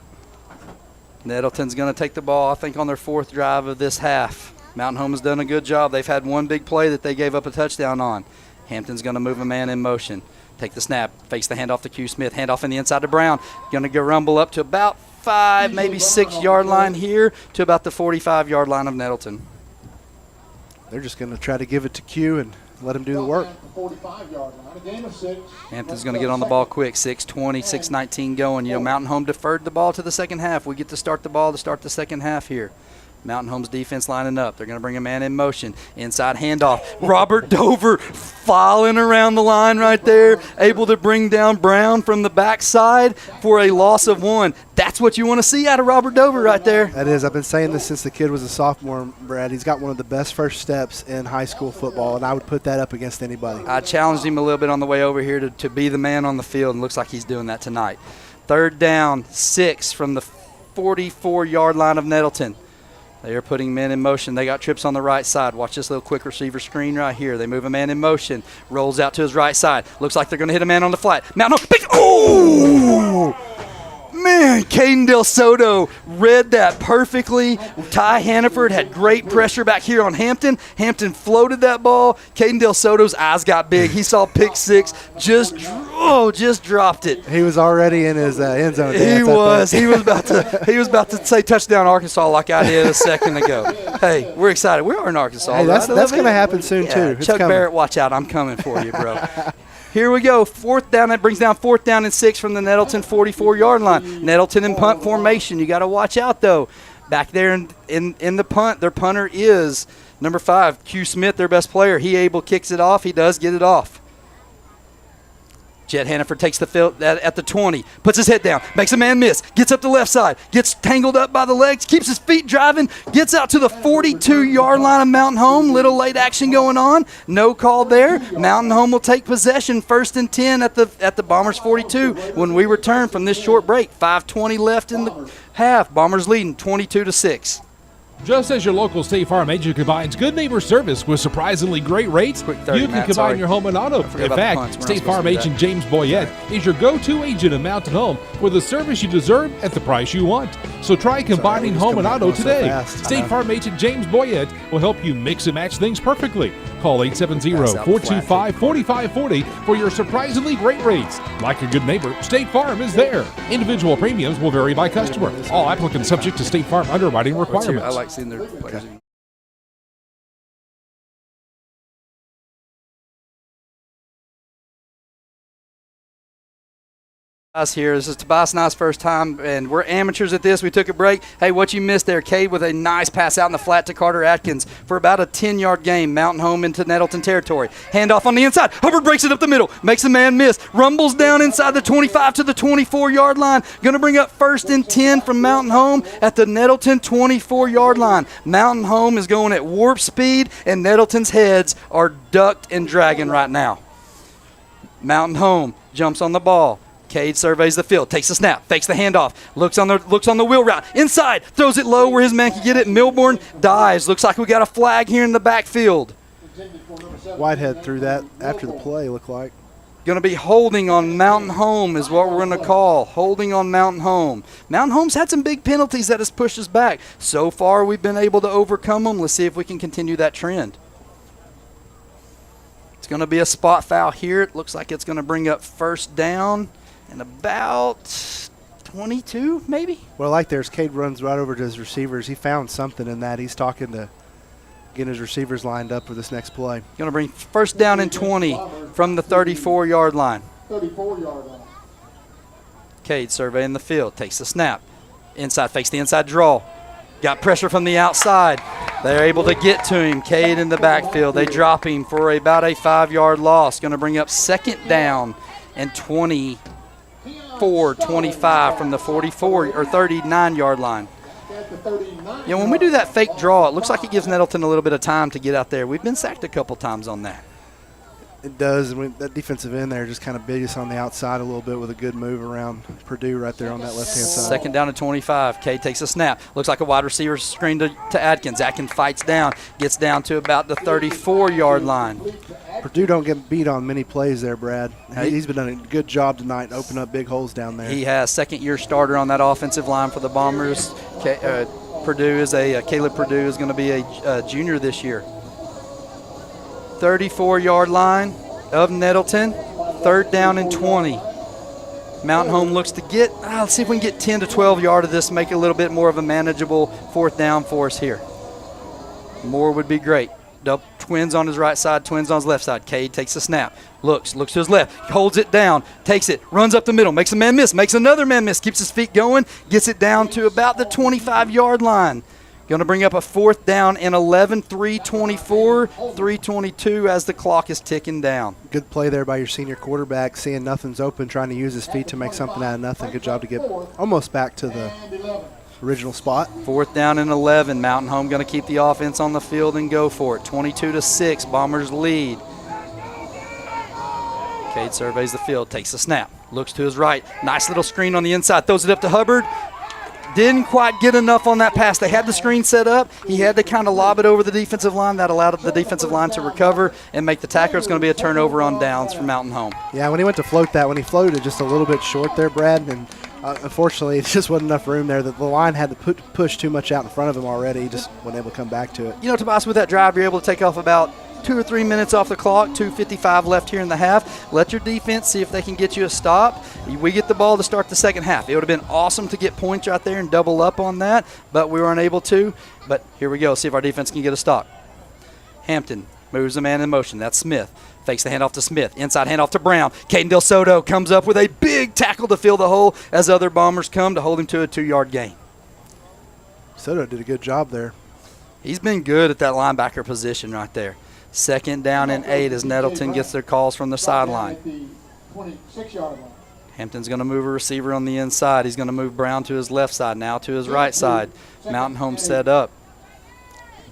Nettleton's going to take the ball, I think, on their fourth drive of this half. Mountain Home has done a good job. They've had one big play that they gave up a touchdown on. Hampton's going to move a man in motion. Take the snap, fakes the handoff to Q Smith, handoff in the inside to Brown. Going to go rumble up to about 5, maybe 6-yard line here to about the 45-yard line of Nettleton. They're just going to try to give it to Q and let him do the work. Hampton's going to get on the ball quick. 6:20, 6:19 going. You know, Mountain Home deferred the ball to the second half. We get to start the ball to start the second half here. Mountain Home's defense lining up. They're going to bring a man in motion. Inside handoff. Robert Dover filing around the line right there, able to bring down Brown from the backside for a loss of 1. That's what you want to see out of Robert Dover right there. That is. I've been saying this since the kid was a sophomore, Brad. He's got one of the best first steps in high school football, and I would put that up against anybody. I challenged him a little bit on the way over here to be the man on the field, and looks like he's doing that tonight. 3rd down, 6 from the 44-yard line of Nettleton. They are putting men in motion. They got trips on the right side. Watch this little quick receiver screen right here. They move a man in motion. Rolls out to his right side. Looks like they're going to hit a man on the flat. Mountain Home. Oh! Man, Caden Del Soto read that perfectly. Ty Hannaford had great pressure back here on Hampton. Hampton floated that ball. Caden Del Soto's eyes got big. He saw pick 6. Just dropped it. He was already in his end zone. He was. He was about to say touchdown Arkansas like I did a second ago. Hey, we're excited. We are in Arkansas. Hey, that's going to happen soon too. Chuck Barrett, watch out. I'm coming for you, bro. Here we go. 4th down. That brings down 4th down and 6 from the Nettleton 44-yard line. Nettleton in punt formation. You got to watch out, though. Back there in the punt, their punter is number 5, Q Smith, their best player. He kicks it off. He does get it off. Jet Hannaford takes the field at the 20, puts his head down, makes a man miss, gets up the left side, gets tangled up by the legs, keeps his feet driving, gets out to the 42-yard line of Mountain Home. Little late action going on. No call there. Mountain Home will take possession. 1st and 10 at the Bombers 42 when we return from this short break. 5:20 left in the half. Bombers leading 22-6. Just as your local State Farm agent combines good neighbor service with surprisingly great rates, you can combine your home and auto. In fact, State Farm agent James Boyette is your go-to agent in Mountain Home for the service you deserve at the price you want. So try combining home and auto today. State Farm agent James Boyette will help you mix and match things perfectly. Call 870-425-4540 for your surprisingly great rates. Like a good neighbor, State Farm is there. Individual premiums will vary by customer. All applicants subject to State Farm underwriting requirements. I like seeing their players. Us here. This is Tobias and I's first time, and we're amateurs at this. We took a break. Hey, what you missed there, Cade with a nice pass out in the flat to Carter Atkins for about a 10-yard gain. Mountain Home into Nettleton territory. Handoff on the inside. Hubbard breaks it up the middle. Makes a man miss. Rumbles down inside the 25 to the 24-yard line. Going to bring up 1st and 10 from Mountain Home at the Nettleton 24-yard line. Mountain Home is going at warp speed, and Nettleton's heads are ducked and dragging right now. Mountain Home jumps on the ball. Cade surveys the field, takes the snap, fakes the handoff, looks on the wheel route, inside, throws it low where his man can get it. Milborn dives. Looks like we got a flag here in the backfield. Whitehead threw that after the play, looked like. Going to be holding on Mountain Home is what we're going to call. Holding on Mountain Home. Mountain Home's had some big penalties that has pushed us back. So far, we've been able to overcome them. Let's see if we can continue that trend. It's going to be a spot foul here. It looks like it's going to bring up 1st down. And about 22 maybe. What I like there is Cade runs right over to his receivers. He found something in that. He's talking to getting his receivers lined up for this next play. Going to bring first down and 20 from the 34-yard line. 34-yard line. Cade surveying the field, takes the snap. Inside, fakes the inside draw. Got pressure from the outside. They're able to get to him. Cade in the backfield. They drop him for about a 5-yard loss. Going to bring up second down and 24-25 from the 44 or 39-yard line. When we do that fake draw, it looks like it gives Nettleton a little bit of time to get out there. We've been sacked a couple times on that. It does. That defensive end there just kind of beat us on the outside a little bit with a good move around Purdue right there on that left-hand side. Second down and 25. Cade takes a snap. Looks like a wide receiver screen to Adkins. Atkins fights down, gets down to about the 34-yard line. Purdue don't get beat on many plays there, Brad. He's been doing a good job tonight, opening up big holes down there. He has second-year starter on that offensive line for the Bombers. Caleb Purdue is going to be a junior this year. 34-yard line of Nettleton, third down and 20. Mountain Home looks to get, let's see if we can get 10 to 12 yard of this, make it a little bit more of a manageable fourth down for us here. More would be great. Twins on his right side, twins on his left side. Cade takes the snap, looks to his left, holds it down, takes it, runs up the middle, makes a man miss, makes another man miss, keeps his feet going, gets it down to about the 25-yard line. Going to bring up a fourth down and 11, 3:24, 3:22 as the clock is ticking down. Good play there by your senior quarterback, seeing nothing's open, trying to use his feet to make something out of nothing. Good job to get almost back to the original spot. Fourth down and 11. Mountain Home going to keep the offense on the field and go for it. 22-6, Bombers lead. Cade surveys the field, takes the snap, looks to his right. Nice little screen on the inside, throws it up to Hubbard. Didn't quite get enough on that pass. They had the screen set up. He had to kind of lob it over the defensive line. That allowed the defensive line to recover and make the tackle. It's going to be a turnover on downs for Mountain Home. Yeah, when he went to float that, when he floated it just a little bit short there, Brad, and unfortunately it just wasn't enough room there. The line had to push too much out in front of him already. He just wasn't able to come back to it. Tobias, with that drive, you're able to take off about 2 or 3 minutes off the clock, 2:55 left here in the half. Let your defense see if they can get you a stop. We get the ball to start the second half. It would have been awesome to get points right there and double up on that, but we weren't able to. But here we go. See if our defense can get a stop. Hampton moves a man in motion. That's Smith. Fakes the handoff to Smith. Inside handoff to Brown. Caden Del Soto comes up with a big tackle to fill the hole as other Bombers come to hold him to a 2-yard gain. Soto did a good job there. He's been good at that linebacker position right there. Second down and 8 as Nettleton gets their calls from the sideline. 26-yard line. Hampton's going to move a receiver on the inside. He's going to move Brown to his left side, now to his right side. Mountain Home set up.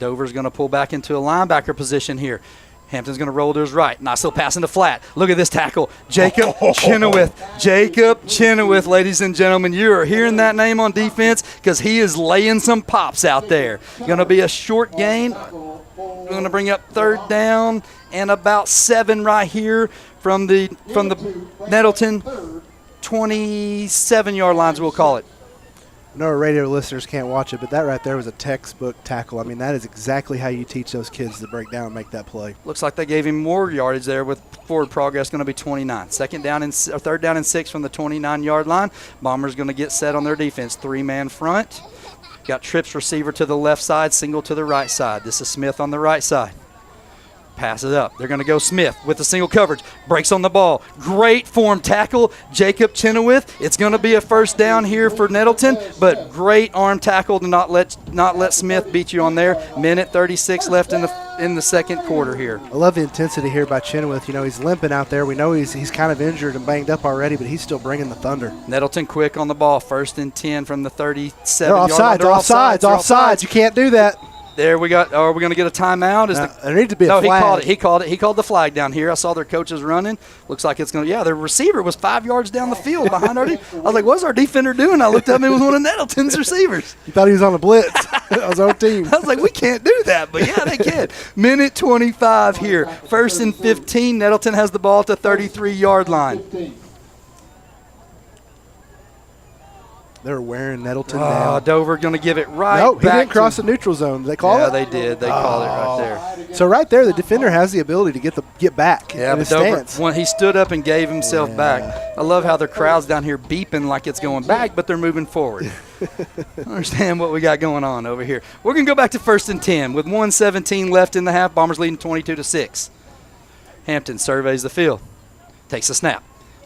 Dover's going to pull back into a linebacker position here. Hampton's going to roll to his right. Nice little pass in the flat. Look at this tackle. Jacob Chenoweth. Jacob Chenoweth, ladies and gentlemen. You are hearing that name on defense because he is laying some pops out there. Going to be a short gain. We're going to bring up third down and about 7 right here from the Nettleton 27-yard lines, we'll call it. I know our radio listeners can't watch it, but that right there was a textbook tackle. I mean, that is exactly how you teach those kids to break down and make that play. Looks like they gave him more yardage there with forward progress going to be 29. Third down and 6 from the 29-yard line. Bombers going to get set on their defense. 3-man front. Got trips receiver to the left side, single to the right side. This is Smith on the right side. Pass it up. They're going to go Smith with the single coverage. Breaks on the ball. Great form tackle, Jacob Chenoweth. It's going to be a first down here for Nettleton, but great arm tackle to not let Smith beat you on there. Minute 36 left in the second quarter here. I love the intensity here by Chenoweth. He's limping out there. We know he's kind of injured and banged up already, but he's still bringing the thunder. Nettleton quick on the ball. First and 10 from the 37 yard line. They're offsides. You can't do that. There we got. Are we going to get a timeout? There needs to be a flag. He called it. He called the flag down here. I saw their coaches running. Looks like it's going to. Yeah, their receiver was 5 yards down the field behind our. I was like, what's our defender doing? I looked up and it was one of Nettleton's receivers. You thought he was on a blitz. That was our team. I was like, we can't do that, but yeah, they can. Minute 25 here. First and 15. Nettleton has the ball at the 33-yard line. They're wearing Nettleton down. Dover going to give it right Nope, he back didn't cross the neutral zone. Did they call it? Yeah, they did. They called it right there. So right there, the defender has the ability to get back Yeah, in but his Dover, stance. when he stood up and gave himself back. I love how their crowd's down here beeping like it's going back, but they're moving forward. I understand what we got going on over here. We're going to go back to 1st and 10 with 1:17 left in the half. Bombers leading 22-6. Hampton surveys the field, takes a snap,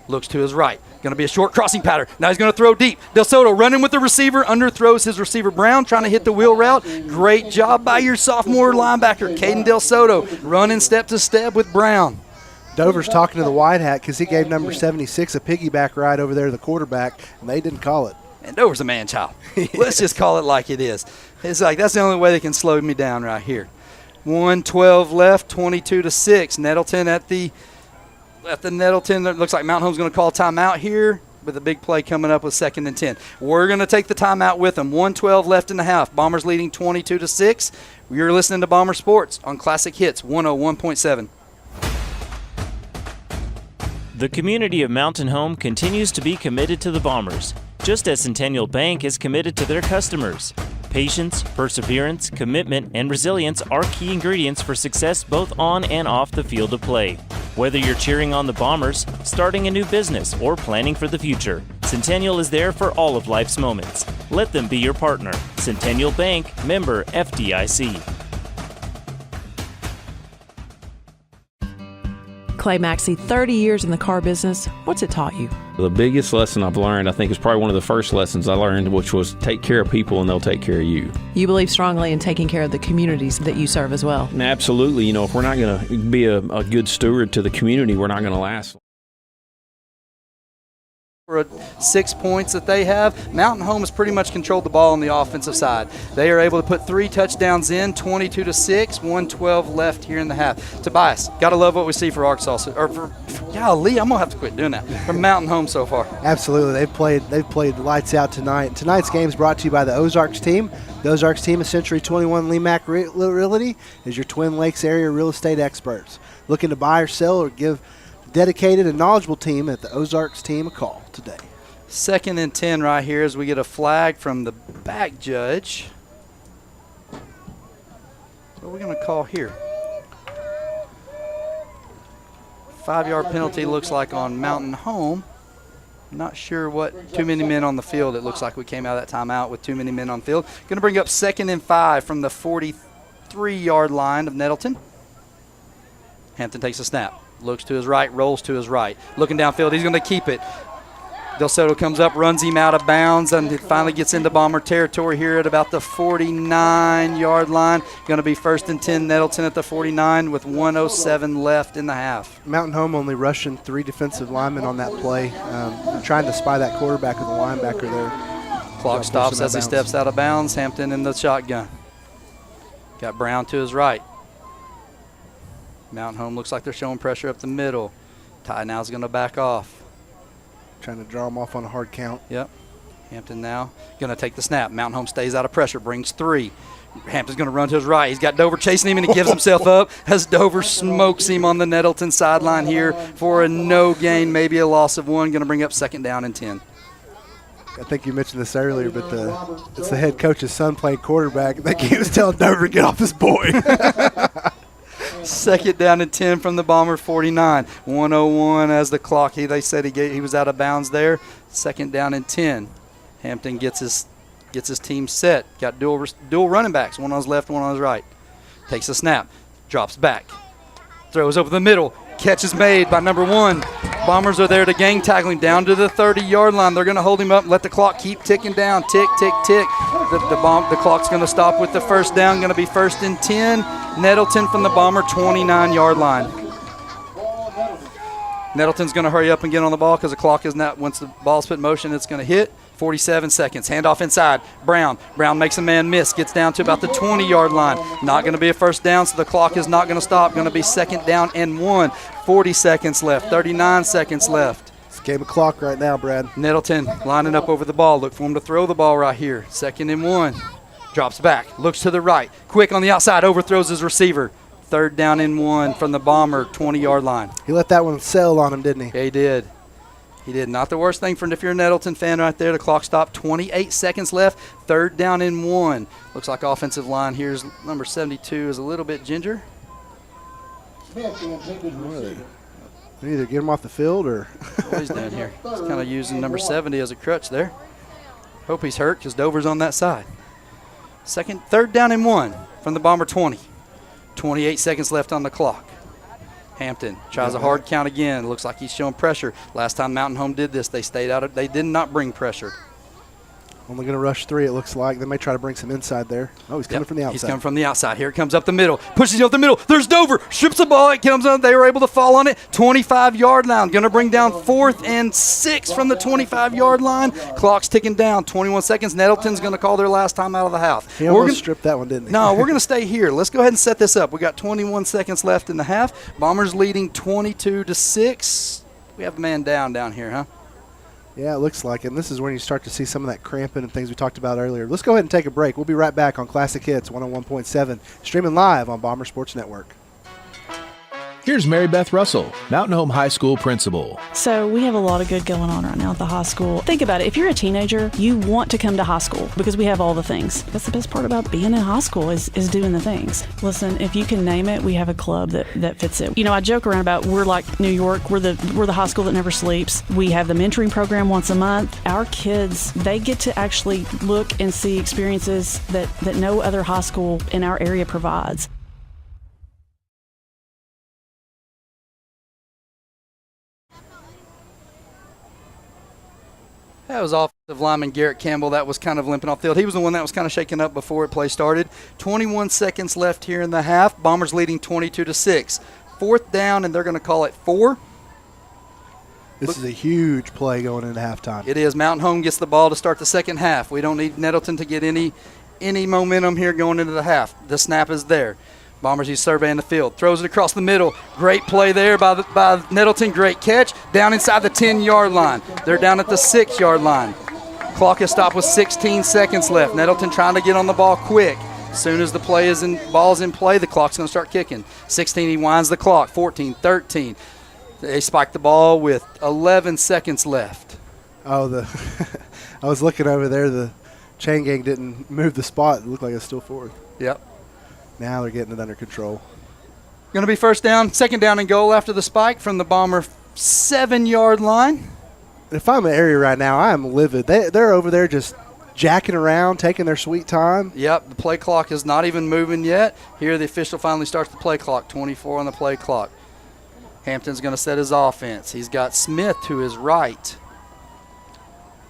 looks to his right. Going to be a short crossing pattern. Now he's going to throw deep. Del Soto running with the receiver, underthrows his receiver Brown, trying to hit the wheel route. Great job by your sophomore linebacker, Caden Del Soto, running step to step with Brown. Dover's talking to the wide hat because he gave number 76 a piggyback ride over there to the quarterback, and they didn't call it. And Dover's a man-child. Let's just call it like it is. It's like that's the only way they can slow me down right here. 1:12 left, 22-6. Nettleton at the Nettleton. It looks like Mount Home's going to call timeout here with a big play coming up with 2nd and 10. We're going to take the timeout with them. 1:12 left in the half. Bombers leading 22-6. You're listening to Bomber Sports on Classic Hits 101.7. The community of Mountain Home continues to be committed to the Bombers, just as Centennial Bank is committed to their customers. Patience, perseverance, commitment, and resilience are key ingredients for success both on and off the field of play. Whether you're cheering on the Bombers, starting a new business, or planning for the future, Centennial is there for all of life's moments. Let them be your partner. Centennial Bank, member FDIC. Clay Maxey, 30 years in the car business. What's it taught you? The biggest lesson I've learned, I think, is probably one of the first lessons I learned, which was take care of people and they'll take care of you. You believe strongly in taking care of the communities that you serve as well. And absolutely. If we're not going to be a good steward to the community, we're not going to last. For 6 points that they have, Mountain Home has pretty much controlled the ball on the offensive side. They are able to put 3 touchdowns in, 22-6, 1:12 left here in the half. Tobias, gotta love what we see for Arkansas. Golly, I'm gonna have to quit doing that. From Mountain Home so far. Absolutely, they've played lights out tonight. Tonight's game is brought to you by the Ozarks team. The Ozarks team of Century 21 Lemac Realty is your Twin Lakes area real estate experts. Looking to buy or sell or give dedicated and knowledgeable team at the Ozarks team a call today. 2nd and 10 right here as we get a flag from the back judge. What are we going to call here? 5-yard penalty looks like on Mountain Home. Not sure what. Too many men on the field. It looks like we came out of that timeout with too many men on field. Going to bring up 2nd and 5 from the 43-yard line of Nettleton. Hampton takes a snap. Looks to his right, rolls to his right. Looking downfield, he's going to keep it. Del Soto comes up, runs him out of bounds, and it finally gets into Bomber territory here at about the 49-yard line. Going to be 1st and 10, Nettleton at the 49 with 1:07 left in the half. Mountain Home only rushing 3 defensive linemen on that play, trying to spy that quarterback with the linebacker there. Clock stops as he steps out of bounds. Hampton in the shotgun. Got Brown to his right. Mountain Home looks like they're showing pressure up the middle. Ty now is going to back off. Trying to draw him off on a hard count. Yep. Hampton now going to take the snap. Mountain Home stays out of pressure, brings 3. Hampton's going to run to his right. He's got Dover chasing him, and he gives himself up as Dover smokes him on the Nettleton sideline here for a no gain, maybe a loss of 1. Going to bring up 2nd down and 10. I think you mentioned this earlier, but it's the head coach's son playing quarterback. I think he was telling Dover to get off his boy. 2nd down and 10 from the Bomber 49. 1:01 as the clock. They said he was out of bounds there. 2nd down and 10. Hampton gets his team set. Got dual running backs, one on his left, one on his right. Takes a snap, drops back, throws over the middle. Catch is made by number 1. Bombers are there to gang tackle him down to the 30-yard line. They're going to hold him up and let the clock keep ticking down. Tick, tick, tick. The clock's going to stop with the 1st down. Going to be 1st and 10. Nettleton from the Bomber 29-yard line. Nettleton's going to hurry up and get on the ball because the clock is not. Once the ball's put in motion, it's going to hit. 47 seconds. Handoff inside. Brown makes a man miss. Gets down to about the 20-yard line. Not going to be a 1st down, so the clock is not going to stop. Going to be 2nd down and 1. 40 seconds left. 39 seconds left. It's a game of clock right now, Brad. Nettleton lining up over the ball. Look for him to throw the ball right here. 2nd and 1. Drops back. Looks to the right. Quick on the outside. Overthrows his receiver. 3rd down and 1 from the Bomber 20-yard line. He let that one sail on him, didn't he? Yeah, he did. He did. Not the worst thing if you're a Nettleton fan right there. The clock stopped. 28 seconds left. 3rd down and 1. Looks like offensive line here's number 72 is a little bit ginger. They either get him off the field or. What he's doing here. He's kind of using number 70 as a crutch there. Hope he's hurt because Dover's on that side. 3rd down and 1 from the Bomber 20. 28 seconds left on the clock. Hampton tries a hard count again. Looks like he's showing pressure. Last time Mountain Home did this, they stayed out. They did not bring pressure. Only going to rush 3, it looks like. They may try to bring some inside there. Oh, he's coming from the outside. He's coming from the outside. Here it comes up the middle. Pushes you up the middle. There's Dover. Strips the ball. It comes on. They were able to fall on it. 25-yard line. Going to bring down 4th and 6 from the 25-yard line. Clock's ticking down. 21 seconds. Nettleton's going to call their last time out of the half. He almost stripped that one, didn't he? No, we're going to stay here. Let's go ahead and set this up. We got 21 seconds left in the half. Bombers leading 22-6. We have a man down here, huh? Yeah, it looks like it. And this is when you start to see some of that cramping and things we talked about earlier. Let's go ahead and take a break. We'll be right back on Classic Hits 101.7, streaming live on Bomber Sports Network. Here's Mary Beth Russell, Mountain Home High School principal. So we have a lot of good going on right now at the high school. Think about it. If you're a teenager, you want to come to high school because we have all the things. That's the best part about being in high school is doing the things. Listen, if you can name it, we have a club that fits it. You know, I joke around about we're like New York. We're the high school that never sleeps. We have the mentoring program once a month. Our kids, they get to actually look and see experiences that no other high school in our area provides. That was offensive lineman Garrett Campbell. That was kind of limping off the field. He was the one that was kind of shaken up before play started. 21 seconds left here in the half. Bombers leading 22-6. 4th down, and they're going to call it 4. This is a huge play going into halftime. It is. Mountain Home gets the ball to start the second half. We don't need Nettleton to get any momentum here going into the half. The snap is there. Bombers, he's surveying the field. Throws it across the middle. Great play there by Nettleton. Great catch. Down inside the 10-yard line. They're down at the 6-yard line. Clock is stopped with 16 seconds left. Nettleton trying to get on the ball quick. As soon as the ball's in play, the clock's going to start kicking. 16, he winds the clock. 14, 13. They spike the ball with 11 seconds left. Oh, I was looking over there. The chain gang didn't move the spot. It looked like it's still 4th. Yep. Now they're getting it under control. Going to be 1st down, 2nd down and goal after the spike from the Bomber 7-yard line. If I'm in the area right now, I am livid. They're over there just jacking around, taking their sweet time. Yep, the play clock is not even moving yet. Here the official finally starts the play clock, 24 on the play clock. Hampton's going to set his offense. He's got Smith to his right.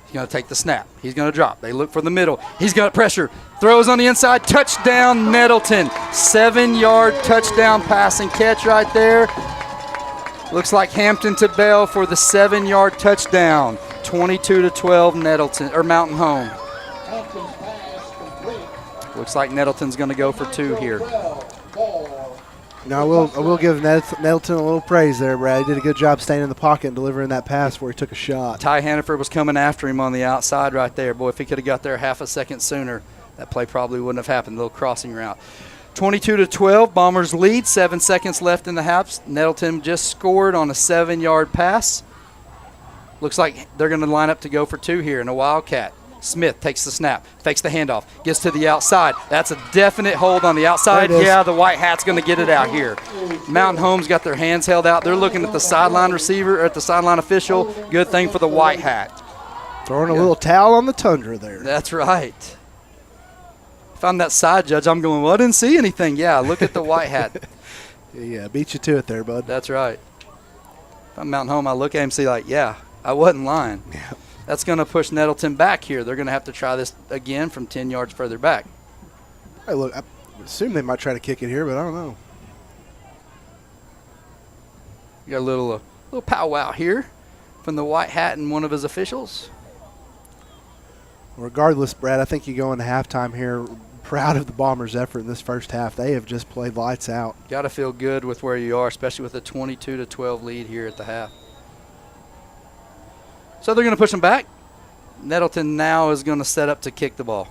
He's going to take the snap. He's going to drop. They look for the middle. He's got pressure. Throws on the inside. Touchdown, Nettleton. 7-yard touchdown pass and catch right there. Looks like Hampton to Bell for the 7-yard touchdown. 22-12 Nettleton or Mountain Home. Looks like Nettleton's going to go for 2 here. I will give Nettleton a little praise there, Brad. He did a good job staying in the pocket and delivering that pass where he took a shot. Ty Hannaford was coming after him on the outside right there. Boy, if he could have got there half a second sooner, that play probably wouldn't have happened. A little crossing route. 22-12, Bombers lead. 7 seconds left in the half. Nettleton just scored on a 7-yard pass. Looks like they're going to line up to go for 2 here in a Wildcat. Smith takes the snap, fakes the handoff, gets to the outside. That's a definite hold on the outside. Yeah, the white hat's going to get it out here. Mountain Home's got their hands held out. They're looking at the sideline receiver, or at the sideline official. Good thing for the white hat. Throwing a little towel on the tundra there. That's right. If I'm that side judge, I'm going, well, I didn't see anything. Yeah, look at the white hat. Yeah, beat you to it there, bud. That's right. If I'm Mountain Home, I look at him and see, like, yeah, I wasn't lying. Yeah. That's going to push Nettleton back here. They're going to have to try this again from 10 yards further back. Hey, look, I assume they might try to kick it here, but I don't know. You got a little powwow here from the white hat and one of his officials. Regardless, Brad, I think you go into halftime here proud of the Bombers' effort in this first half. They have just played lights out. Got to feel good with where you are, especially with a 22-12 lead here at the half. So they're going to push them back. Nettleton now is going to set up to kick the ball.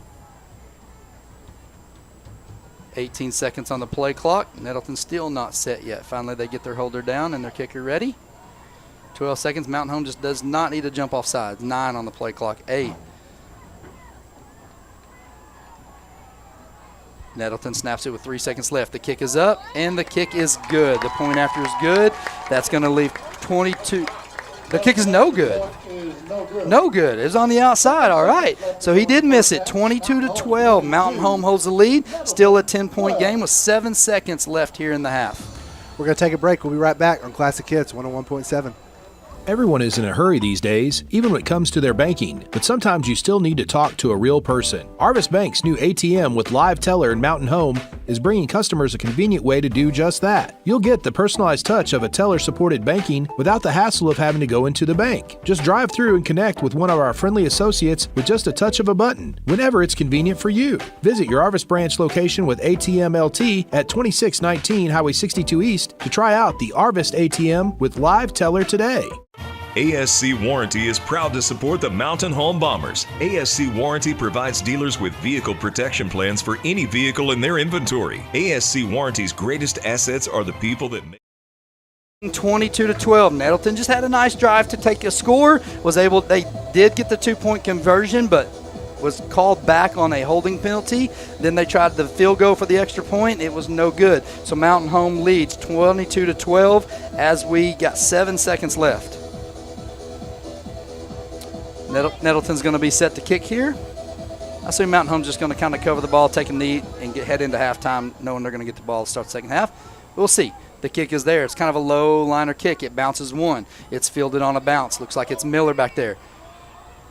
18 seconds on the play clock. Nettleton still not set yet. Finally, they get their holder down and their kicker ready. 12 seconds. Mountain Home just does not need to jump off sides. 9 on the play clock. 8. Nettleton snaps it with 3 seconds left. The kick is up, and the kick is good. The point after is good. That's going to leave 22. The kick is no good. No good. It was on the outside. All right. So he did miss it. 22-12. Mountain Home holds the lead. Still a 10-point game with 7 seconds left here in the half. We're going to take a break. We'll be right back on Classic Hits 101.7. Everyone is in a hurry these days, even when it comes to their banking, but sometimes you still need to talk to a real person. Arvis Bank's new ATM with live teller and Mountain Home is bringing customers a convenient way to do just that. You'll get the personalized touch of a teller-supported banking without the hassle of having to go into the bank. Just drive through and connect with one of our friendly associates with just a touch of a button, whenever it's convenient for you. Visit your Arvis branch location with ATM LT at 2619 Highway 62 East to try out the Arvis ATM with live teller today. ASC Warranty is proud to support the Mountain Home Bombers. ASC Warranty provides dealers with vehicle protection plans for any vehicle in their inventory. ASC Warranty's greatest assets are the people that make 22-12. Nettleton just had a nice drive to take a score. They did get the 2-point conversion, but was called back on a holding penalty. Then they tried the field goal for the extra point. It was no good. So Mountain Home leads 22-12 as we got 7 seconds left. Nettleton's going to be set to kick here. I assume Mountain Home's just going to kind of cover the ball, take a knee, and head into halftime knowing they're going to get the ball to start the second half. We'll see. The kick is there. It's kind of a low liner kick. It bounces one. It's fielded on a bounce. Looks like it's Miller back there.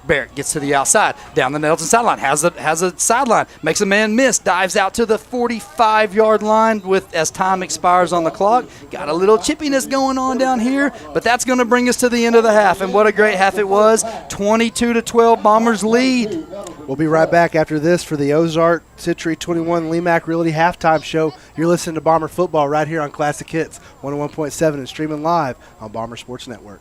Barrett gets to the outside, down the Nettleton sideline, has a sideline, makes a man miss, dives out to the 45-yard line as time expires on the clock. Got a little chippiness going on down here, but that's going to bring us to the end of the half, and what a great half it was. 22-12, Bombers lead. We'll be right back after this for the Ozark Century 21 Lemac Realty Halftime Show. You're listening to Bomber Football right here on Classic Hits 101.7 and streaming live on Bomber Sports Network.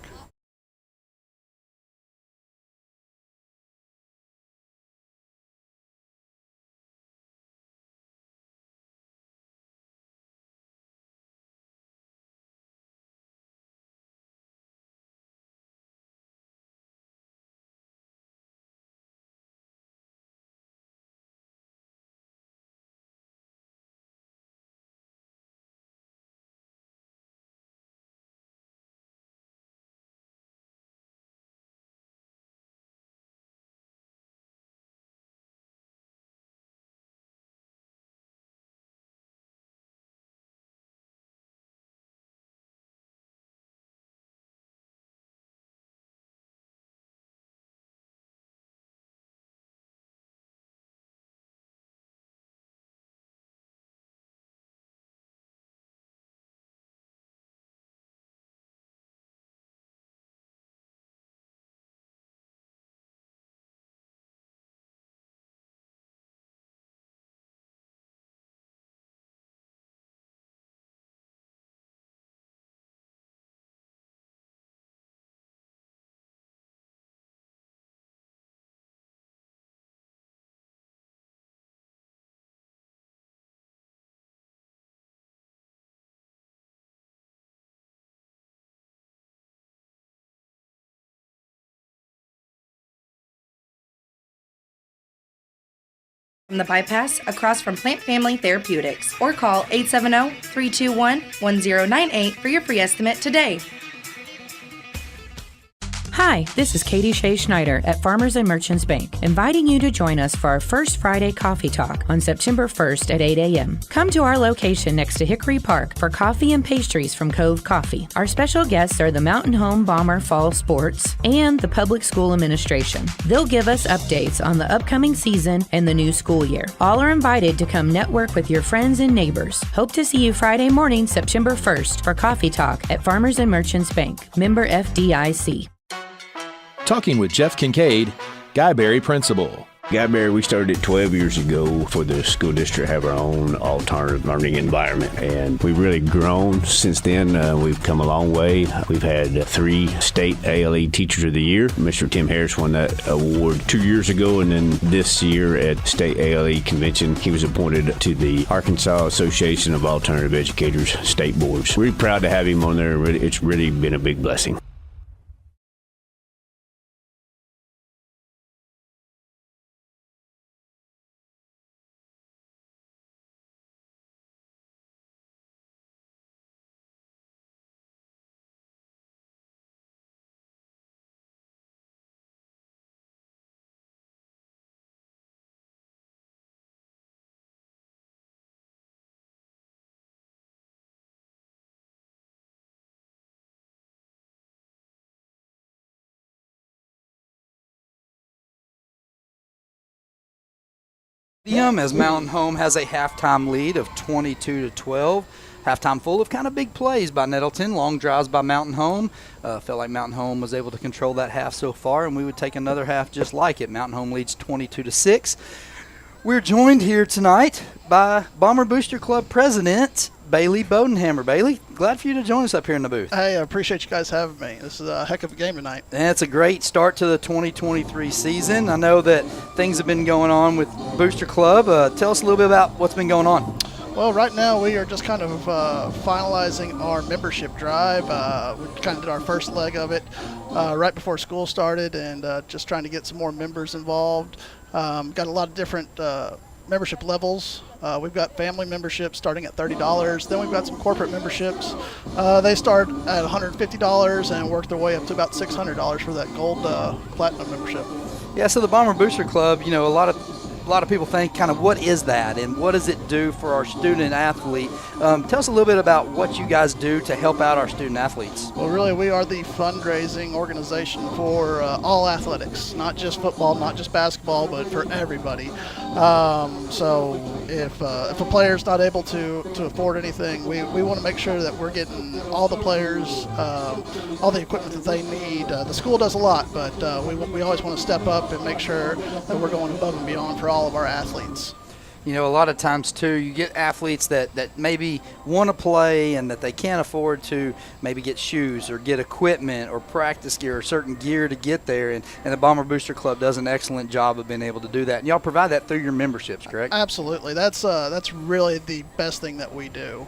From the bypass across from Plant Family Therapeutics, or call 870-321-1098 for your free estimate today. Hi, this is Katie Shea Schneider at Farmers and Merchants Bank, inviting you to join us for our first Friday Coffee Talk on September 1st at 8 a.m. Come to our location next to Hickory Park for coffee and pastries from Cove Coffee. Our special guests are the Mountain Home Bomber Fall Sports and the Public School Administration. They'll give us updates on the upcoming season and the new school year. All are invited to come network with your friends and neighbors. Hope to see you Friday morning, September 1st for Coffee Talk at Farmers and Merchants Bank, member FDIC. Talking with Jeff Kincaid, Guyberry Principal. Guyberry, we started 12 years ago for the school district to have our own alternative learning environment, and we've really grown since then. We've come a long way. We've had 3 state ALE Teachers of the Year. Mr. Tim Harris won that award 2 years ago, and then this year at State ALE Convention, he was appointed to the Arkansas Association of Alternative Educators State Boards. We're proud to have him on there. It's really been a big blessing. As Mountain Home has a halftime lead of 22-12. Halftime full of kind of big plays by Nettleton, long drives by Mountain Home. Felt like Mountain Home was able to control that half so far, and we would take another half just like it. Mountain Home leads 22-6. We're joined here tonight by Bomber Booster Club President Bailey Bodenhammer. Bailey, glad for you to join us up here in the booth. Hey, I appreciate you guys having me. This is a heck of a game tonight. And it's a great start to the 2023 season. I know that things have been going on with Booster Club. Tell us a little bit about what's been going on. Well, right now we are just kind of finalizing our membership drive. We kind of did our first leg of it right before school started, and just trying to get some more members involved. Got a lot of different membership levels. We've got family memberships starting at $30. Then we've got some corporate memberships. They start at $150 and work their way up to about $600 for that gold platinum membership. Yeah, so the Bomber Booster Club, a lot of people think kind of what is that and what does it do for our student athlete. Tell us a little bit about what you guys do to help out our student athletes. Well, really, we are the fundraising organization for all athletics, not just football, not just basketball, but for everybody. So if a player's not able to afford anything, we want to make sure that we're getting all the players all the equipment that they need. The school does a lot, but we always want to step up and make sure that we're going above and beyond for all of our athletes. A lot of times, too, you get athletes that maybe want to play and that they can't afford to maybe get shoes or get equipment or practice gear or certain gear to get there. And the Bomber Booster Club does an excellent job of being able to do that. And y'all provide that through your memberships, correct? Absolutely. That's really the best thing that we do.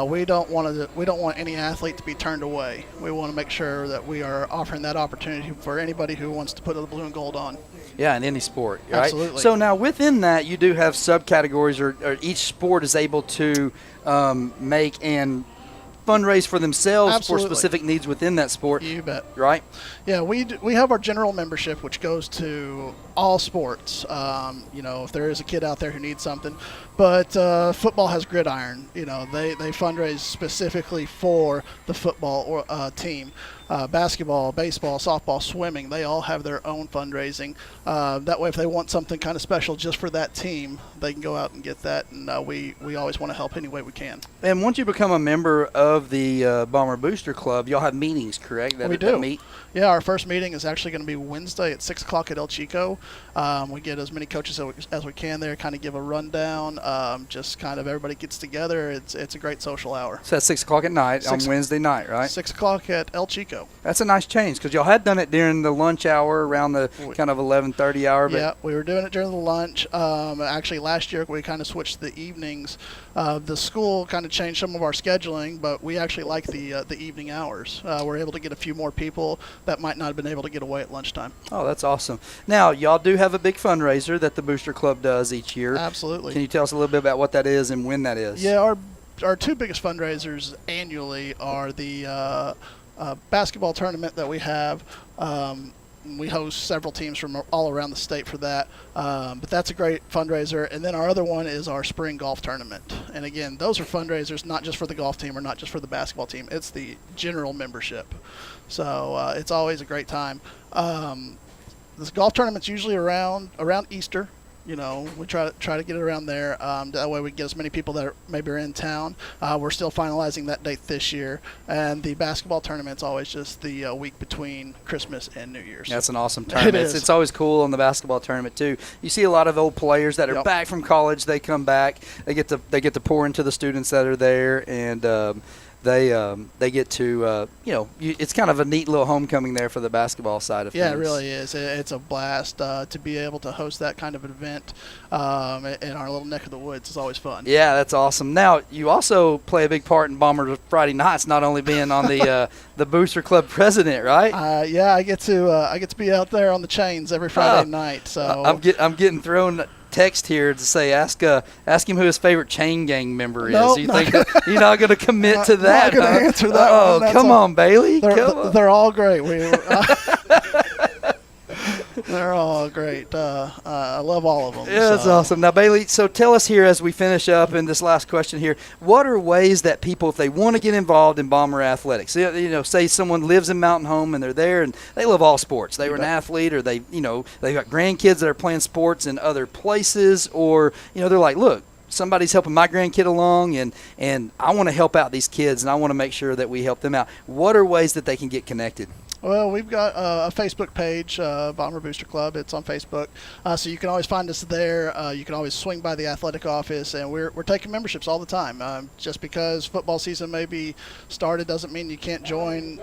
We don't want any athlete to be turned away. We want to make sure that we are offering that opportunity for anybody who wants to put the blue and gold on. Yeah, in any sport, right? Absolutely. So now within that, you do have subcategories, or each sport is able to make and fundraise for themselves. Absolutely. For specific needs within that sport. You bet. Right? Yeah, we have our general membership, which goes to all sports. If there is a kid out there who needs something. But football has Gridiron. They fundraise specifically for the football team. Basketball, baseball, softball, swimming, they all have their own fundraising. That way, if they want something kind of special just for that team, they can go out and get that, and we always want to help any way we can. And once you become a member of the Bomber Booster Club, y'all have meetings, correct? We do. Yeah, our first meeting is actually going to be Wednesday at 6 o'clock at El Chico. We get as many coaches as we can there, kind of give a rundown, just kind of everybody gets together. It's a great social hour. So that's 6 o'clock at night on Wednesday night, right? 6 o'clock at El Chico. That's a nice change because y'all had done it during the lunch hour around the kind of 11:30 hour. But yeah, we were doing it during the lunch. Actually, last year we kind of switched to the evenings. The school kind of changed some of our scheduling, but we actually like the evening hours. We're able to get a few more people that might not have been able to get away at lunchtime. Oh, that's awesome. Now, y'all do have a big fundraiser that the Booster Club does each year. Absolutely. Can you tell us a little bit about what that is and when that is? Yeah, our two biggest fundraisers annually are the basketball tournament that we have. We host several teams from all around the state for that, but that's a great fundraiser. And then our other one is our spring golf tournament. And again, those are fundraisers not just for the golf team or not just for the basketball team. It's the general membership. So it's always a great time. This golf tournament's usually around Easter. We try to get it around there. That way we get as many people that maybe are in town. We're still finalizing that date this year. And the basketball tournament's always just the week between Christmas and New Year's. That's an awesome tournament. It's always cool on the basketball tournament too. You see a lot of old players that are back from college. They come back. They get to pour into the students that are there, and they get to it's kind of a neat little homecoming there for the basketball side of things. Yeah, it really is. It's a blast to be able to host that kind of an event in our little neck of the woods. It's always fun. Yeah, that's awesome. Now, you also play a big part in Bomber Friday Nights, not only being on the Booster Club president, right? Yeah, I get to be out there on the chains every Friday night. So I'm getting thrown text here to say ask him who his favorite chain gang member is. Nope, you think you're not going to commit to that? Not going to answer that. Oh, come on, Bailey. They're all great. They're all great. I love all of them. Yeah, that's awesome. Now, Bailey, so tell us here as we finish up in this last question here, what are ways that people, if they want to get involved in Bomber athletics, say someone lives in Mountain Home and they're there and they love all sports. They were an athlete, or they've got grandkids that are playing sports in other places, or, they're like, look, somebody's helping my grandkid along, and I want to help out these kids, and I want to make sure that we help them out. What are ways that they can get connected? Well, we've got a Facebook page, Bomber Booster Club. It's on Facebook, so you can always find us there. You can always swing by the athletic office, and we're taking memberships all the time. Just because football season may be started doesn't mean you can't join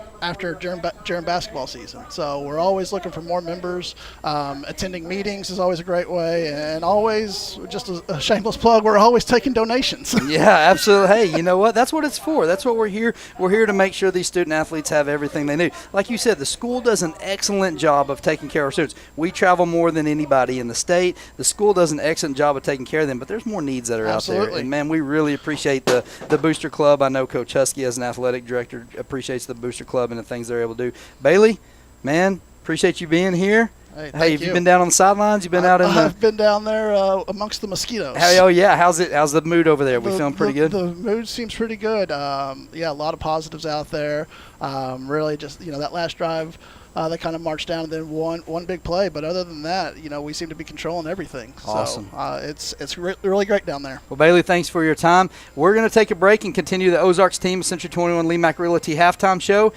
during basketball season. So we're always looking for more members. Attending meetings is always a great way, and always, just a shameless plug, we're always taking donations. Yeah, absolutely. Hey, you know what? That's what it's for. That's what we're here. We're here to make sure these student athletes have everything they need. Like you said, the school does an excellent job of taking care of our students. We travel more than anybody in the state. The school does an excellent job of taking care of them, but there's more needs that are out there. And, man, we really appreciate the Booster Club. I know Coach Husky, as an athletic director, appreciates the Booster Club and the things they're able to do. Bailey, man, appreciate you being here. Hey, have you been down on the sidelines? You've been out in I've been down there amongst the mosquitoes. Yeah. How's the mood over there? We feeling pretty good? The mood seems pretty good. A lot of positives out there. Really just, that last drive, they kind of marched down and then one big play. But other than that, we seem to be controlling everything. Awesome. So it's really great down there. Well, Bailey, thanks for your time. We're going to take a break and continue the Ozarks team Century 21 Lee Mack Realty halftime show.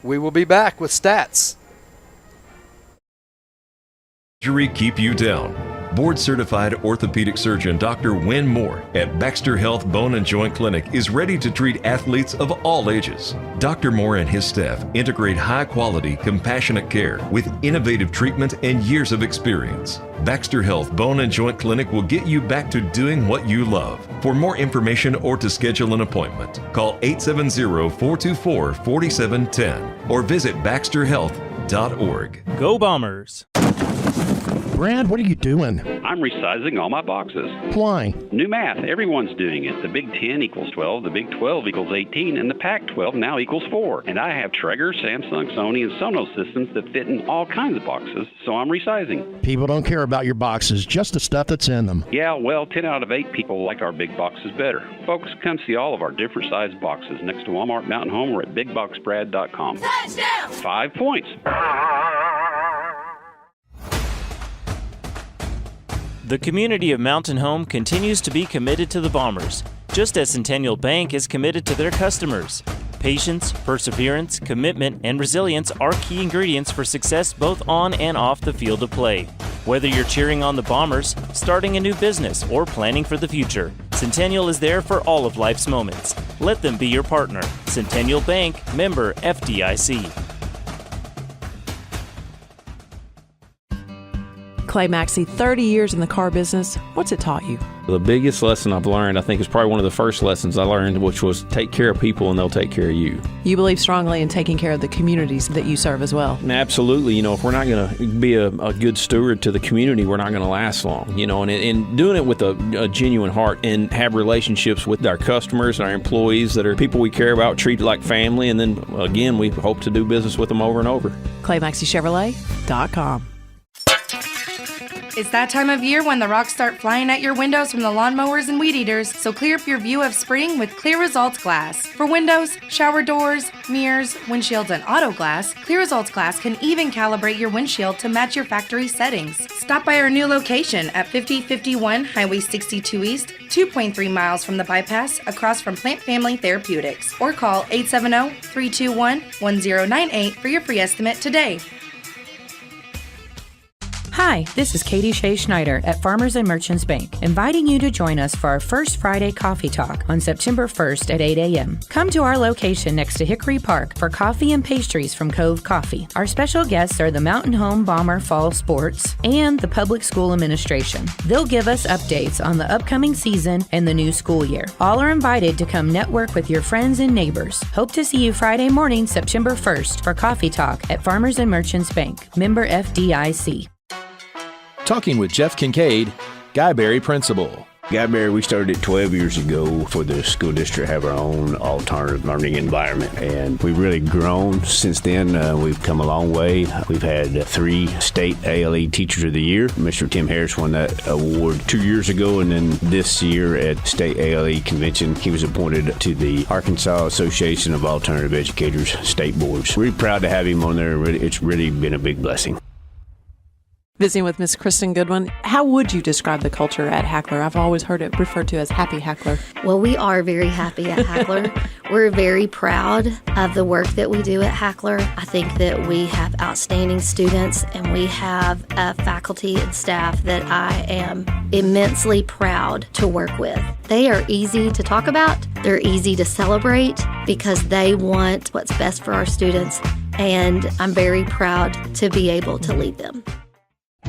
We will be back with stats. Injury keep you down. Board-certified orthopedic surgeon Dr. Wynn Moore at Baxter Health Bone and Joint Clinic is ready to treat athletes of all ages. Dr. Moore and his staff integrate high-quality, compassionate care with innovative treatment and years of experience. Baxter Health Bone and Joint Clinic will get you back to doing what you love. For more information or to schedule an appointment, call 870-424-4710 or visit baxterhealth.org. Go Bombers! Brad, what are you doing? I'm resizing all my boxes. Why? New math. Everyone's doing it. The Big 10 equals 12, the Big 12 equals 18, and the Pac-12 now equals 4. And I have Traeger, Samsung, Sony, and Sonos systems that fit in all kinds of boxes, so I'm resizing. People don't care about your boxes, just the stuff that's in them. Yeah, well, 10 out of 8 people like our big boxes better. Folks, come see all of our different size boxes next to Walmart Mountain Home or at BigBoxBrad.com. Touchdown! 5 points. The community of Mountain Home continues to be committed to the Bombers, just as Centennial Bank is committed to their customers. Patience, perseverance, commitment, and resilience are key ingredients for success both on and off the field of play. Whether you're cheering on the Bombers, starting a new business, or planning for the future, Centennial is there for all of life's moments. Let them be your partner. Centennial Bank, member FDIC. Clay Maxey, 30 years in the car business. What's it taught you? The biggest lesson I've learned, I think, is probably one of the first lessons I learned, which was take care of people and they'll take care of you. You believe strongly in taking care of the communities that you serve as well. And absolutely. If we're not going to be a good steward to the community, we're not going to last long. And doing it with a genuine heart and have relationships with our customers and our employees that are people we care about, treat like family, and then, again, we hope to do business with them over and over. ClayMaxeyChevrolet.com. It's that time of year when the rocks start flying at your windows from the lawnmowers and weed eaters, so clear up your view of spring with Clear Results Glass. For windows, shower doors, mirrors, windshields, and auto glass, Clear Results Glass can even calibrate your windshield to match your factory settings. Stop by our new location at 5051 Highway 62 East, 2.3 miles from the bypass, across from Plant Family Therapeutics, or call 870-321-1098 for your free estimate today. Hi, this is Katie Shea Schneider at Farmers and Merchants Bank, inviting you to join us for our first Friday Coffee Talk on September 1st at 8 a.m. Come to our location next to Hickory Park for coffee and pastries from Cove Coffee. Our special guests are the Mountain Home Bomber Fall Sports and the Public School Administration. They'll give us updates on the upcoming season and the new school year. All are invited to come network with your friends and neighbors. Hope to see you Friday morning, September 1st for Coffee Talk at Farmers and Merchants Bank, member FDIC. Talking with Jeff Kincaid, Guyberry Principal. Guyberry, we started 12 years ago for the school district to have our own alternative learning environment, and we've really grown since then. We've come a long way. We've had 3 state ALE Teachers of the Year. Mr. Tim Harris won that award 2 years ago, and then this year at State ALE Convention, he was appointed to the Arkansas Association of Alternative Educators State Boards. We're proud to have him on there. It's really been a big blessing. Visiting with Miss Kristen Goodwin, how would you describe the culture at Hackler? I've always heard it referred to as Happy Hackler. Well, we are very happy at Hackler. We're very proud of the work that we do at Hackler. I think that we have outstanding students, and we have a faculty and staff that I am immensely proud to work with. They are easy to talk about. They're easy to celebrate because they want what's best for our students, and I'm very proud to be able to lead them.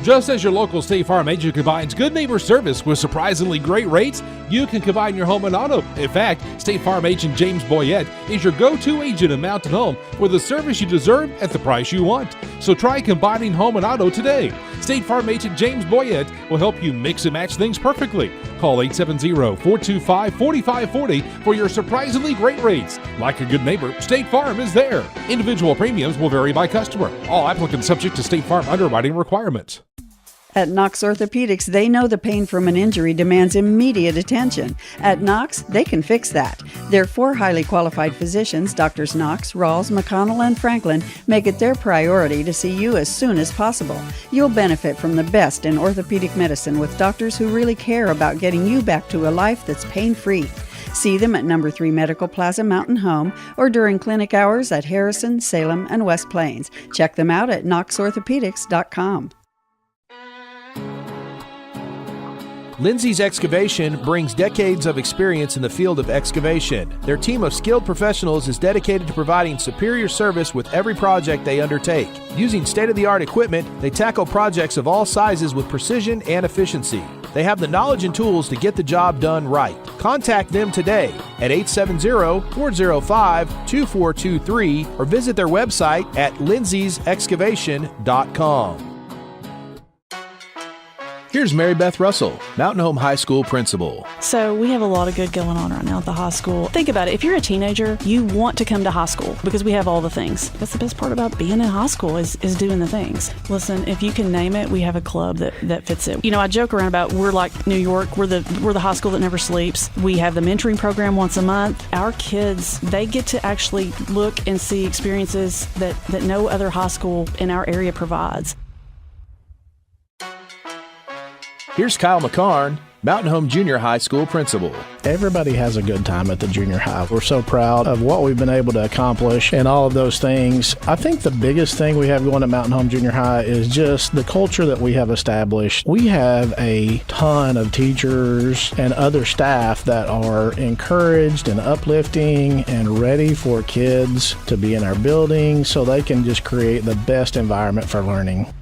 Just as your local State Farm agent combines good neighbor service with surprisingly great rates, you can combine your home and auto. In fact, State Farm agent James Boyette is your go-to agent in Mountain Home for the service you deserve at the price you want. So try combining home and auto today. State Farm agent James Boyette will help you mix and match things perfectly. Call 870-425-4540 for your surprisingly great rates. Like a good neighbor, State Farm is there. Individual premiums will vary by customer. All applicants subject to State Farm underwriting requirements. At Knox Orthopedics, they know the pain from an injury demands immediate attention. At Knox, they can fix that. Their 4 highly qualified physicians, Drs. Knox, Rawls, McConnell, and Franklin, make it their priority to see you as soon as possible. You'll benefit from the best in orthopedic medicine with doctors who really care about getting you back to a life that's pain-free. See them at No. 3 Medical Plaza Mountain Home or during clinic hours at Harrison, Salem, and West Plains. Check them out at knoxorthopedics.com. Lindsay's Excavation brings decades of experience in the field of excavation. Their team of skilled professionals is dedicated to providing superior service with every project they undertake. Using state-of-the-art equipment, they tackle projects of all sizes with precision and efficiency. They have the knowledge and tools to get the job done right. Contact them today at 870-405-2423 or visit their website at lindsaysexcavation.com. Here's Mary Beth Russell, Mountain Home High School principal. So we have a lot of good going on right now at the high school. Think about it. If you're a teenager, you want to come to high school because we have all the things. That's the best part about being in high school is doing the things. Listen, if you can name it, we have a club that fits it. You know, I joke around about we're like New York. We're the high school that never sleeps. We have the mentoring program once a month. Our kids, they get to actually look and see experiences that no other high school in our area provides. Here's Kyle McCarn, Mountain Home Junior High School principal. Everybody has a good time at the junior high. We're so proud of what we've been able to accomplish and all of those things. I think the biggest thing we have going at Mountain Home Junior High is just the culture that we have established. We have a ton of teachers and other staff that are encouraged and uplifting and ready for kids to be in our building so they can just create the best environment for learning.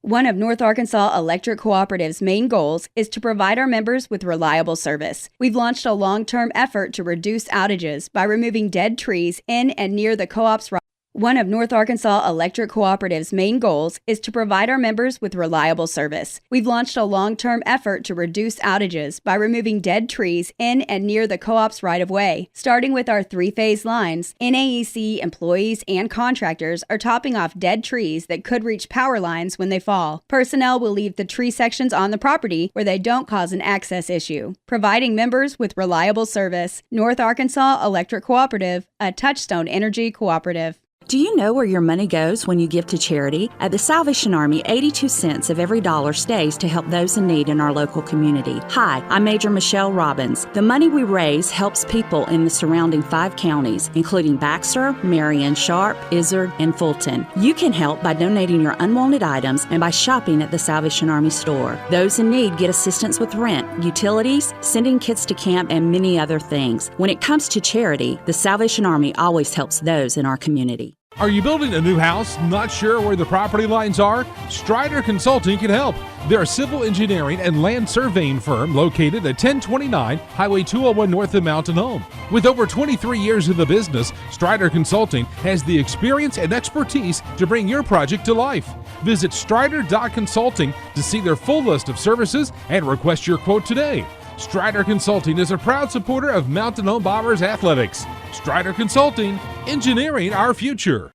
One of North Arkansas Electric Cooperative's main goals is to provide our members with reliable service. We've launched a long-term effort to reduce outages by removing dead trees in and near the co-op's. One of North Arkansas Electric Cooperative's main goals is to provide our members with reliable service. We've launched a long-term effort to reduce outages by removing dead trees in and near the co-op's right-of-way. Starting with our 3-phase lines, NAEC employees and contractors are topping off dead trees that could reach power lines when they fall. Personnel will leave the tree sections on the property where they don't cause an access issue. Providing members with reliable service. North Arkansas Electric Cooperative, a Touchstone Energy cooperative. Do you know where your money goes when you give to charity? At the Salvation Army, 82 cents of every dollar stays to help those in need in our local community. Hi, I'm Major Michelle Robbins. The money we raise helps people in the surrounding 5 counties, including Baxter, Marion, Sharp, Izard, and Fulton. You can help by donating your unwanted items and by shopping at the Salvation Army store. Those in need get assistance with rent, utilities, sending kids to camp, and many other things. When it comes to charity, the Salvation Army always helps those in our community. Are you building a new house? Not sure where the property lines are? Strider Consulting can help. They're a civil engineering and land surveying firm located at 1029 Highway 201 north of Mountain Home. With over 23 years in the business, Strider Consulting has the experience and expertise to bring your project to life. Visit Strider.consulting to see their full list of services and request your quote today. Strider Consulting is a proud supporter of Mountain Home Bombers athletics. Strider Consulting, engineering our future.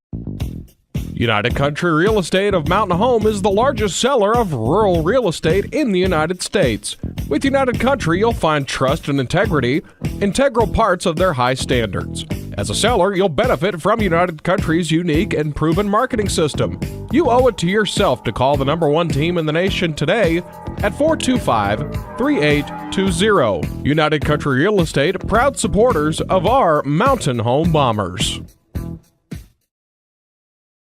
United Country Real Estate of Mountain Home is the largest seller of rural real estate in the United States. With United Country, you'll find trust and integrity, integral parts of their high standards. As a seller, you'll benefit from United Country's unique and proven marketing system. You owe it to yourself to call the #1 team in the nation today at 425-3820. United Country Real Estate, proud supporters of our Mountain Home Bombers.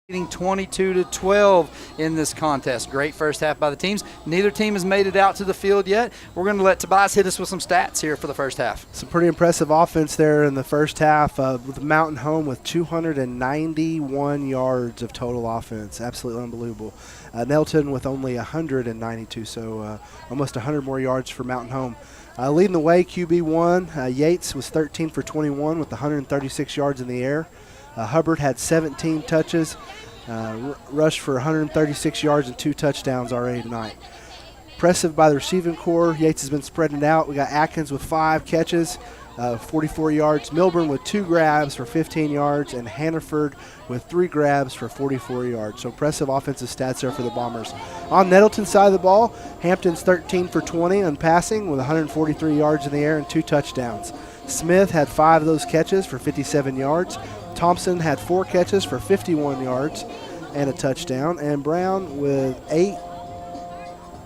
22-12 in this contest. Great first half by the teams. Neither team has made it out to the field yet. We're going to let Tobias hit us with some stats here for the first half. Some pretty impressive offense there in the first half with Mountain Home with 291 yards of total offense. Absolutely unbelievable. Nettleton with only 192, so almost 100 more yards for Mountain Home. Leading the way, QB1, Yates was 13 for 21 with 136 yards in the air. Hubbard had 17 touches, rushed for 136 yards and 2 touchdowns already tonight. Impressive by the receiving core. Yates has been spreading it out. We got Atkins with 5 catches, 44 yards. Milburn with 2 grabs for 15 yards, and Hannaford with 3 grabs for 44 yards. So impressive offensive stats there for the Bombers. On Nettleton's side of the ball, Hampton's 13 for 20 on passing with 143 yards in the air and 2 touchdowns. Smith had 5 of those catches for 57 yards. Thompson had 4 catches for 51 yards and a touchdown, and Brown with 8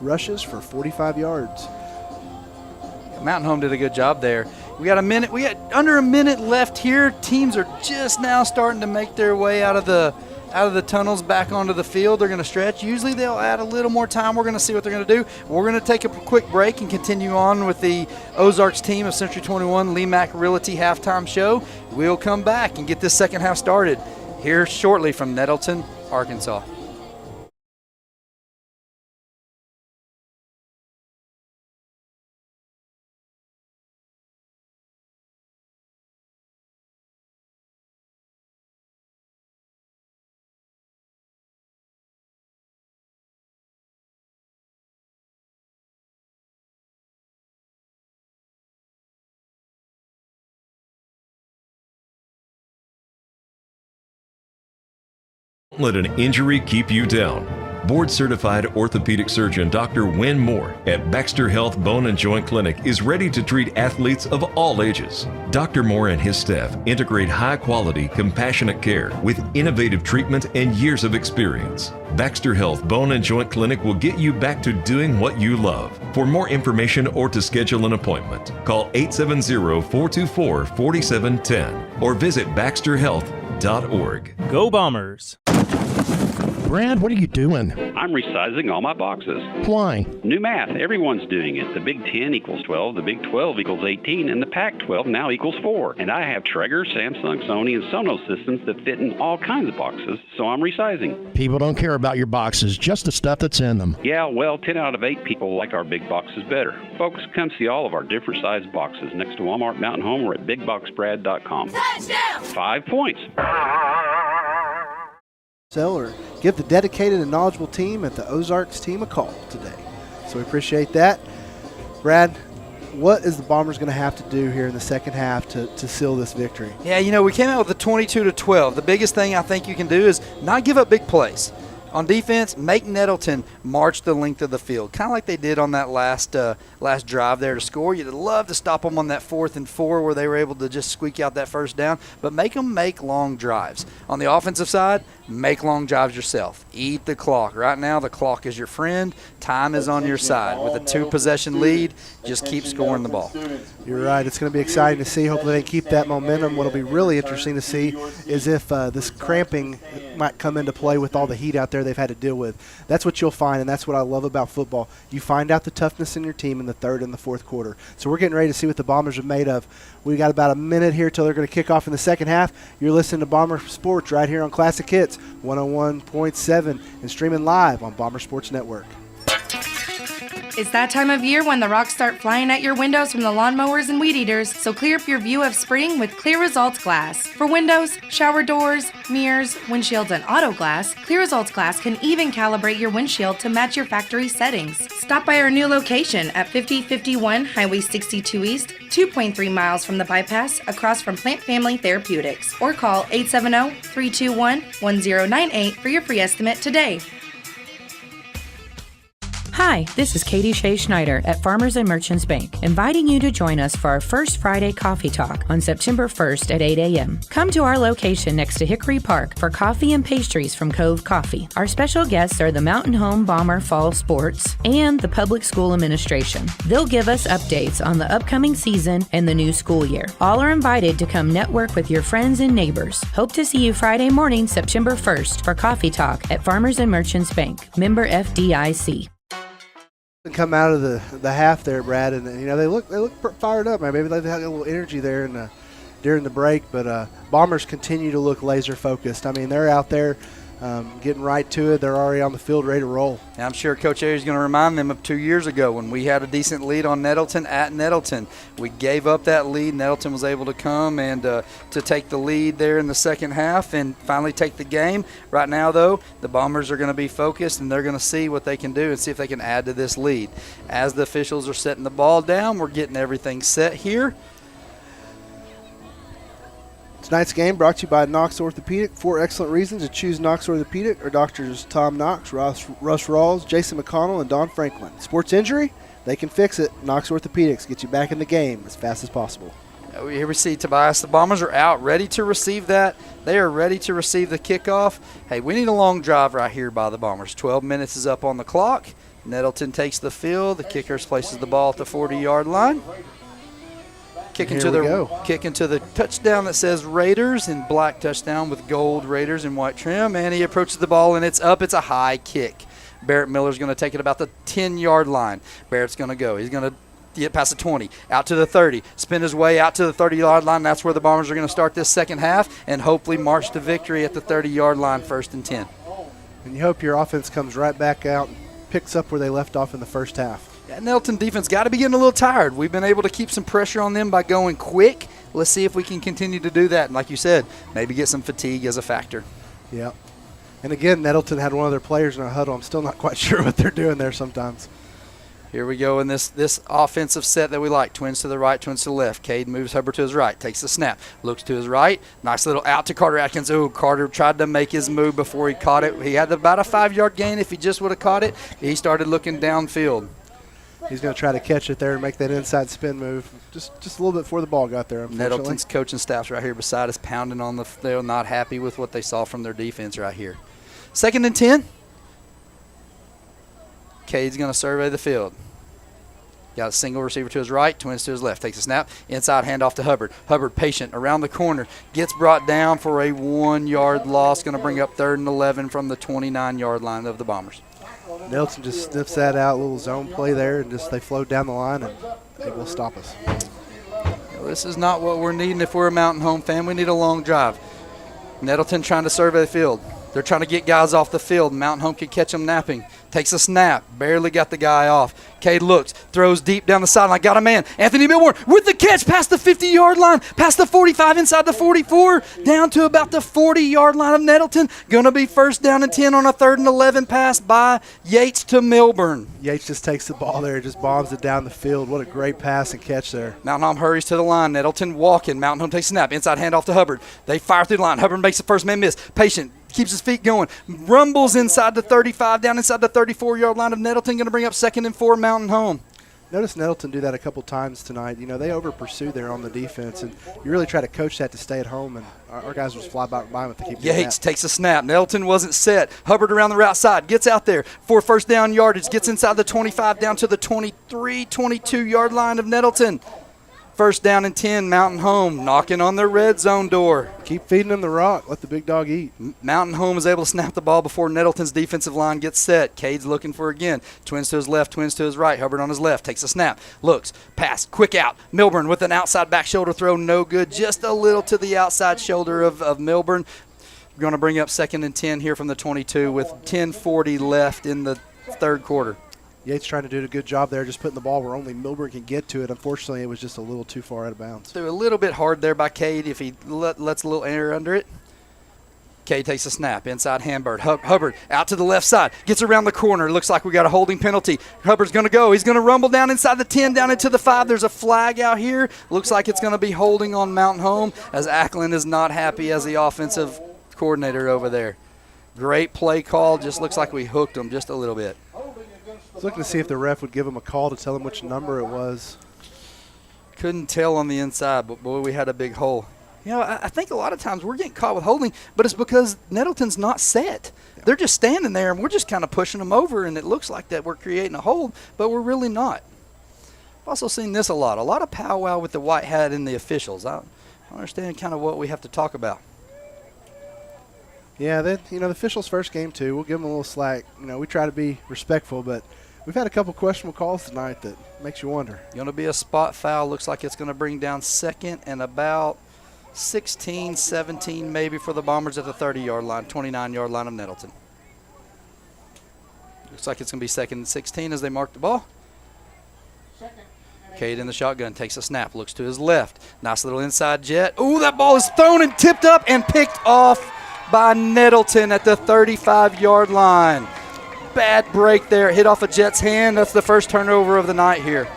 rushes for 45 yards. Mountain Home did a good job there. We got under a minute left here. Teams are just now starting to make their way out of the tunnels back onto the field. They're going to stretch. Usually they'll add a little more time. We're going to see what they're going to do. We're going to take a quick break and continue on with the Ozarks team of Century 21 Lee Mack Realty halftime show. We'll come back and get this second half started here shortly from Nettleton, Arkansas. Don't let an injury keep you down. Board-certified orthopedic surgeon Dr. Wynn Moore at Baxter Health Bone and Joint Clinic is ready to treat athletes of all ages. Dr. Moore and his staff integrate high-quality, compassionate care with innovative treatment and years of experience. Baxter Health Bone and Joint Clinic will get you back to doing what you love. For more information or to schedule an appointment, call 870-424-4710 or visit baxterhealth.org. Go Bombers! Brad, what are you doing? I'm resizing all my boxes. Why? New math. Everyone's doing it. The Big 10 equals 12, the Big 12 equals 18, and the Pac-12 now equals 4. And I have Traeger, Samsung, Sony, and Sonos systems that fit in all kinds of boxes, so I'm resizing. People don't care about your boxes, just the stuff that's in them. Yeah, well, 10 out of 8 people like our big boxes better. Folks, come see all of our different size boxes next to Walmart Mountain Home or at BigBoxBrad.com. Touchdown! 5 points. Or give the dedicated and knowledgeable team at the Ozarks team a call today. So we appreciate that. Brad, what is the Bombers going to have to do here in the second half to seal this victory? Yeah, we came out with a 22-12. The biggest thing I think you can do is not give up big plays. On defense, make Nettleton march the length of the field, kind of like they did on that last drive there to score. You'd love to stop them on that 4th and 4 where they were able to just squeak out that first down, but make them make long drives. On the offensive side, make long drives yourself. Eat the clock. Right now, the clock is your friend. Time is on your side. With a 2-possession lead, just keep scoring the ball. You're right. It's going to be exciting to see. Hopefully they keep that momentum. What will be really interesting to see is if this cramping might come into play with all the heat out there they've had to deal with. That's what you'll find, and that's what I love about football. You find out the toughness in your team in the third and the fourth quarter. So we're getting ready to see what the Bombers are made of. We got about a minute here till they're going to kick off in the second half. You're listening to Bomber Sports right here on Classic Hits 101.7 and streaming live on Bomber Sports Network. It's that time of year when the rocks start flying at your windows from the lawnmowers and weed eaters, so clear up your view of spring with Clear Results Glass. For windows, shower doors, mirrors, windshields, and auto glass, Clear Results Glass can even calibrate your windshield to match your factory settings. Stop by our new location at 5051 Highway 62 East, 2.3 miles from the bypass, across from Plant Family Therapeutics, or call 870-321-1098 for your free estimate today. Hi, this is Katie Shea Schneider at Farmers and Merchants Bank, inviting you to join us for our first Friday Coffee Talk on September 1st at 8 a.m. Come to our location next to Hickory Park for coffee and pastries from Cove Coffee. Our special guests are the Mountain Home Bomber Fall Sports and the Public School Administration. They'll give us updates on the upcoming season and the new school year. All are invited to come network with your friends and neighbors. Hope to see you Friday morning, September 1st for Coffee Talk at Farmers and Merchants Bank, member FDIC. Come out of the half there, Brad, and they look fired up. Maybe they had a little energy there during the break, but Bombers continue to look laser focused. I mean, they're out there getting right to it. They're already on the field, ready to roll. And I'm sure Coach Ayers is going to remind them of 2 years ago when we had a decent lead on Nettleton at Nettleton. We gave up that lead. Nettleton was able to come and to take the lead there in the second half and finally take the game. Right now, though, the Bombers are going to be focused and they're going to see what they can do and see if they can add to this lead. As the officials are setting the ball down, we're getting everything set here. Tonight's game brought to you by Knox Orthopedic. 4 excellent reasons to choose Knox Orthopedic are Doctors Tom Knox, Russ Rawls, Jason McConnell, and Don Franklin. Sports injury? They can fix it. Knox Orthopedics get you back in the game as fast as possible. Here we see Tobias. The Bombers are out, ready to receive that. They are ready to receive the kickoff. Hey, we need a long drive right here by the Bombers. 12 minutes is up on the clock. Nettleton takes the field. The kicker places the ball at the 40-yard line. Kick into the touchdown that says Raiders in black touchdown with gold Raiders in white trim. And he approaches the ball, and it's up. It's a high kick. Barrett Miller's going to take it about the 10-yard line. Barrett's going to go. He's going to get past the 20, out to the 30, spin his way out to the 30-yard line. That's where the Bombers are going to start this second half and hopefully march to victory at the 30-yard line, 1st and 10. And you hope your offense comes right back out and picks up where they left off in the first half. That Nettleton defense got to be getting a little tired. We've been able to keep some pressure on them by going quick. Let's see if we can continue to do that. And like you said, maybe get some fatigue as a factor. Yeah. And again, Nettleton had one of their players in a huddle. I'm still not quite sure what they're doing there sometimes. Here we go in this offensive set that we like. Twins to the right, twins to the left. Cade moves Hubbard to his right, takes the snap, looks to his right. Nice little out to Carter Atkins. Ooh, Carter tried to make his move before he caught it. He had about a 5-yard gain. If he just would have caught it, he started looking downfield. He's going to try to catch it there and make that inside spin move just a little bit before the ball got there, unfortunately. Nettleton's coaching staff's right here beside us, pounding on they're not happy with what they saw from their defense right here. 2nd and 10. Cade's going to survey the field. Got a single receiver to his right, twins to his left. Takes a snap, inside handoff to Hubbard. Hubbard patient around the corner, gets brought down for a 1-yard loss. Going to bring up 3rd and 11 from the 29-yard line of the Bombers. Nelson just sniffs that out, a little zone play there, and they float down the line and they will stop us. Well, this is not what we're needing if we're a Mountain Home fan. We need a long drive. Nettleton trying to survey the field. They're trying to get guys off the field. Mountain Home could catch them napping. Takes a snap. Barely got the guy off. Cade looks. Throws deep down the sideline. Got a man. Anthony Milborn with the catch past the 50-yard line. Past the 45, inside the 44. Down to about the 40-yard line of Nettleton. Going to be 1st down and 10 on a 3rd and 11 pass by Yates to Milburn. Yates just takes the ball there. Just bombs it down the field. What a great pass and catch there. Mountain Home hurries to the line. Nettleton walking. Mountain Home takes a snap. Inside handoff to Hubbard. They fire through the line. Hubbard makes the first man miss. Patient. Keeps his feet going. Rumbles inside the 35, down inside the 34-yard line of Nettleton. Going to bring up 2nd and 4, Mountain Home. Notice Nettleton do that a couple times tonight. They over-pursue there on the defense, and you really try to coach that to stay at home, and our guys just fly by with to keep doing that. Yates takes a snap. Nettleton wasn't set. Hubbard around the right side. Gets out there for 1st down yardage. Gets inside the 25 down to the 23, 22-yard line of Nettleton. 1st down and 10, Mountain Home knocking on their red zone door. Keep feeding them the rock. Let the big dog eat. Mountain Home is able to snap the ball before Nettleton's defensive line gets set. Cade's looking for again. Twins to his left, twins to his right. Hubbard on his left. Takes a snap. Looks. Pass. Quick out. Milburn with an outside back shoulder throw. No good. Just a little to the outside shoulder of Milburn. We're going to bring up 2nd and 10 here from the 22 with 10:40 left in the 3rd quarter. Yates trying to do a good job there, just putting the ball where only Milburn can get to it. Unfortunately, it was just a little too far out of bounds. Threw a little bit hard there by Cade if he lets a little air under it. Cade takes a snap, inside Hubbard. Hubbard out to the left side, gets around the corner. Looks like we got a holding penalty. Hubbard's going to go. He's going to rumble down inside the 10, down into the 5. There's a flag out here. Looks like it's going to be holding on Mountain Home, as Ackland is not happy as the offensive coordinator over there. Great play call. Just looks like we hooked him just a little bit. I was looking to see if the ref would give him a call to tell him which number it was. Couldn't tell on the inside, but boy, we had a big hole. You know, I think a lot of times we're getting caught with holding, but it's because Nettleton's not set. Yeah. They're just standing there, and we're just kind of pushing them over, and it looks like that we're creating a hold, but we're really not. I've also seen this a lot of powwow with the white hat and the officials. I understand kind of what we have to talk about. Yeah, the officials' first game, too. We'll give them a little slack. We try to be respectful, but we've had a couple questionable calls tonight that makes you wonder. Going to be a spot foul. Looks like it's going to bring down second and about 16, 17 maybe for the Bombers at the 30-yard line, 29-yard line of Nettleton. Looks like it's going to be second and 16 as they mark the ball. Cade in the shotgun, takes a snap, looks to his left. Nice little inside jet. Ooh, that ball is thrown and tipped up and picked off by Nettleton at the 35-yard line. Bad break there. Hit off a Jet's hand. That's the first turnover of the night here.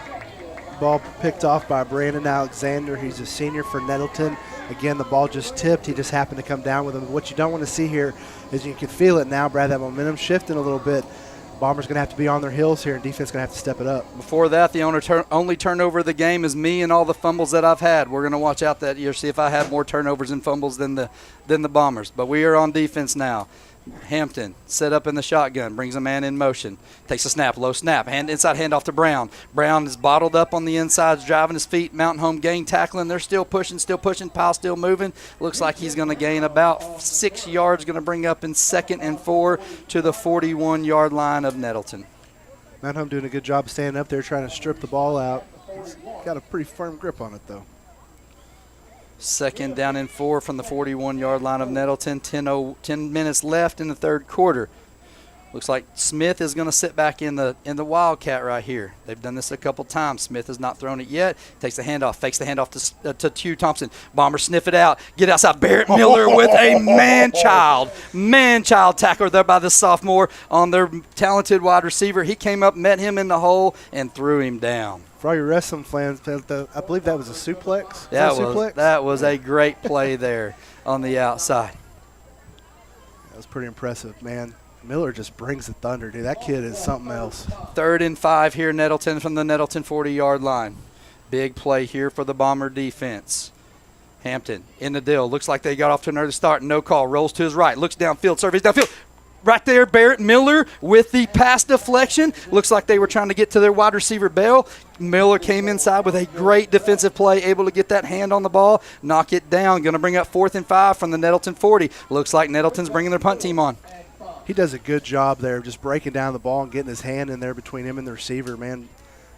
Ball picked off by Brandon Alexander. He's a senior for Nettleton. Again, the ball just tipped. He just happened to come down with him. What you don't want to see here is you can feel it now, Brad, that momentum shifting a little bit. Bombers going to have to be on their heels here, and defense going to have to step it up. Before that, the only turnover of the game is me and all the fumbles that I've had. We're going to watch out that year, see if I have more turnovers and fumbles than the Bombers. But we are on defense now. Hampton set up in the shotgun, brings a man in motion, takes a snap, low snap, inside handoff to Brown. Brown is bottled up on the insides, driving his feet. Mountain Home gang tackling. They're still pushing, pile still moving. Looks like he's going to gain about 6 yards, going to bring up in 2nd and 4 to the 41-yard line of Nettleton. Mountain Home doing a good job standing up there trying to strip the ball out. He's got a pretty firm grip on it, though. 2nd down and 4 from the 41-yard line of Nettleton. 10 minutes left in the third quarter. Looks like Smith is going to sit back in the Wildcat right here. They've done this a couple times. Smith has not thrown it yet. Takes the handoff, fakes the handoff to Hugh Thompson. Bombers sniff it out. Get outside. Barrett Miller with a man-child tackler there by the sophomore on their talented wide receiver. He came up, met him in the hole, and threw him down. For all your wrestling fans, I believe that was a suplex. That was a great play there on the outside. That was pretty impressive, man. Miller just brings the thunder, dude. That kid is something else. 3rd and 5 here, Nettleton from the Nettleton 40-yard line. Big play here for the Bomber defense. Hampton in the deal. Looks like they got off to an early start. No call. Rolls to his right. Looks downfield. Surveys downfield. Right there, Barrett Miller with the pass deflection. Looks like they were trying to get to their wide receiver, Bell. Miller came inside with a great defensive play, able to get that hand on the ball, knock it down. Going to bring up 4th and 5 from the Nettleton 40. Looks like Nettleton's bringing their punt team on. He does a good job there of just breaking down the ball and getting his hand in there between him and the receiver, man.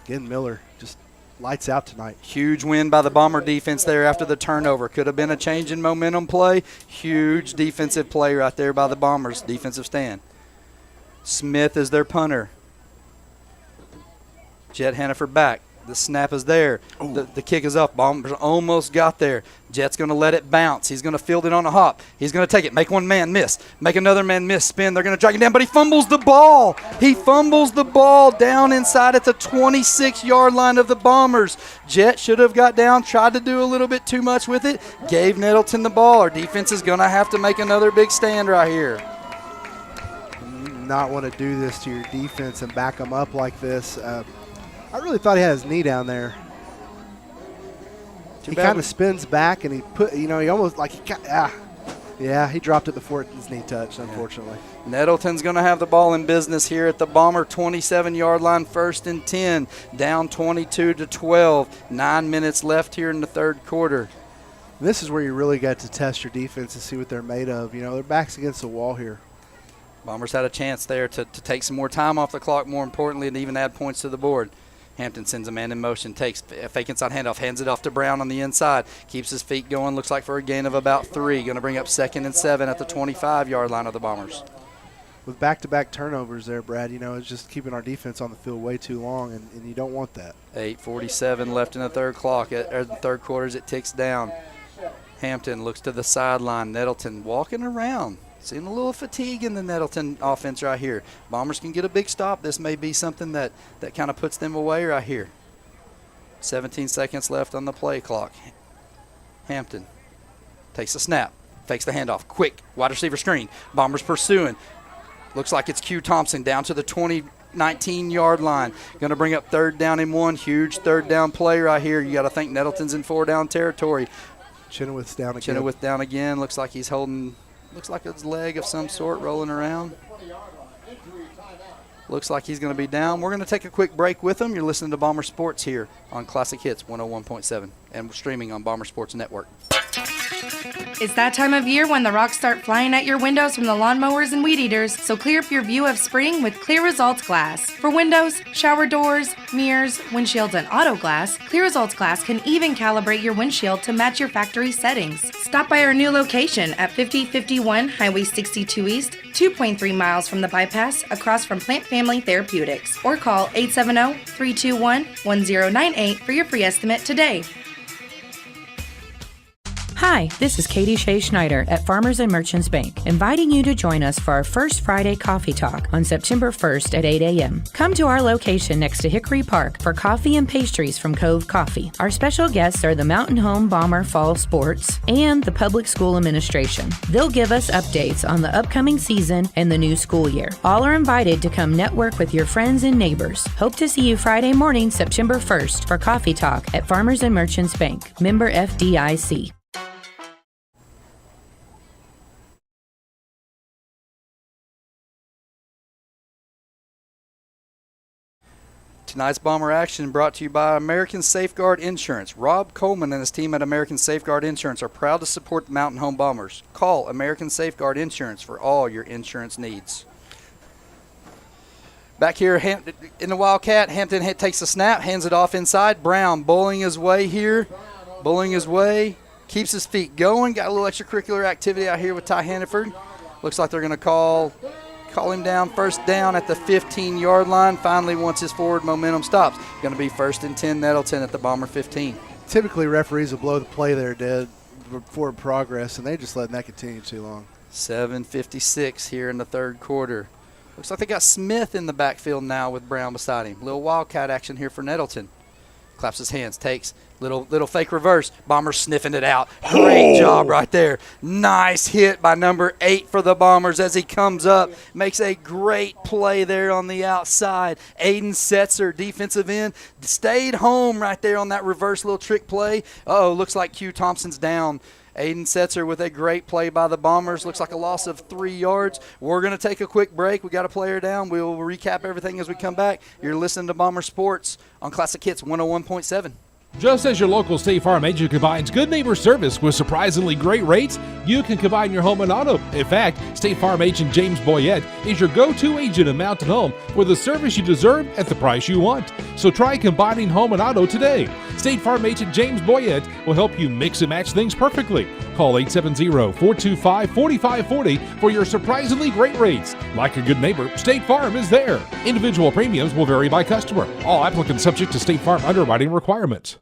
Again, Miller just lights out tonight. Huge win by the Bomber defense there after the turnover. Could have been a change in momentum play. Huge defensive play right there by the Bombers defensive stand. Smith is their punter. Jet Hannaford back. The snap is there. The kick is up. Bombers almost got there. Jet's going to let it bounce. He's going to field it on a hop. He's going to take it. Make one man miss. Make another man miss. Spin. They're going to drag him down, but he fumbles the ball. He fumbles the ball down inside at the 26-yard line of the Bombers. Jet should have got down, tried to do a little bit too much with it, gave Nettleton the ball. Our defense is going to have to make another big stand right here. Not want to do this to your defense and back them up like this. I really thought he had his knee down there. He kind of spins back and he almost like he dropped it before his knee touched, unfortunately. Yeah. Nettleton's going to have the ball in business here at the Bomber 27-yard line, 1st and 10, down 22-12. 9 minutes left here in the third quarter. This is where you really got to test your defense and see what they're made of. Their back's against the wall here. Bombers had a chance there to take some more time off the clock, more importantly, and even add points to the board. Hampton sends a man in motion, takes a fake inside handoff, hands it off to Brown on the inside, keeps his feet going, looks like for a gain of about 3. Going to bring up 2nd and 7 at the 25-yard line of the Bombers. with back-to-back turnovers there, Brad, it's just keeping our defense on the field way too long, and you don't want that. 8:47 left in the third quarter as it ticks down. Hampton looks to the sideline. Nettleton walking around. Seeing a little fatigue in the Nettleton offense right here. Bombers can get a big stop. This may be something that kind of puts them away right here. 17 seconds left on the play clock. Hampton takes a snap, fakes the handoff. Quick, wide receiver screen. Bombers pursuing. Looks like it's Q Thompson down to the 19-yard line. Going to bring up 3rd down and 1. Huge 3rd down play right here. You got to think Nettleton's in 4-down territory. Chenoweth's down again. Chenoweth down again. Looks like he's holding, looks like his leg of some sort rolling around. Looks like he's going to be down. We're going to take a quick break with him. You're listening to Bomber Sports here on Classic Hits 101.7 and streaming on Bomber Sports Network. It's that time of year when the rocks start flying at your windows from the lawnmowers and weed eaters, so clear up your view of spring with Clear Results Glass. For windows, shower doors, mirrors, windshields, and auto glass, Clear Results Glass can even calibrate your windshield to match your factory settings. Stop by our new location at 5051 Highway 62 East, 2.3 miles from the bypass, across from Plant Family Therapeutics, or call 870-321-1098 for your free estimate today. Hi, this is Katie Shea Schneider at Farmers and Merchants Bank, inviting you to join us for our first Friday Coffee Talk on September 1st at 8 a.m. Come to our location next to Hickory Park for coffee and pastries from Cove Coffee. Our special guests are the Mountain Home Bomber Fall Sports and the Public School Administration. They'll give us updates on the upcoming season and the new school year. All are invited to come network with your friends and neighbors. Hope to see you Friday morning, September 1st for Coffee Talk at Farmers and Merchants Bank, member FDIC. Tonight's Bomber action brought to you by American Safeguard Insurance. Rob Coleman and his team at American Safeguard Insurance are proud to support the Mountain Home Bombers. Call American Safeguard Insurance for all your insurance needs. Back here in the Wildcat, Hampton takes a snap, hands it off inside. Brown bullying his way here, keeps his feet going. Got a little extracurricular activity out here with Ty Hannaford. Looks like they're going to call him down, 1st down at the 15-yard line. Finally, once his forward momentum stops, going to be 1st and 10 Nettleton at the Bomber 15. Typically, referees will blow the play there dead before progress, and they just letting that continue too long. 7:56 here in the third quarter. Looks like they got Smith in the backfield now with Brown beside him. Little Wildcat action here for Nettleton. Claps his hands, takes little fake reverse. Bombers sniffing it out. Great job right there. Nice hit by number 8 for the Bombers as he comes up. Makes a great play there on the outside. Aiden Setzer, defensive end, stayed home right there on that reverse little trick play. Looks like Q Thompson's down. Aiden Setzer with a great play by the Bombers. Looks like a loss of 3 yards. We're going to take a quick break. We got a player down. We'll recap everything as we come back. You're listening to Bomber Sports on Classic Hits 101.7. Just as your local State Farm agent combines good neighbor service with surprisingly great rates, you can combine your home and auto. In fact, State Farm agent James Boyette is your go-to agent in Mountain Home for the service you deserve at the price you want. So try combining home and auto today. State Farm agent James Boyette will help you mix and match things perfectly. Call 870-425-4540 for your surprisingly great rates. Like a good neighbor, State Farm is there. Individual premiums will vary by customer. All applicants subject to State Farm underwriting requirements.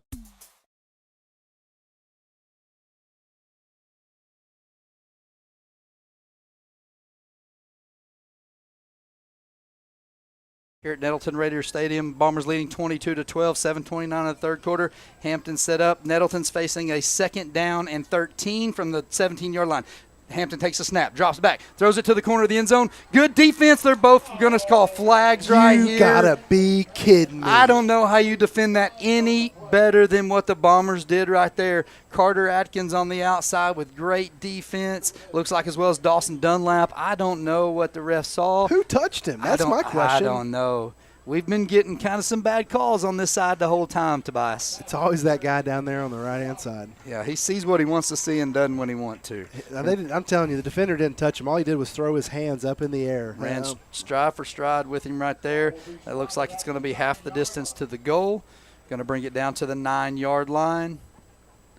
Here at Nettleton Raider Stadium, Bombers leading 22-12, 7:29 in the third quarter. Hampton set up. Nettleton's facing a 2nd down and 13 from the 17-yard line. Hampton takes a snap, drops back, throws it to the corner of the end zone. Good defense. They're both going to call flags right here. You gotta be kidding me. I don't know how you defend that any better than what the Bombers did right there. Carter Atkins on the outside with great defense. Looks like as well as Dawson Dunlap. I don't know what the refs saw. Who touched him? That's my question. I don't know. We've been getting kind of some bad calls on this side the whole time, Tobias. It's always that guy down there on the right-hand side. Yeah, he sees what he wants to see and doesn't when he wants to. I'm telling you, the defender didn't touch him. All he did was throw his hands up in the air. Ran stride for stride with him right there. It looks like it's going to be half the distance to the goal. Going to bring it down to the 9-yard line.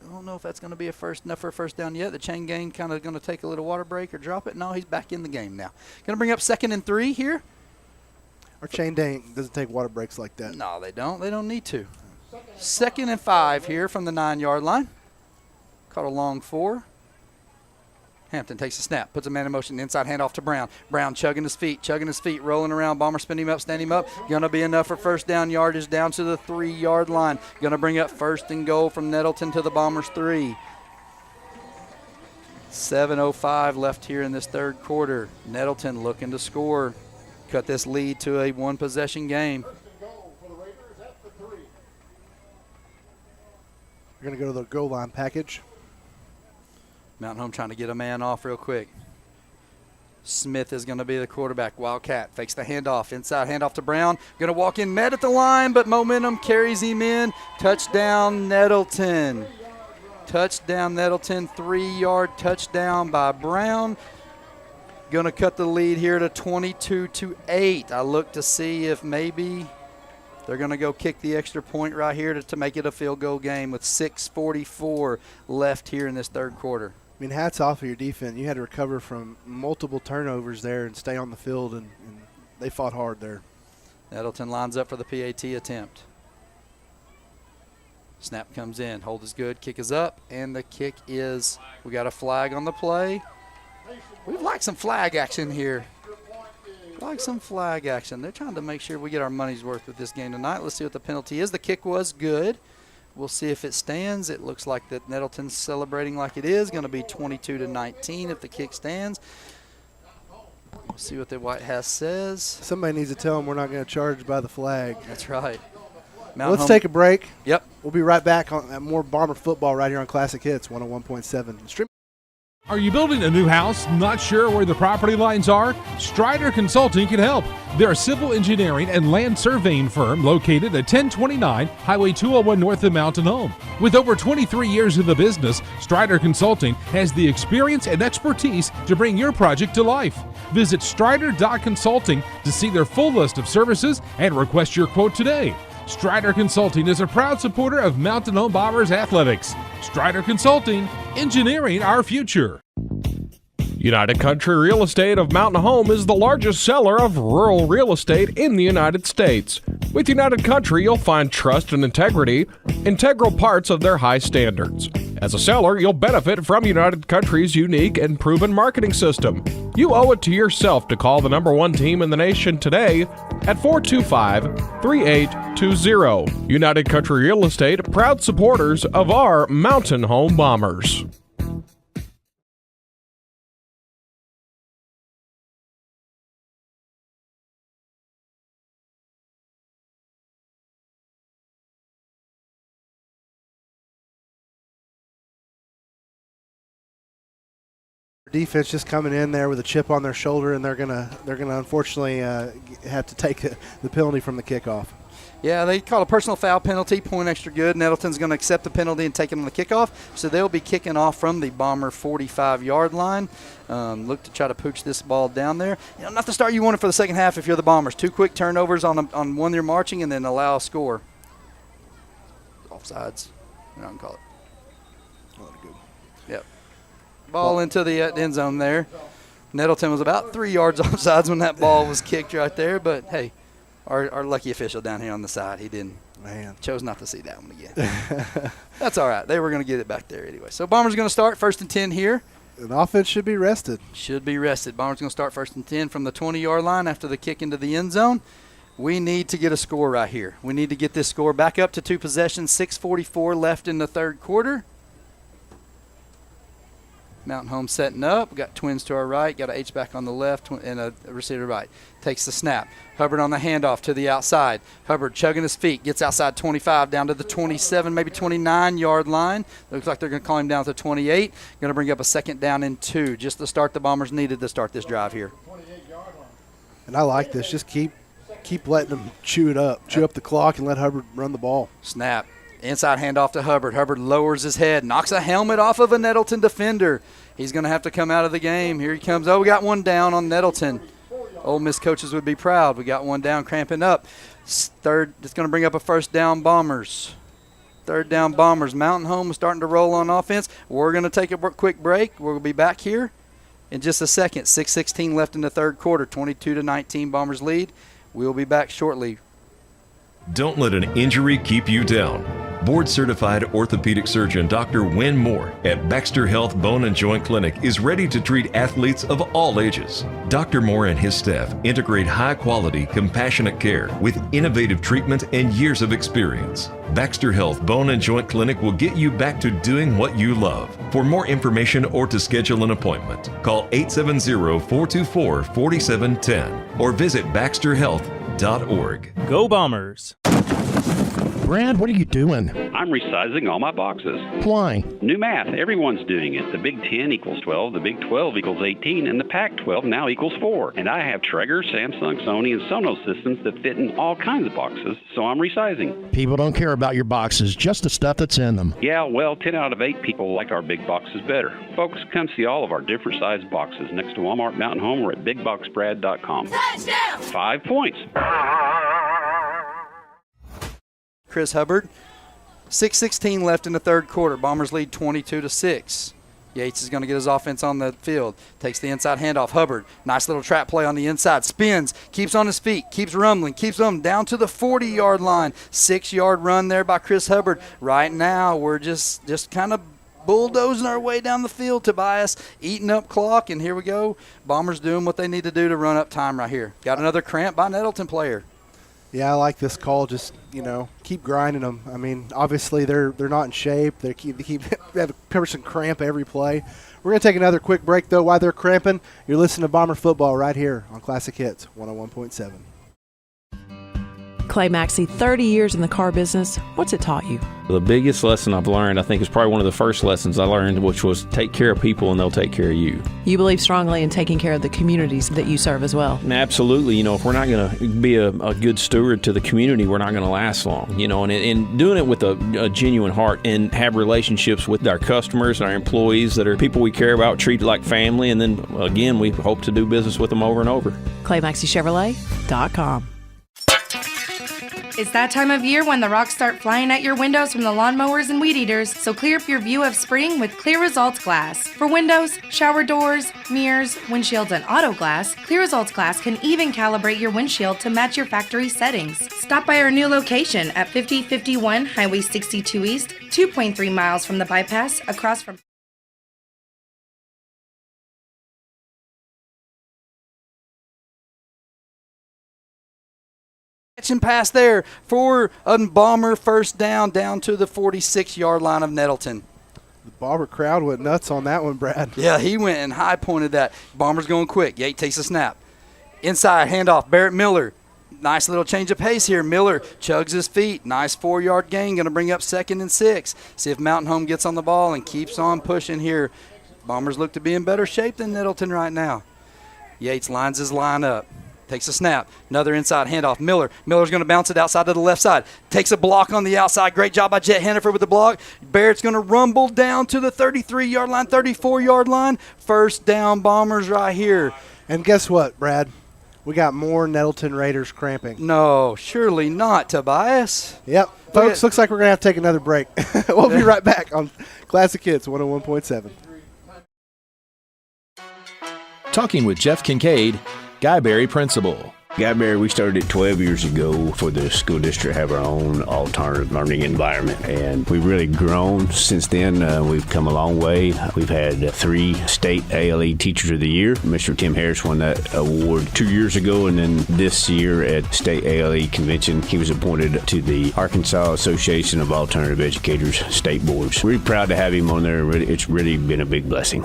I don't know if that's going to be enough for a first down yet. The chain gang kind of going to take a little water break or drop it. No, he's back in the game now. Going to bring up 2nd and 3 here. Our chain gang doesn't take water breaks like that. No, they don't. They don't need to. 2nd and 5 here from the 9-yard line. Caught a long 4. Hampton takes a snap, puts a man in motion, inside handoff to Brown. Brown chugging his feet, rolling around. Bomber spin him up, stand him up. Going to be enough for first down yardage down to the 3-yard line. Going to bring up 1st and goal from Nettleton to the Bombers 3. 7:05 left here in this third quarter. Nettleton looking to score. Cut this lead to a 1-possession game. We're going to go to the goal line package. Mountain Home trying to get a man off real quick. Smith is going to be the quarterback. Wildcat fakes the handoff. Inside handoff to Brown. Going to walk in, met at the line, but momentum carries him in. Touchdown, Nettleton. Touchdown, Nettleton. 3-yard touchdown by Brown. Going to cut the lead here to 22-8. I look to see if maybe they're going to go kick the extra point right here to make it a field goal game with 6:44 left here in this third quarter. I mean, hats off of your defense. You had to recover from multiple turnovers there and stay on the field, and they fought hard there. Nettleton lines up for the PAT attempt. Snap comes in. Hold is good. Kick is up, and the kick is – we got a flag on the play. We'd like some flag action here. Like some flag action. They're trying to make sure we get our money's worth with this game tonight. Let's see what the penalty is. The kick was good. We'll see if it stands. It looks like that Nettleton's celebrating like it is. Going to be 22-19 if the kick stands. We'll see what the White House says. Somebody needs to tell them we're not going to charge by the flag. That's right. Let's take a break. Yep. We'll be right back on more Bomber football right here on Classic Hits 101.7. Are you building a new house, not sure where the property lines are? Strider Consulting can help. They're a civil engineering and land surveying firm located at 1029 Highway 201 north of Mountain Home. With over 23 years in the business, Strider Consulting has the experience and expertise to bring your project to life. Visit strider.consulting to see their full list of services and request your quote today. Strider Consulting is a proud supporter of Mountain Home Bombers athletics. Strider Consulting, engineering our future. United Country Real Estate of Mountain Home is the largest seller of rural real estate in the United States. With United Country, you'll find trust and integrity, integral parts of their high standards. As a seller, you'll benefit from United Country's unique and proven marketing system. You owe it to yourself to call the #1 team in the nation today at 425-3820. United Country Real Estate, proud supporters of our Mountain Home Bombers. Defense just coming in there with a chip on their shoulder, and they're gonna unfortunately have to take the penalty from the kickoff. Yeah, they call a personal foul penalty, point extra good. Nettleton's going to accept the penalty and take it on the kickoff, so they'll be kicking off from the Bomber 45-yard line. Look to try to pooch this ball down there. Not the start you wanted for the second half if you're the Bombers. 2 quick turnovers on one you're marching, and then allow a score. Offsides. I don't call it. Yep. Ball into the end zone there. Nettleton was about 3 yards offsides when that ball was kicked right there, but hey, our lucky official down here on the side, he chose not to see that one again. That's all right. They were going to get it back there anyway. So Bombers going to start 1st and 10 here. An offense should be rested. Should be rested. Bombers going to start 1st and 10 from the 20-yard line after the kick into the end zone. We need to get a score right here. We need to get this score back up to 2 possessions, 6:44 left in the third quarter. Mountain Home setting up. We got twins to our right, got an H-back on the left and a receiver right. Takes the snap. Hubbard on the handoff to the outside. Hubbard chugging his feet, gets outside 25 down to the 27, maybe 29-yard line. Looks like they're going to call him down to 28. Going to bring up a 2nd down and 2. Just the start the Bombers needed to start this drive here. And I like this. Just keep letting them chew up the clock and let Hubbard run the ball. Snap. Inside handoff to Hubbard. Hubbard lowers his head, knocks a helmet off of a Nettleton defender. He's going to have to come out of the game. Here he comes. Oh, we got one down on Nettleton. Ole Miss coaches would be proud. We got one down, cramping up. Third, it's going to bring up a 1st down, Bombers. Third down Bombers. Mountain Home is starting to roll on offense. We're going to take a quick break. We'll be back here in just a second. 6:16 left in the third quarter. 22-19 Bombers lead. We'll be back shortly. Don't let an injury keep you down. Board-certified orthopedic surgeon Dr. Wynn Moore at Baxter Health Bone and Joint Clinic is ready to treat athletes of all ages. Dr. Moore and his staff integrate high-quality, compassionate care with innovative treatment and years of experience. Baxter Health Bone and Joint Clinic will get you back to doing what you love. For more information or to schedule an appointment, call 870-424-4710 or visit baxterhealth.org. Go Bombers! Brad, what are you doing? I'm resizing all my boxes. Why? New math. Everyone's doing it. The Big 10 equals 12, the Big 12 equals 18, and the Pac-12 now equals 4. And I have Traeger, Samsung, Sony, and Sonos systems that fit in all kinds of boxes, so I'm resizing. People don't care about your boxes, just the stuff that's in them. Yeah, well, 10 out of 8 people like our big boxes better. Folks, come see all of our different sized boxes next to Walmart Mountain Home or at BigBoxBrad.com. Touchdown! 5 points. Chris Hubbard. 6:16 left in the third quarter. Bombers lead 22-6. Yates is going to get his offense on the field. Takes the inside handoff. Hubbard, nice little trap play on the inside. Spins, keeps on his feet, keeps rumbling, keeps them down to the 40-yard line. 6-yard run there by Chris Hubbard. Right now, we're just kind of bulldozing our way down the field. Tobias eating up clock, and here we go. Bombers doing what they need to do to run up time right here. Got another cramp by Nettleton player. Yeah, I like this call. Just, keep grinding them. I mean, obviously they're not in shape. They have a person cramp every play. We're going to take another quick break, though, while they're cramping. You're listening to Bomber Football right here on Classic Hits 101.7. Clay Maxey, 30 years in the car business. What's it taught you? The biggest lesson I've learned, I think, is probably one of the first lessons I learned, which was take care of people and they'll take care of you. You believe strongly in taking care of the communities that you serve as well. Absolutely. If we're not going to be a good steward to the community, we're not going to last long. And doing it with a genuine heart and have relationships with our customers and our employees that are people we care about, treat like family, and then, again, we hope to do business with them over and over. ClayMaxeyChevrolet.com. It's that time of year when the rocks start flying at your windows from the lawnmowers and weed eaters, so clear up your view of spring with Clear Results Glass. For windows, shower doors, mirrors, windshields, and auto glass, Clear Results Glass can even calibrate your windshield to match your factory settings. Stop by our new location at 5051 Highway 62 East, 2.3 miles from the bypass, across from Catching pass there for a Bomber first down to the 46-yard line of Nettleton. The Bomber crowd went nuts on that one, Brad. Yeah, he went and high pointed that. Bomber's going quick. Yates takes a snap. Inside handoff, Barrett Miller. Nice little change of pace here. Miller chugs his feet. Nice 4-yard gain. Going to bring up 2nd and 6. See if Mountain Home gets on the ball and keeps on pushing here. Bombers look to be in better shape than Nettleton right now. Yates lines his line up. Takes a snap. Another inside handoff. Miller's going to bounce it outside to the left side. Takes a block on the outside. Great job by Jet Hannaford with the block. Barrett's going to rumble down to the 33-yard line, 34-yard line. First down Bombers right here. And guess what, Brad? We got more Nettleton Raiders cramping. No, surely not, Tobias. Yep. Folks, looks like we're going to have to take another break. We'll be right back on Classic Hits 101.7. Talking with Jeff Kincaid, Guyberry Principal. Guyberry, we started 12 years ago for the school district to have our own alternative learning environment, and we've really grown since then. We've come a long way. We've had 3 state ALE Teachers of the Year. Mr. Tim Harris won that award 2 years ago, and then this year at State ALE Convention, he was appointed to the Arkansas Association of Alternative Educators State Boards. We're proud to have him on there. It's really been a big blessing.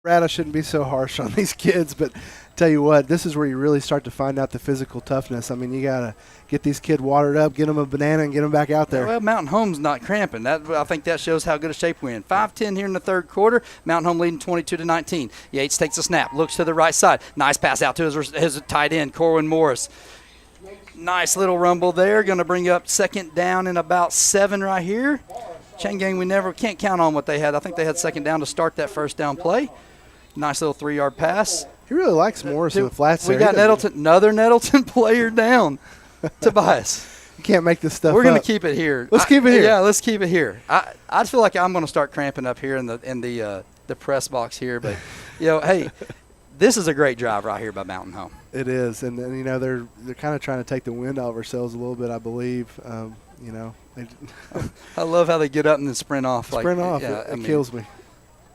Brad, I shouldn't be so harsh on these kids, but tell you what, this is where you really start to find out the physical toughness. I mean, you got to get these kids watered up, get them a banana, and get them back out there. Well, Mountain Home's not cramping. I think that shows how good a shape we're in. 5-10 here in the third quarter. Mountain Home leading 22-19. Yates takes a snap, looks to the right side. Nice pass out to his tight end, Corwin Morris. Nice little rumble there. Going to bring up 2nd down and about 7 right here. Chain gang, we can't count on what they had. I think they had 2nd down to start that first down play. Nice little 3-yard pass. He really likes Morris in the flats. We got Nettleton, another Nettleton player down. Tobias. You can't make this stuff We're going up. to keep it here. Let's keep it here. Yeah, let's keep it here. I feel like I'm going to start cramping up here in the press box here. But, hey, this is a great drive right here by Mountain Home. It is. And they're kind of trying to take the wind out of ourselves a little bit, I believe. I love how they get up and then sprint off. It kills me.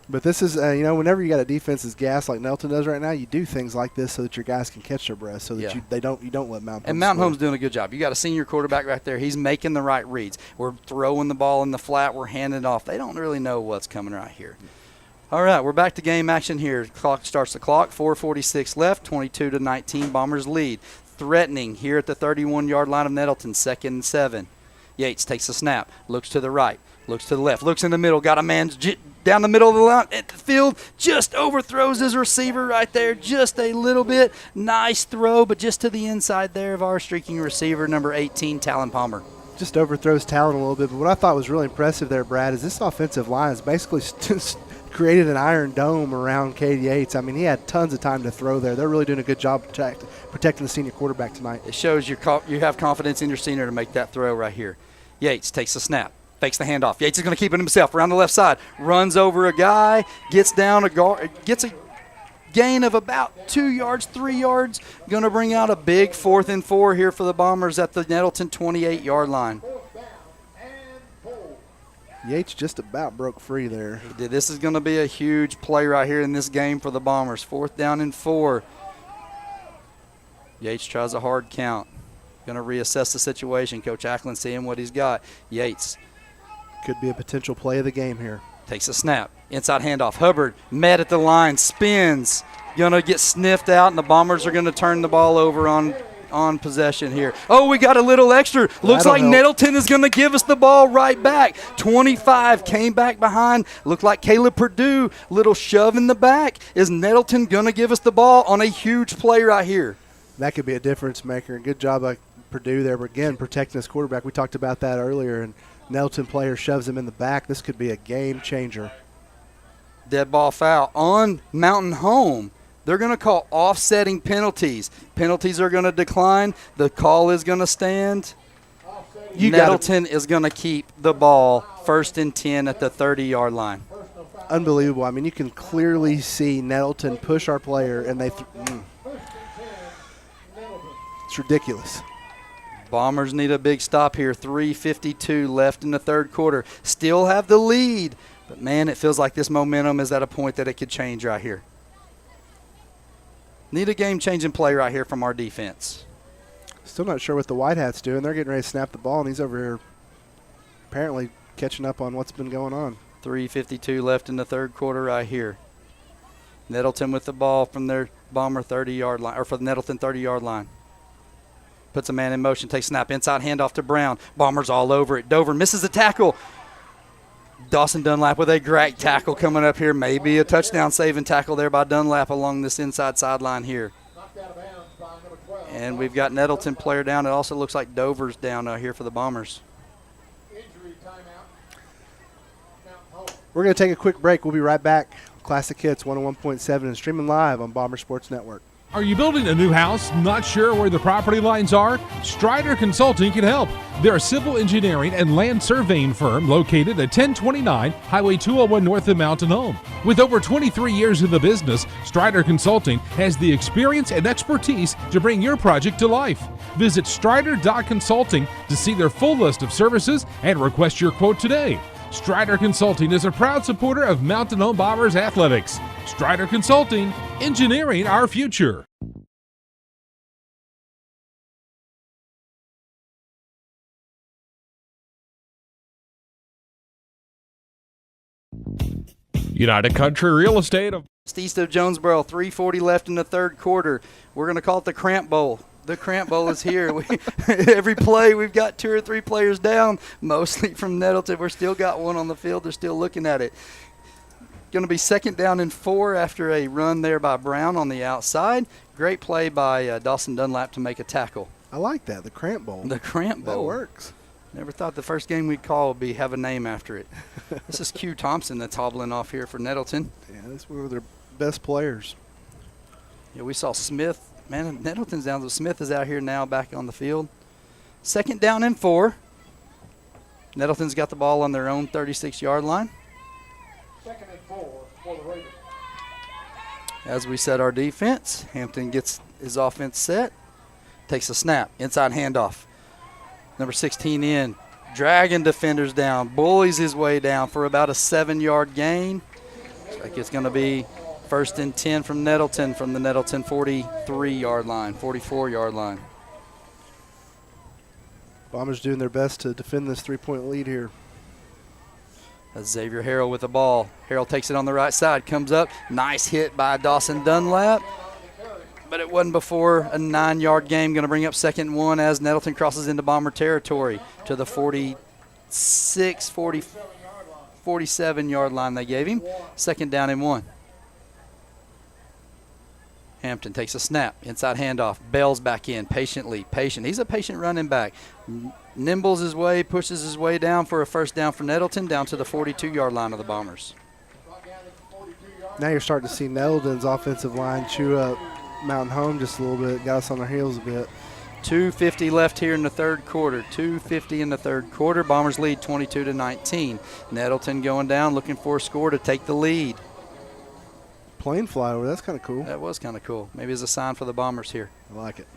But this is, whenever you got a defense that's gas like Nettleton does right now, you do things like this so that your guys can catch their breath, so that you don't let Mountain Home. And Mountain Home's doing a good job. You got a senior quarterback right there. He's making the right reads. We're throwing the ball in the flat. We're handing it off. They don't really know what's coming right here. All right, we're back to game action here. Clock starts the clock. 4:46 left. 22-19. Bombers lead. Threatening here at the 31-yard line of Nettleton. 2nd and 7. Yates takes a snap. Looks to the right. Looks to the left. Looks in the middle. Got a man down the middle of the line at the field. Just overthrows his receiver right there. Just a little bit. Nice throw, but just to the inside there of our streaking receiver, number 18, Talon Palmer. Just overthrows Talon a little bit. But what I thought was really impressive there, Brad, is this offensive line has basically created an iron dome around Cade Yates. I mean, he had tons of time to throw there. They're really doing a good job protecting the senior quarterback tonight. It shows you have confidence in your senior to make that throw right here. Yates takes a snap. Fakes the handoff. Yates is going to keep it himself around the left side. Runs over a guy. Gets down a guard. Gets a gain of about 2 yards, 3 yards. Going to bring out a big 4th and 4 here for the Bombers at the Nettleton 28-yard line. Yates just about broke free there. This is going to be a huge play right here in this game for the Bombers. 4th down and 4. Yates tries a hard count. Going to reassess the situation. Coach Ackland seeing what he's got. Yates. Could be a potential play of the game here. Takes a snap. Inside handoff. Hubbard met at the line. Spins. Going to get sniffed out, and the Bombers are going to turn the ball over on possession here. Oh, we got a little extra. Looks like Nettleton is going to give us the ball right back. 25 came back behind. Looked like Caleb Purdue. Little shove in the back. Is Nettleton going to give us the ball on a huge play right here? That could be a difference maker. And good job by Purdue there. But again, protecting his quarterback. We talked about that earlier. And Nettleton player shoves him in the back. This could be a game changer. Dead ball foul on Mountain Home. They're going to call offsetting penalties. Penalties are going to decline. The call is going to stand. Nettleton is going to keep the ball 1st and 10 at the 30-yard line. Unbelievable. I mean, you can clearly see Nettleton push our player, and it's ridiculous. Bombers need a big stop here. 3:52 left in the third quarter. Still have the lead. But, man, it feels like this momentum is at a point that it could change right here. Need a game-changing play right here from our defense. Still not sure what the White Hats doing. They're getting ready to snap the ball, and he's over here apparently catching up on what's been going on. 3:52 left in the third quarter right here. Nettleton with the ball from their Bomber 30-yard line, or for the Nettleton 30-yard line. Puts a man in motion, takes snap, inside handoff to Brown. Bombers all over it. Dover misses the tackle. Dawson Dunlap with a great tackle coming up here. Maybe a touchdown saving tackle there by Dunlap along this inside sideline here. And we've got Nettleton player down. It also looks like Dover's down here for the Bombers. We're going to take a quick break. We'll be right back. Classic Hits 101.7 and streaming live on Bomber Sports Network. Are you building a new house, not sure where the property lines are? Strider Consulting can help. They're a civil engineering and land surveying firm located at 1029 Highway 201 north of Mountain Home. With over 23 years in the business, Strider Consulting has the experience and expertise to bring your project to life. Visit strider.consulting to see their full list of services and request your quote today. Strider Consulting is a proud supporter of Mountain Home Bombers athletics. Strider Consulting, engineering our future. United Country Real Estate of East of Jonesboro, 3:40 left in the third quarter. We're going to call it the Cramp Bowl. The Cramp Bowl is here. Every play, we've got 2 or 3 players down, mostly from Nettleton. We're still got one on the field. They're still looking at it. Going to be 2nd down and 4 after a run there by Brown on the outside. Great play by Dawson Dunlap to make a tackle. I like that, the Cramp Bowl. The Cramp Bowl. That works. Never thought the first game we'd call would have a name after it. This is Q Thompson that's hobbling off here for Nettleton. Yeah, this is one of their best players. Yeah, we saw Smith. Man, Nettleton's down, so Smith is out here now back on the field. 2nd down and 4. Nettleton's got the ball on their own 36-yard line. 2nd and 4 for the Raiders. As we set our defense, Hampton gets his offense set. Takes a snap, inside handoff. Number 16 in, dragging defenders down, bullies his way down for about a 7-yard gain. Looks like it's going to be 1st and 10 from Nettleton from the Nettleton 43-yard line, 44-yard line. Bombers doing their best to defend this 3-point lead here. That's Xavier Harrell with the ball. Harrell takes it on the right side, comes up. Nice hit by Dawson Dunlap. But it wasn't before a 9-yard game. Going to bring up 2nd and 1 as Nettleton crosses into Bomber territory to the 47-yard line they gave him. 2nd down and 1. Hampton takes a snap, inside handoff, bails back in, patient. He's a patient running back. Nimbles his way, pushes his way down for a 1st down for Nettleton, down to the 42-yard line of the Bombers. Now you're starting to see Nettleton's offensive line chew up Mountain Home just a little bit, got us on our heels a bit. 2:50 left here in the 3rd quarter. 2:50 in the 3rd quarter. Bombers lead 22-19. Nettleton going down, looking for a score to take the lead. Plane flyover, that's kind of cool. That was kind of cool. Maybe as a sign for the Bombers here. I like it.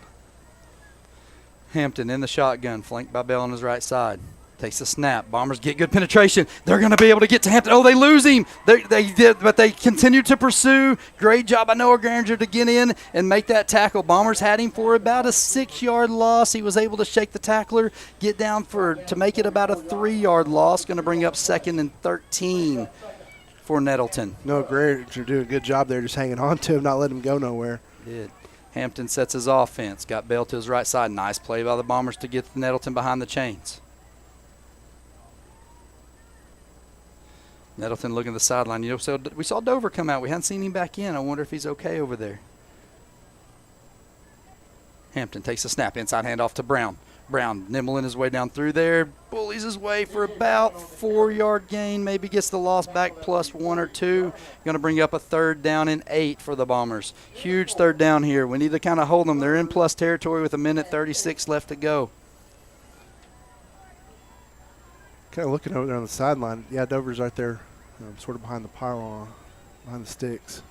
Hampton in the shotgun, flanked by Bell on his right side. Takes a snap. Bombers get good penetration. They're going to be able to get to Hampton. Oh, they lose him. They did, but they continue to pursue. Great job by Noah Granger to get in and make that tackle. Bombers had him for about a 6-yard loss. He was able to shake the tackler, get down to make it about a 3-yard loss. Going to bring up 2nd and 13 for Nettleton. Noah Granger doing a good job there, just hanging on to him, not letting him go nowhere. Did. Hampton sets his offense. Got Bell to his right side. Nice play by the Bombers to get Nettleton behind the chains. Nettleton looking at the sideline. You know, so we saw Dover come out. We hadn't seen him back in. I wonder if he's okay over there. Hampton takes a snap. Inside handoff to Brown. Brown nibbling his way down through there. Bullies his way for about 4-yard gain. Maybe gets the loss back plus 1 or 2. Going to bring up a 3rd down and 8 for the Bombers. Huge 3rd down here. We need to kind of hold them. They're in plus territory with 1:36 left to go. Kind of looking over there on the sideline. Yeah, Dover's right there, sort of behind the pylon, behind the sticks.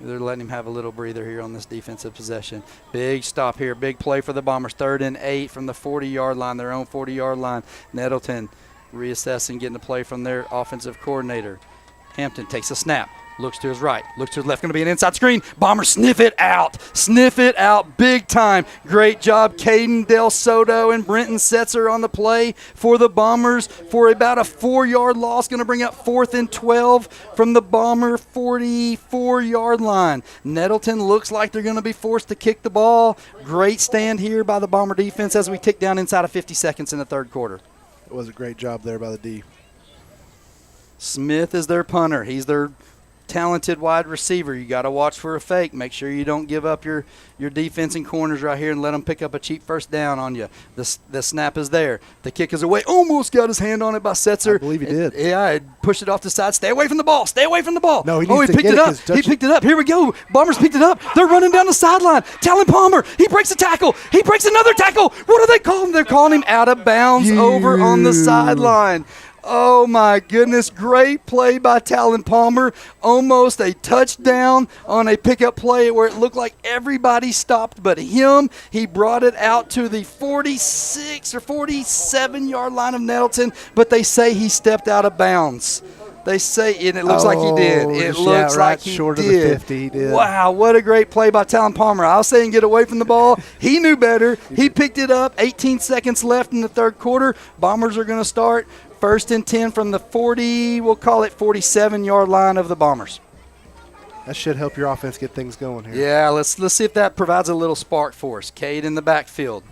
They're letting him have a little breather here on this defensive possession. Big stop here. Big play for the Bombers. 3rd and 8 from the 40-yard line, their own 40-yard line. Nettleton reassessing, getting the play from their offensive coordinator. Hampton takes a snap. Looks to his right, looks to his left. Going to be an inside screen. Bombers sniff it out. Sniff it out big time. Great job, Caden Del Soto and Brenton Setzer on the play for the Bombers for about a 4-yard loss. Going to bring up 4th and 12 from the Bomber 44-yard line. Nettleton looks like they're going to be forced to kick the ball. Great stand here by the Bomber defense as we tick down inside of 50 seconds in the 3rd quarter. It was a great job there by the D. Smith is their punter. He's their talented wide receiver. You got to watch for a fake. Make sure you don't give up your defense and corners right here and let them pick up a cheap 1st down on you. The snap is there. The kick is away. Almost got his hand on it by Setzer. I believe he did. Yeah, pushed it off the side. Stay away from the ball. Stay away from the ball. No, he picked it up. He picked it up. Here we go. Bombers picked it up. They're running down the sideline. Talon Palmer. He breaks a tackle. He breaks another tackle. What do they call him? They're calling him out of bounds over on the sideline. Oh, my goodness. Great play by Talon Palmer. Almost a touchdown on a pickup play where it looked like everybody stopped but him. He brought it out to the 46 or 47-yard line of Nettleton, but they say he stepped out of bounds. They say, and it looks like he did. It looks like he short did. Of the 50, he did. Wow, what a great play by Talon Palmer. I was saying get away from the ball. He knew better. He picked it up. 18 seconds left in the 3rd quarter. Bombers are going to start 1st and 10 from the 40, we'll call it 47-yard line of the Bombers. That should help your offense get things going here. Yeah, let's see if that provides a little spark for us. Cade in the backfield.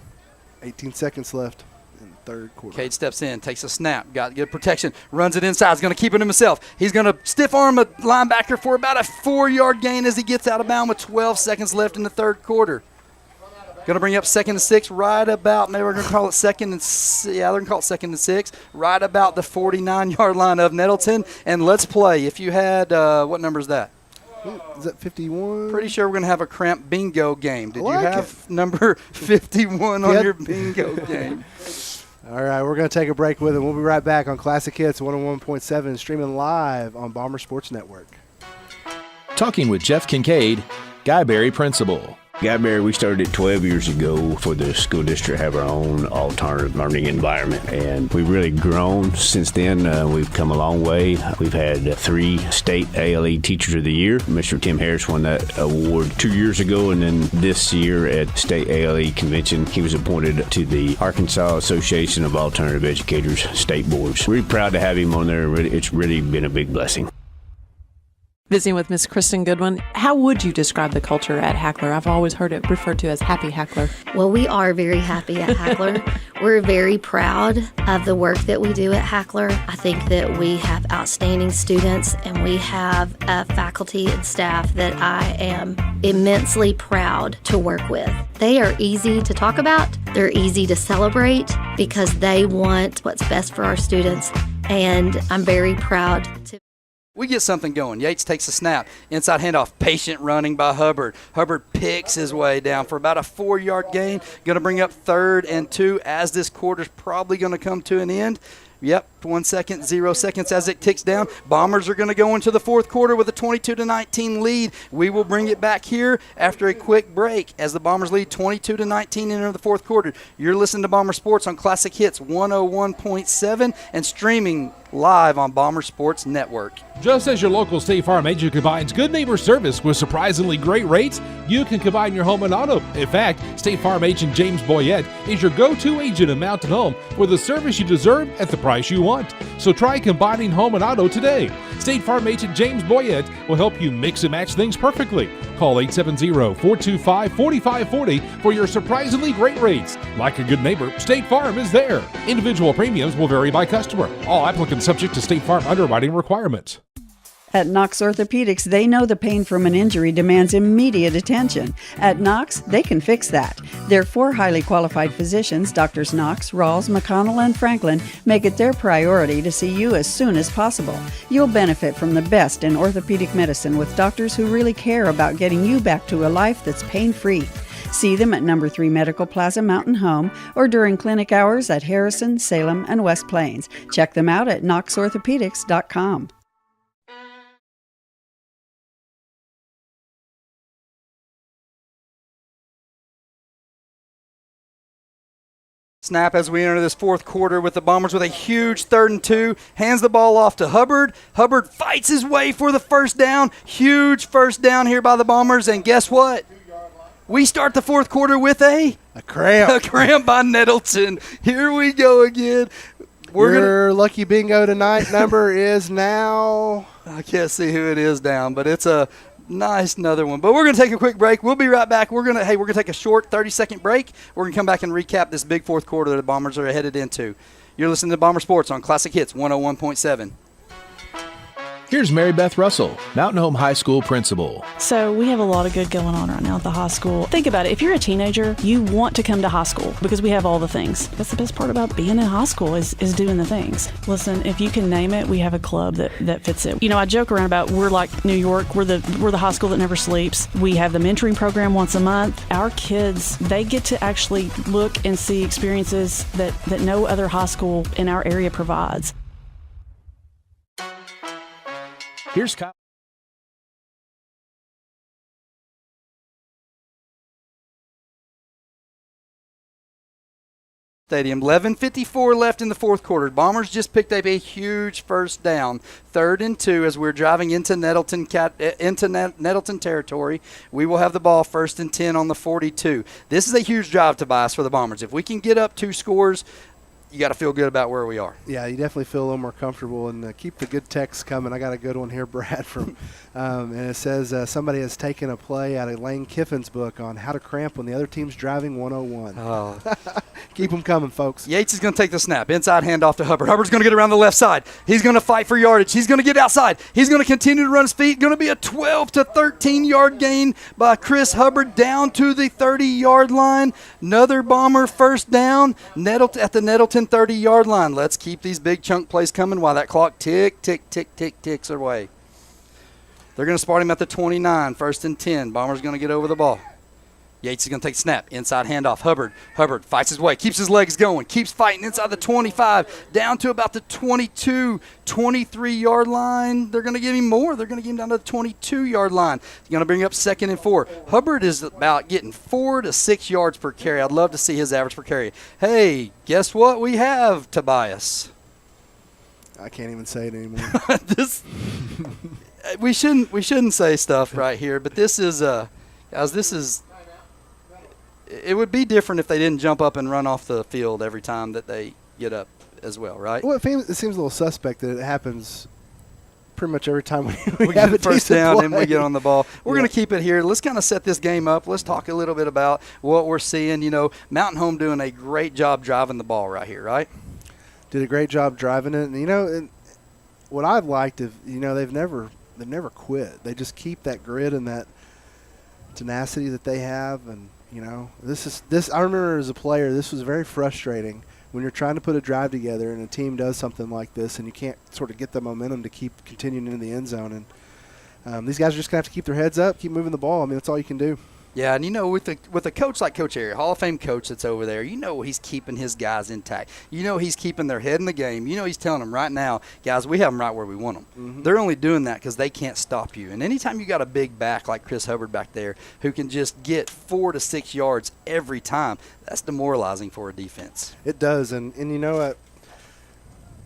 18 seconds left in the 3rd quarter. Cade steps in, takes a snap, got good protection, runs it inside. He's going to keep it himself. He's going to stiff arm a linebacker for about a 4-yard gain as he gets out of bounds with 12 seconds left in the 3rd quarter. Going to bring up 2nd and 6 right about, maybe we're going to call it 2nd and, yeah, they're going to call it 2nd and 6, right about the 49-yard line of Nettleton. And let's play. If you had, what number is that? Is that 51? Pretty sure we're going to have a cramp bingo game. Did you have number 51 on your bingo game? All right, we're going to take a break with it. We'll be right back on Classic Hits 101.7, streaming live on Bomber Sports Network. Talking with Jeff Kincaid, Guyberry Principal. Guyberry, we started 12 years ago for the school district to have our own alternative learning environment, and we've really grown since then. We've come a long way. We've had 3 state ALE Teachers of the Year. Mr. Tim Harris won that award 2 years ago, and then this year at State ALE Convention, he was appointed to the Arkansas Association of Alternative Educators State Boards. We're proud to have him on there. It's really been a big blessing. Visiting with Miss Kristen Goodwin, how would you describe the culture at Hackler? I've always heard it referred to as Happy Hackler. Well, we are very happy at Hackler. We're very proud of the work that we do at Hackler. I think that we have outstanding students, and we have a faculty and staff that I am immensely proud to work with. They are easy to talk about. They're easy to celebrate because they want what's best for our students, and I'm very proud to. We get something going. Yates takes a snap. Inside handoff. Patient running by Hubbard. Hubbard picks his way down for about a 4-yard gain. Going to bring up 3rd and 2 as this quarter's probably going to come to an end. Yep, 1 second, 0 seconds as it ticks down. Bombers are going to go into the fourth quarter with a 22-19 lead. We will bring it back here after a quick break as the Bombers lead 22-19 into the fourth quarter. You're listening to Bomber Sports on Classic Hits 101.7 and streaming live on Bomber Sports Network. Just as your local State Farm agent combines good neighbor service with surprisingly great rates, you can combine your home and auto. In fact, State Farm agent James Boyette is your go-to agent in Mountain Home for the service you deserve at the price you want. So try combining home and auto today. State Farm agent James Boyette will help you mix and match things perfectly. Call 870-425-4540 for your surprisingly great rates. Like a good neighbor, State Farm is there. Individual premiums will vary by customer. All applicants subject to State Farm underwriting requirements. At Knox Orthopedics, they know the pain from an injury demands immediate attention. At Knox, they can fix that. Their 4 highly qualified physicians, Drs. Knox, Rawls, McConnell, and Franklin, make it their priority to see you as soon as possible. You'll benefit from the best in orthopedic medicine with doctors who really care about getting you back to a life that's pain-free. See them at No. 3 Medical Plaza Mountain Home or during clinic hours at Harrison, Salem, and West Plains. Check them out at knoxorthopedics.com. Snap as we enter this fourth quarter with the Bombers with a huge 3rd and 2. Hands the ball off to Hubbard. Hubbard fights his way for the first down. Huge first down here by the Bombers. And guess what? We start the fourth quarter with a cramp. A cramp by Nettleton. Here we go again. Your lucky bingo tonight number is now. I can't see who it is down, but it's a nice another one. But we're going to take a quick break. We'll be right back. We're going to take a short 30-second break. We're going to come back and recap this big fourth quarter that the Bombers are headed into. You're listening to Bomber Sports on Classic Hits 101.7. Here's Mary Beth Russell, Mountain Home High School principal. So we have a lot of good going on right now at the high school. Think about it. If you're a teenager, you want to come to high school because we have all the things. That's the best part about being in high school is doing the things. Listen, if you can name it, we have a club that fits it. You know, I joke around about we're like New York. We're the high school that never sleeps. We have the mentoring program once a month. Our kids, they get to actually look and see experiences that no other high school in our area provides. Here's Kyle. Stadium. 11:54 left in the fourth quarter. Bombers just picked up a huge first down. 3rd and 2 as we're driving into Nettleton territory. We will have the ball 1st and 10 on the 42. This is a huge drive, Tobias, for the Bombers. If we can get up 2 scores, you got to feel good about where we are. Yeah, you definitely feel a little more comfortable, and keep the good texts coming. I got a good one here, Brad, from and it says somebody has taken a play out of Lane Kiffin's book on how to cramp when the other team's driving 101. Oh. Keep them coming, folks. Yates is going to take the snap. Inside handoff to Hubbard. Hubbard's going to get around the left side. He's going to fight for yardage. He's going to get outside. He's going to continue to run his feet. Going to be a 12 to 13-yard gain by Chris Hubbard down to the 30-yard line. Another Bomber first down at the Nettleton 30-yard line. Let's keep these big chunk plays coming while that clock ticks away. They're going to spot him at the 29, 1st and 10. Bombers going to get over the ball. Yates is going to take a snap. Inside handoff. Hubbard fights his way. Keeps his legs going. Keeps fighting inside the 25. Down to about the 22, 23-yard line. They're going to give him more. They're going to give him down to the 22-yard line. He's going to bring up 2nd and 4. Hubbard is about getting 4 to 6 yards per carry. I'd love to see his average per carry. Hey, guess what we have, Tobias? I can't even say it anymore. We shouldn't say stuff right here, but this is it would be different if they didn't jump up and run off the field every time that they get up as well, right? Well, it seems a little suspect that it happens pretty much every time we have a first decent down play. and we get on the ball. We're going to keep it here. Let's kind of set this game up. Let's talk a little bit about what we're seeing. Mountain Home doing a great job driving the ball right here, right? Did a great job driving it. And, what I've liked is, they've never quit. They just keep that grit and that tenacity that they have. And, I remember as a player, this was very frustrating when you're trying to put a drive together and a team does something like this and you can't sort of get the momentum to keep continuing into the end zone. And these guys are just going to have to keep their heads up, keep moving the ball. I mean, that's all you can do. Yeah, and with a coach like Coach Airy, Hall of Fame coach that's over there, he's keeping his guys intact. He's keeping their head in the game. He's telling them right now, guys, we have them right where we want them. Mm-hmm. They're only doing that because they can't stop you. And anytime you got a big back like Chris Hubbard back there who can just get 4 to 6 yards every time, that's demoralizing for a defense. It does, and I'm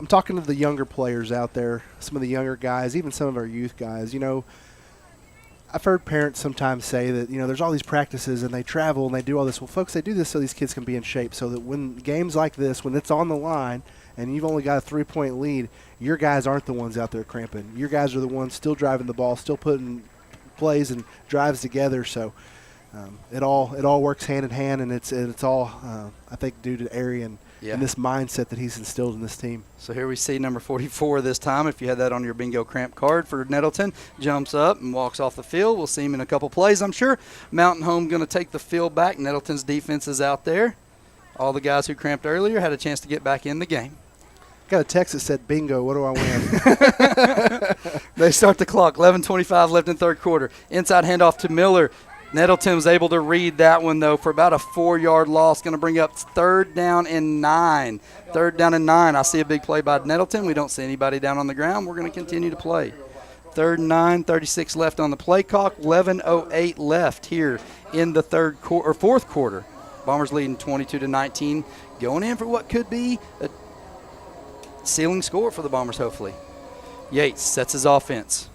talking to the younger players out there, some of the younger guys, even some of our youth guys. I've heard parents sometimes say that, there's all these practices and they travel and they do all this. Well, folks, they do this so these kids can be in shape so that when games like this, when it's on the line and you've only got a 3-point lead, your guys aren't the ones out there cramping. Your guys are the ones still driving the ball, still putting plays and drives together. So it all works hand in hand, and it's all, I think, due to Airy and this mindset that he's instilled in this team. So here we see number 44 this time. If you had that on your bingo cramp card for Nettleton, jumps up and walks off the field. We'll see him in a couple plays, I'm sure. Mountain Home going to take the field back. Nettleton's defense is out there. All the guys who cramped earlier had a chance to get back in the game. Got a text that said, bingo, what do I win? They start the clock. 11:25 left in third quarter. Inside handoff to Miller. Nettleton was able to read that one, though, for about a 4-yard loss. Going to bring up 3rd down and 9. 3rd down and 9. I see a big play by Nettleton. We don't see anybody down on the ground. We're going to continue to play. 3rd and 9, 36 left on the play clock. 11:08 left here in the fourth quarter. Bombers leading 22-19. Going in for what could be a ceiling score for the Bombers, hopefully. Yates sets his offense.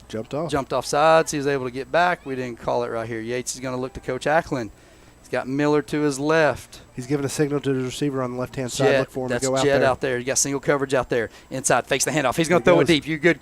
Jumped off sides. He was able to get back. We didn't call it right here. Yates is going to look to Coach Ackland. He's got Miller to his left. He's giving a signal to his receiver on the left-hand side. Look for him to go out there. That's Jet out there. You got single coverage out there. Inside, fakes the handoff. He's going to throw it deep. You good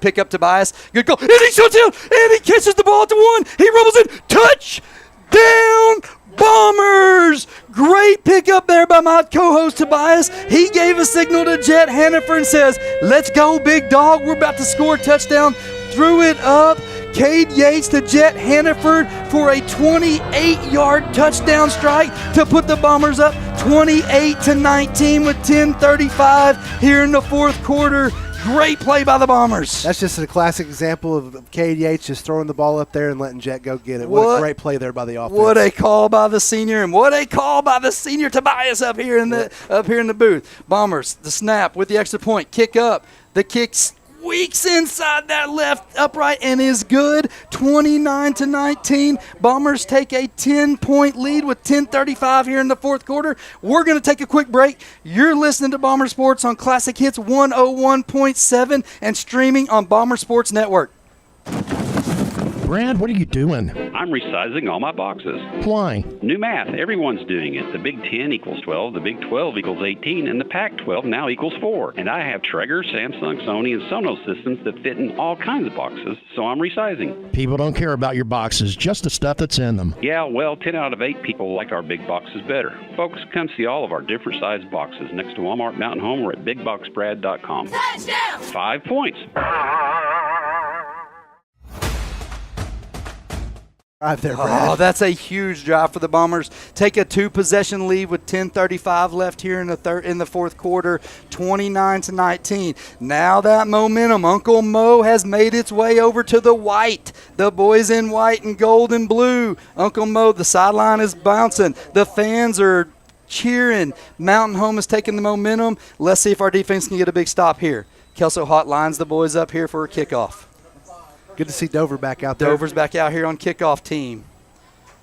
pick up, Tobias. Good goal. And he shoots down, and he catches the ball at the 1. He rumbles in. Touchdown, Bombers! Great pickup there by my co-host Tobias. He gave a signal to Jet Hannaford and says, let's go, big dog. We're about to score a touchdown. Threw it up. Cade Yates to Jet Hannaford for a 28-yard touchdown strike to put the Bombers up 28-19 with 10:35 here in the fourth quarter. Great play by the Bombers. That's just a classic example of Cade Yates just throwing the ball up there and letting Jet go get it. What a great play there by the offense. What a call by the senior, and what a call by the senior Tobias up here in the booth. Bombers, the snap with the extra point, kick up. The kick squeaks inside that left upright and is good. 29-19. Bombers take a 10-point lead with 10:35 here in the fourth quarter. We're going to take a quick break. You're listening to Bomber Sports on Classic Hits 101.7 and streaming on Bomber Sports Network. Brad, what are you doing? I'm resizing all my boxes. Why? New math. Everyone's doing it. The Big 10 equals 12, the Big 12 equals 18, and the Pac-12 now equals 4. And I have Traeger, Samsung, Sony, and Sonos systems that fit in all kinds of boxes, so I'm resizing. People don't care about your boxes, just the stuff that's in them. Yeah, well, 10 out of 8 people like our big boxes better. Folks, come see all of our different size boxes next to Walmart Mountain Home or at BigBoxBrad.com. Touchdown! 5 points. There, Brad. Oh, that's a huge drive for the Bombers. Take a 2-possession lead with 10:35 left here in the fourth quarter, 29-19. Now that momentum, Uncle Mo has made its way over to the white. The boys in white and gold and blue. Uncle Mo, the sideline is bouncing. The fans are cheering. Mountain Home is taking the momentum. Let's see if our defense can get a big stop here. Kelso Hott lines the boys up here for a kickoff. Good to see Dover back out there. Dover's back out here on kickoff team.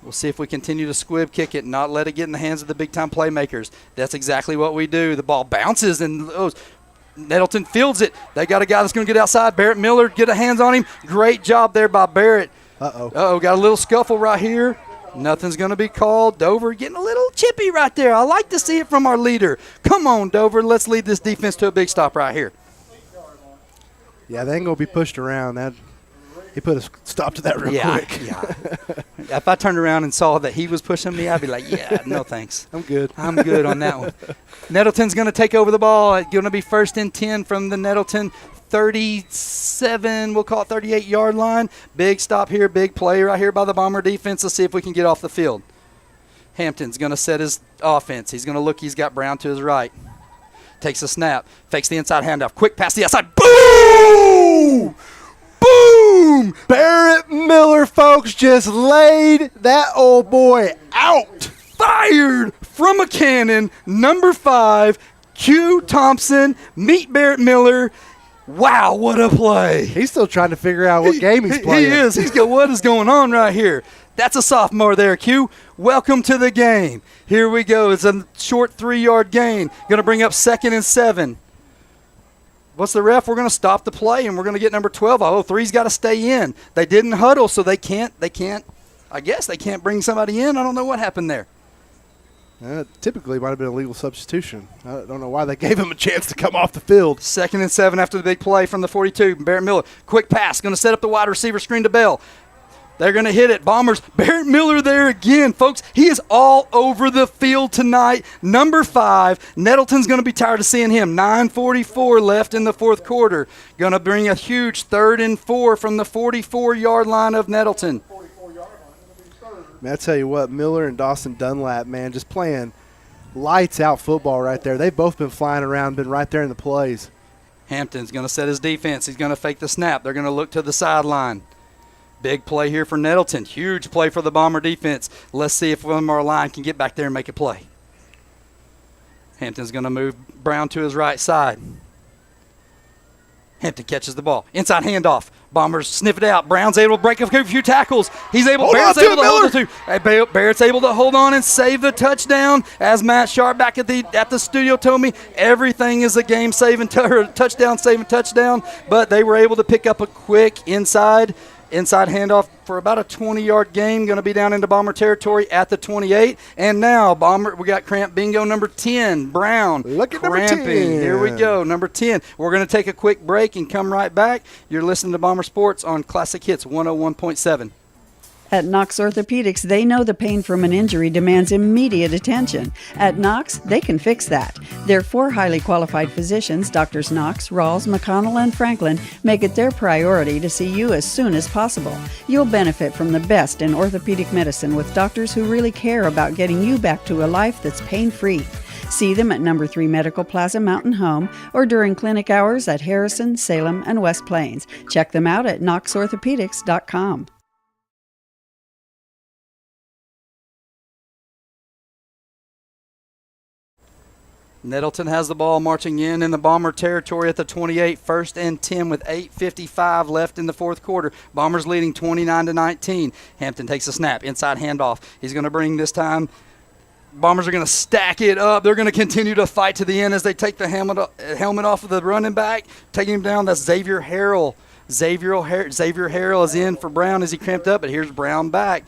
We'll see if we continue to squib kick it and not let it get in the hands of the big-time playmakers. That's exactly what we do. The ball bounces and Nettleton fields it. They got a guy that's going to get outside. Barrett Miller, get a hands on him. Great job there by Barrett. Uh-oh, got a little scuffle right here. Nothing's going to be called. Dover getting a little chippy right there. I like to see it from our leader. Come on, Dover. Let's lead this defense to a big stop right here. Yeah, they ain't going to be pushed around. He put a stop to that real quick. Yeah. If I turned around and saw that he was pushing me, I'd be like, yeah, no thanks. I'm good on that one. Nettleton's going to take over the ball. It's going to be 1st and 10 from the Nettleton 37, we'll call it 38-yard line. Big stop here, big play right here by the Bomber defense. Let's see if we can get off the field. Hampton's going to set his offense. He's going to look. He's got Brown to his right. Takes a snap. Fakes the inside handoff. Quick pass to the outside. Boom! Boom! Barrett Miller, folks, just laid that old boy out. Fired from a cannon. Number 5, Q Thompson. Meet Barrett Miller. Wow, what a play. He's still trying to figure out what game he's playing. He is. He's got what is going on right here. That's a sophomore there, Q. Welcome to the game. Here we go. It's a short 3-yard gain. Going to bring up 2nd and 7. What's the ref? We're going to stop the play, and we're going to get number 12. Oh, 3's got to stay in. They didn't huddle, so they can't, I guess they can't bring somebody in. I don't know what happened there. Typically might have been a legal substitution. I don't know why they gave him a chance to come off the field. 2nd and 7 after the big play from the 42. Barrett Miller, quick pass, going to set up the wide receiver screen to Bell. They're going to hit it. Bombers, Barrett Miller there again. Folks, he is all over the field tonight. Number 5, Nettleton's going to be tired of seeing him. 9:44 left in the fourth quarter. Going to bring a huge 3rd and 4 from the 44-yard line of Nettleton. Man, I tell you what, Miller and Dawson Dunlap, man, just playing lights-out football right there. They've both been flying around, been right there in the plays. Hampton's going to set his defense. He's going to fake the snap. They're going to look to the sideline. Big play here for Nettleton. Huge play for the Bomber defense. Let's see if one of our line can get back there and make a play. Hampton's going to move Brown to his right side. Hampton catches the ball. Inside handoff. Bombers sniff it out. Brown's able to break a few tackles. Barrett's able to hold it too. Barrett's able to hold on and save the touchdown. As Matt Sharp back at the studio told me, everything is a game-saving touchdown, touchdown. But they were able to pick up a quick inside handoff for about a 20-yard gain. Going to be down into Bomber territory at the 28. And now, we got cramp bingo number 10, Brown. Look at cramping. Number 10. Here we go, number 10. We're going to take a quick break and come right back. You're listening to Bomber Sports on Classic Hits 101.7. At Knox Orthopedics, they know the pain from an injury demands immediate attention. At Knox, they can fix that. Their 4 highly qualified physicians, Drs. Knox, Rawls, McConnell, and Franklin, make it their priority to see you as soon as possible. You'll benefit from the best in orthopedic medicine with doctors who really care about getting you back to a life that's pain-free. See them at number 3 Medical Plaza Mountain Home or during clinic hours at Harrison, Salem, and West Plains. Check them out at knoxorthopedics.com. Nettleton has the ball marching in the Bomber territory at the 28, 1st and 10 with 8:55 left in the fourth quarter. Bombers leading 29-19. Hampton takes a snap, inside handoff. He's going to bring this time. Bombers are going to stack it up. They're going to continue to fight to the end as they take the helmet off of the running back, taking him down. That's Xavier Harrell. Xavier Harrell is in for Brown as he cramped up, but here's Brown back.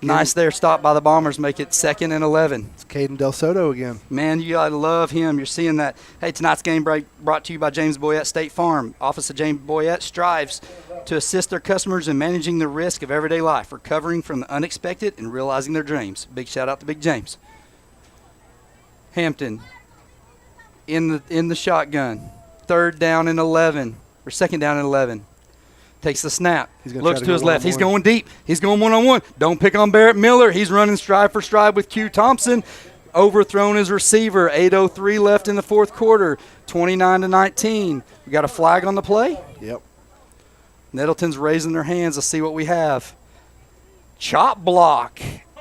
Nice there, stop by the Bombers, make it 2nd and 11. It's Caden Del Soto again. Man, you gotta love him. You're seeing that. Hey, tonight's game brought to you by James Boyette State Farm. Office of James Boyette strives to assist their customers in managing the risk of everyday life, recovering from the unexpected, and realizing their dreams. Big shout out to Big James. Hampton in the shotgun. 3rd down and 11, or 2nd down and 11. takes the snap, looks try to his go left. He's one-on-one. going deep. He's going one-on-one. Don't pick on Barrett Miller. He's running stride for stride with Q Thompson. Overthrown his receiver. 8:03 left in the fourth quarter. 29-19. We got a flag on the play. Yep. Nettleton's raising their hands to see what we have. Chop block.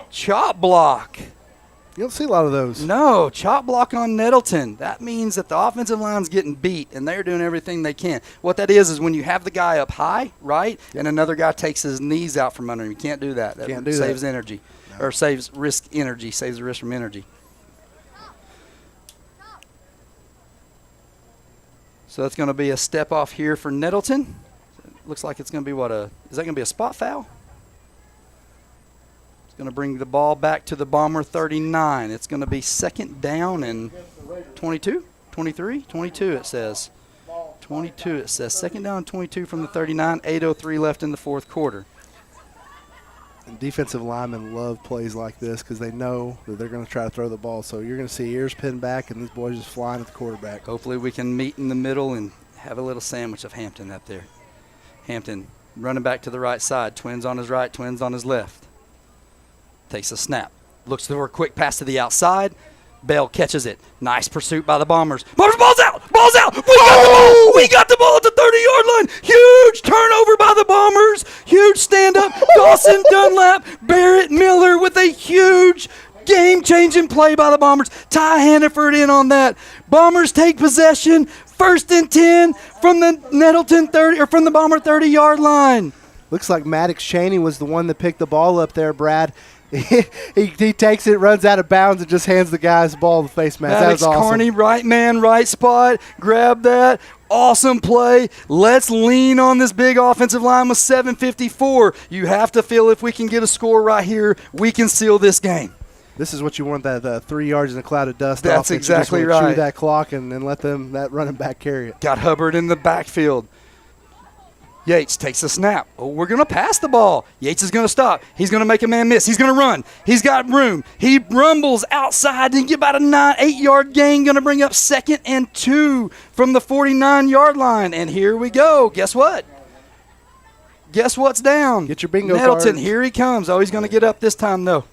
Chop block. You don't see a lot of those. No, chop block on Nettleton. That means that the offensive line's getting beat, and they're doing everything they can. What that is when you have the guy up high, right, and another guy takes his knees out from under him. You can't do that. That Can't do saves that. energy, or saves risk energy, saves the risk from energy. So that's going to be a step off here for Nettleton. Looks like it's going to be is that going to be a spot foul? It's going to bring the ball back to the Bomber 39. It's going to be second down and 22, 23, 22 it says. 22 it says. Second down and 22 from the 39, 8:03 left in the fourth quarter. And defensive linemen love plays like this because they know that they're going to try to throw the ball. So you're going to see ears pinned back and these boys just flying at the quarterback. Hopefully we can meet in the middle and have a little sandwich of Hampton up there. Hampton running back to the right side. Twins on his right, Twins on his left. Takes a snap. Looks for a quick pass to the outside. Bell catches it. Nice pursuit by the Bombers. Bombers, ball's out! Ball's out! We got the ball! We got the ball at the 30-yard line! Huge turnover by the Bombers! Huge stand-up. Dawson Dunlap, Barrett Miller with a huge game-changing play by the Bombers. Ty Hannaford in on that. Bombers take possession. First and 10 from the Nettleton 30 or from the Bomber 30-yard line. Looks like Maddox Chaney was the one that picked the ball up there, Brad. he takes it, runs out of bounds, and just hands the guy's ball to the face mask. That was awesome. Carney, right man, right spot. Grab that. Awesome play. Let's lean on this big offensive line with 7:54. You have to feel if we can get a score right here, we can seal this game. This is what you want, that 3 yards in a cloud of dust. That's exactly right. right. Chew that clock and let that running back carry it. Got Hubbard in the backfield. Yates takes the snap. Oh, we're going to pass the ball. Yates is going to stop. He's going to make a man miss. He's going to run. He's got room. He rumbles outside and get about a 8-yard gain. Going to bring up 2nd and 2 from the 49-yard line. And here we go. Guess what? Guess what's down? Get your bingo Nettleton, card. here he comes. Oh, he's going to get up this time, though.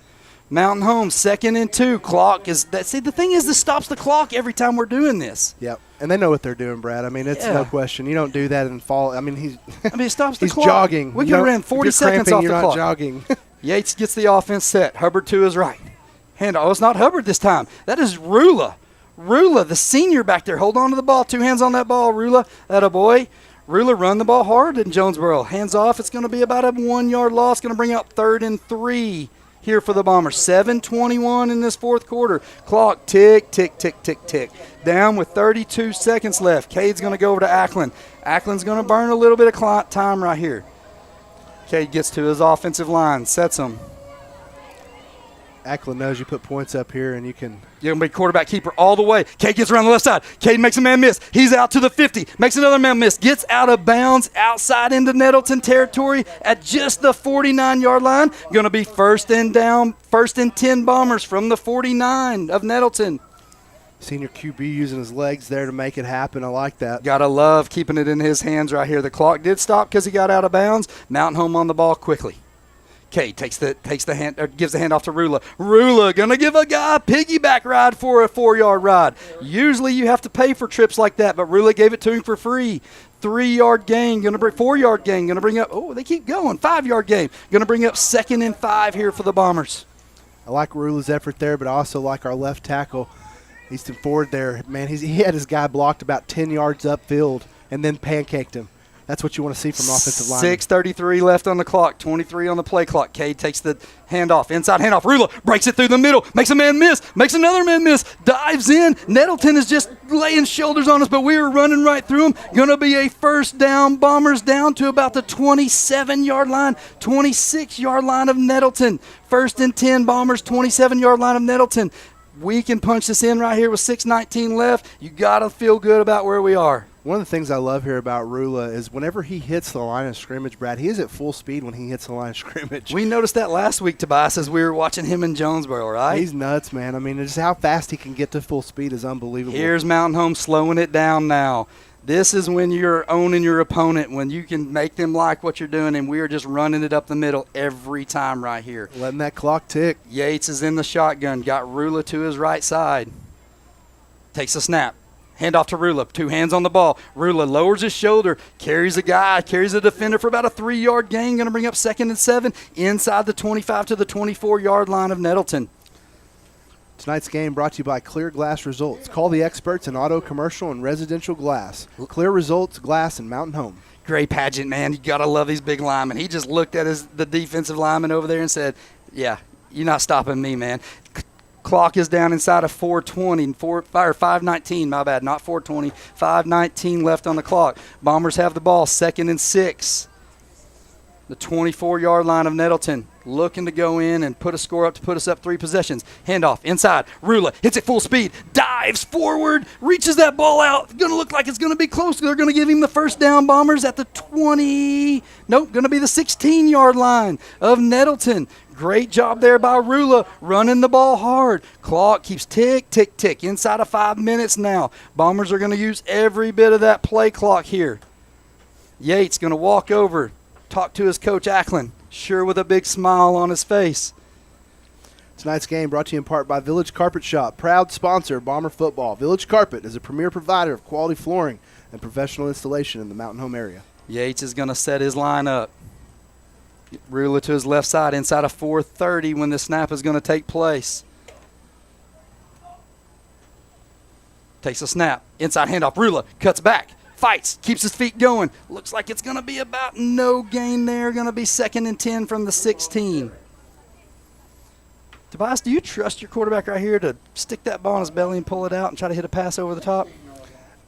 Mountain Home, 2nd and 2. Clock is that. See, the thing is, this stops the clock every time we're doing this. Yep. And they know what they're doing, Brad. I mean, it's no question. You don't do that and fall. I mean, it stops the he's clock. jogging. We could have ran 40 seconds off the you're clock. Not jogging. Yates gets the offense set. Hubbard to his right. Handoff. Oh, it's not Hubbard this time. That is Rula. Rula, the senior back there. Hold on to the ball. 2 hands on that ball, Rula. Atta boy. Rula run the ball hard in Jonesboro. Hands off. It's going to be about a 1-yard loss. Going to bring out 3rd and 3. Here for the Bombers. 7:21 in this fourth quarter. Clock tick, tick, tick, tick, tick. Down with 32 seconds left. Cade's going to go over to Ackland. Ackland's going to burn a little bit of time right here. Cade gets to his offensive line, sets him. Ackland knows you put points up here and you can. You're going to be quarterback keeper all the way. Cade gets around the left side. Cade makes a man miss. He's out to the 50. Makes another man miss. Gets out of bounds outside into Nettleton territory at just the 49-yard line. Going to be 1st and down, 1st and 10 Bombers from the 49 of Nettleton. Senior QB using his legs there to make it happen. I like that. Gotta love keeping it in his hands right here. The clock did stop because he got out of bounds. Mountain Home on the ball quickly. Cade gives the hand off to Rula. Rula gonna give a guy a piggyback ride for a 4-yard ride. Usually you have to pay for trips like that, but Rula gave it to him for free. 3-yard gain, 4-yard gain, gonna bring up. Oh, they keep going. 5-yard gain, gonna bring up 2nd and 5 here for the Bombers. I like Rula's effort there, but I also like our left tackle, Easton Ford there. Man, he had his guy blocked about 10 yards upfield and then pancaked him. That's what you want to see from offensive line. 6:33 left on the clock, 23 on the play clock. Cade takes the handoff, inside handoff. Rula breaks it through the middle, makes a man miss, makes another man miss, dives in. Nettleton is just laying shoulders on us, but we were running right through him. Going to be a 1st down. Bombers down to about the 27-yard line, 26-yard line of Nettleton. 1st and 10 Bombers, 27-yard line of Nettleton. We can punch this in right here with 6:19 left. You got to feel good about where we are. One of the things I love here about Rula is whenever he hits the line of scrimmage, Brad, he is at full speed when he hits the line of scrimmage. We noticed that last week, Tobias, as we were watching him in Jonesboro, right? He's nuts, man. I mean, just how fast he can get to full speed is unbelievable. Here's Mountain Home slowing it down now. This is when you're owning your opponent, when you can make them like what you're doing, and we are just running it up the middle every time right here. Letting that clock tick. Yates is in the shotgun, got Rula to his right side. Takes a snap. Hand off to Rula. 2 hands on the ball. Rula lowers his shoulder, carries a guy, carries a defender for about a 3-yard gain. Going to bring up 2nd and 7 inside the 25 to the 24-yard line of Nettleton. Tonight's game brought to you by Clear Glass Results. Call the experts in auto, commercial, and residential glass. Clear Results Glass in Mountain Home. Gray Pageant, man, you got to love these big linemen. He just looked at the defensive lineman over there and said, yeah, you're not stopping me, man. Clock is down inside of 4:20, 5:19, my bad, not 4:20, 5:19 left on the clock. Bombers have the ball, 2nd and 6. The 24-yard line of Nettleton, looking to go in and put a score up to put us up 3 possessions. Handoff inside. Rula hits it full speed, dives forward, reaches that ball out. Going to look like it's going to be close. They're going to give him the first down. Bombers at the 20. Nope, going to be the 16-yard line of Nettleton. Great job there by Rula, running the ball hard. Clock keeps tick, tick, tick. Inside of 5 minutes now. Bombers are going to use every bit of that play clock here. Yates going to walk over, talk to his coach, Ackland, sure with a big smile on his face. Tonight's game brought to you in part by Village Carpet Shop, proud sponsor of Bomber football. Village Carpet is a premier provider of quality flooring and professional installation in the Mountain Home area. Yates is going to set his line up. Rula to his left side inside of 4:30 when the snap is going to take place. Takes a snap. Inside handoff. Rula cuts back. Fights. Keeps his feet going. Looks like it's going to be about no gain there. Going to be 2nd and 10 from the 16. Tobias, do you trust your quarterback right here to stick that ball in his belly and pull it out and try to hit a pass over the top?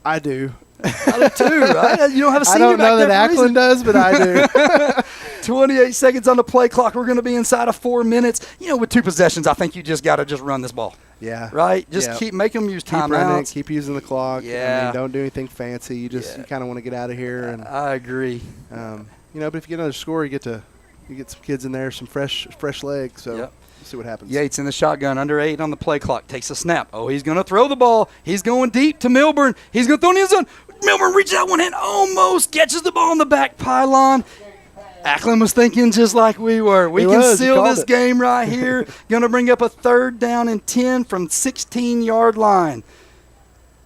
I do. I do too, right? You don't have a senior I don't know that Ackland does, but I do. 28 seconds on the play clock. We're going to be inside of 4 minutes. You know, with 2 possessions, I think you just got to just run this ball. Yeah. Right? Just keep making them use timeouts. Keep using the clock. Yeah. I mean, don't do anything fancy. You just you kind of want to get out of here. And I agree. You know, but if you get another score, you get some kids in there, some fresh legs. So we'll see what happens. Yates in the shotgun, under 8 on the play clock. Takes a snap. Oh, he's going to throw the ball. He's going deep to Milburn. He's going to throw in the end zone. Milburn reaches out one hand, almost catches the ball on the back pylon. Ackland was thinking just like we were. We can seal this game right here. Going to bring up a 3rd down and 10 from 16-yard line.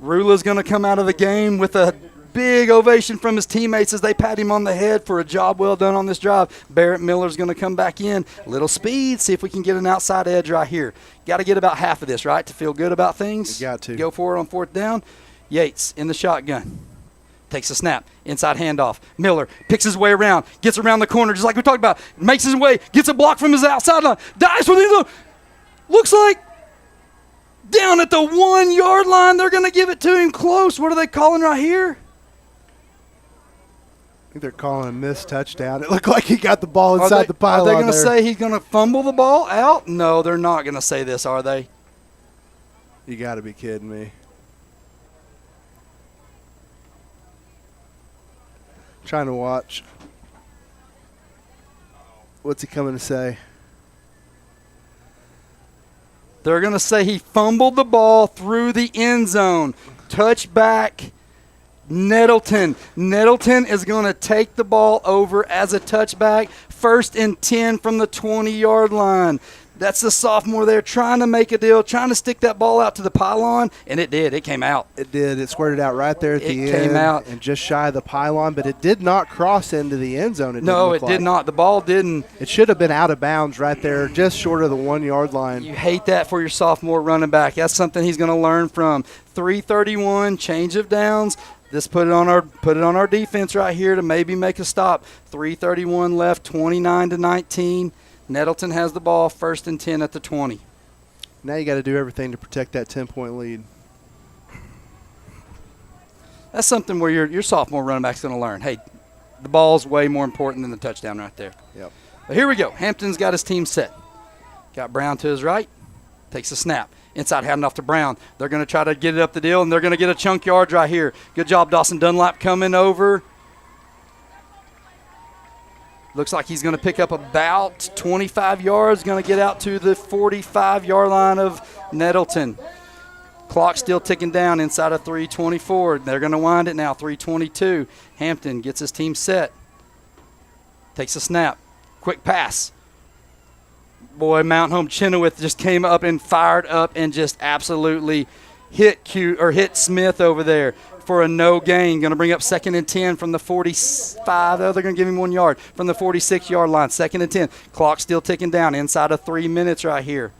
Rula's going to come out of the game with a big ovation from his teammates as they pat him on the head for a job well done on this drive. Barrett Miller's going to come back in. Little speed, see if we can get an outside edge right here. Got to get about half of this, right, to feel good about things? You got to. Go for it on 4th down. Yates in the shotgun. Takes a snap. Inside handoff. Miller picks his way around. Gets around the corner just like we talked about. Makes his way. Gets a block from his outside line. Dives for the end zone. Looks like down at the 1-yard line. They're going to give it to him close. What are they calling right here? I think they're calling a missed touchdown. It looked like he got the ball inside the pylon. Are they going to say he's going to fumble the ball out? No, they're not going to say this, are they? You got to be kidding me. Trying to watch. What's he coming to say? They're going to say he fumbled the ball through the end zone. Touchback, Nettleton. Nettleton is going to take the ball over as a touchback. 1st and 10 from the 20-yard line. That's the sophomore there trying to make a deal, trying to stick that ball out to the pylon, and it did. It came out. It did. It squirted out right there at the end. It came out. And just shy of the pylon, but it did not cross into the end zone. No, it did not. The ball didn't. It should have been out of bounds right there, just short of the 1-yard line. You hate that for your sophomore running back. That's something he's going to learn from. 3:31, change of downs. This put it on our defense right here to maybe make a stop. 3:31 left, 29-19. Nettleton has the ball, 1st and 10 at the 20. Now you got to do everything to protect that 10-point lead. That's something where your sophomore running back's going to learn. Hey, the ball's way more important than the touchdown right there. Yep. But here we go. Hampton's got his team set. Got Brown to his right. Takes a snap. Inside handing off to Brown. They're going to try to get it up the deal, and they're going to get a chunk yard right here. Good job, Dawson Dunlap coming over. Looks like he's going to pick up about 25 yards, going to get out to the 45-yard line of Nettleton. Clock still ticking down inside of 3:24. They're going to wind it now, 3:22. Hampton gets his team set. Takes a snap. Quick pass. Boy, Mountain Home Chenoweth just came up and fired up and just absolutely hit Smith over there for a no gain. Going to bring up 2nd and 10 from the 45. Oh, they're going to give him 1 yard from the 46-yard line. 2nd and 10. Clock still ticking down inside of 3 minutes right here.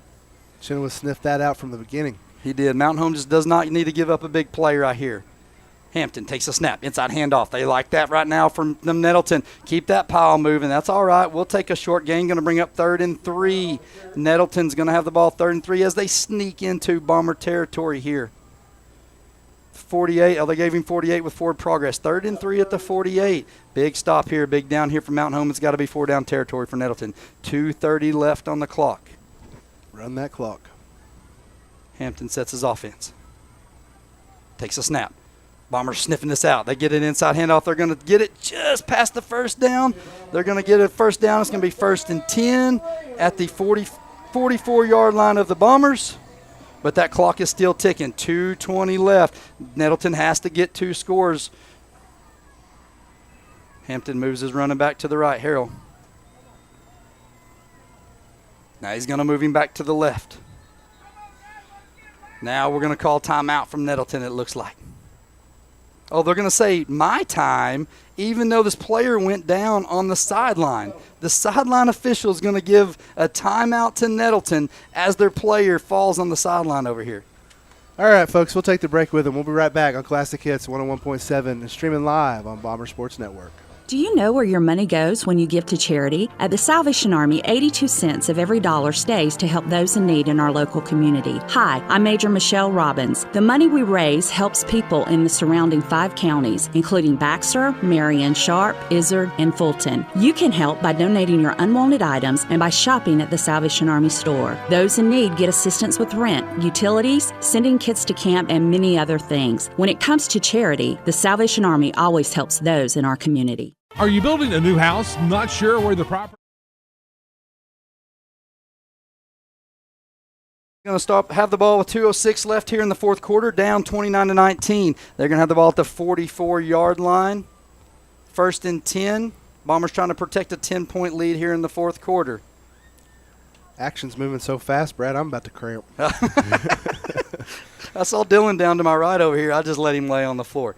Chenoweth sniffed that out from the beginning. He did. Mountain Home just does not need to give up a big play right here. Hampton takes a snap. Inside handoff. They like that right now from the Nettleton. Keep that pile moving. That's all right. We'll take a short gain. Going to bring up 3rd and 3. Nettleton's going to have the ball 3rd and 3 as they sneak into Bomber territory here. 48. Oh, they gave him 48 with forward progress. 3rd and 3 at the 48. Big stop here. Big down here from Mountain Home. It's got to be 4 down territory for Nettleton. 2:30 left on the clock. Run that clock. Hampton sets his offense. Takes a snap. Bombers sniffing this out. They get an inside handoff. They're going to get it just past the first down. They're going to get a first down. It's going to be 1st and 10 at the 44-yard line of the Bombers. But that clock is still ticking. 2:20 left. Nettleton has to get 2 scores. Hampton moves his running back to the right, Harrell. Now he's going to move him back to the left. Now we're going to call timeout from Nettleton, it looks like. Oh, they're going to say my time, even though this player went down on the sideline. The sideline official is going to give a timeout to Nettleton as their player falls on the sideline over here. All right, folks, we'll take the break with them. We'll be right back on Classic Hits 101.7 and streaming live on Bomber Sports Network. Do you know where your money goes when you give to charity? At the Salvation Army, 82 cents of every dollar stays to help those in need in our local community. Hi, I'm Major Michelle Robbins. The money we raise helps people in the surrounding 5 counties, including Baxter, Marion, Sharp, Izard, and Fulton. You can help by donating your unwanted items and by shopping at the Salvation Army store. Those in need get assistance with rent, utilities, sending kids to camp, and many other things. When it comes to charity, the Salvation Army always helps those in our community. Are you building a new house? Not sure where the property... Going to have the ball with 2:06 left here in the 4th quarter, down 29-19. They're going to have the ball at the 44-yard line. 1st and 10. Bombers trying to protect a 10-point lead here in the 4th quarter. Action's moving so fast, Brad, I'm about to cramp. I saw Dylan down to my right over here. I just let him lay on the floor.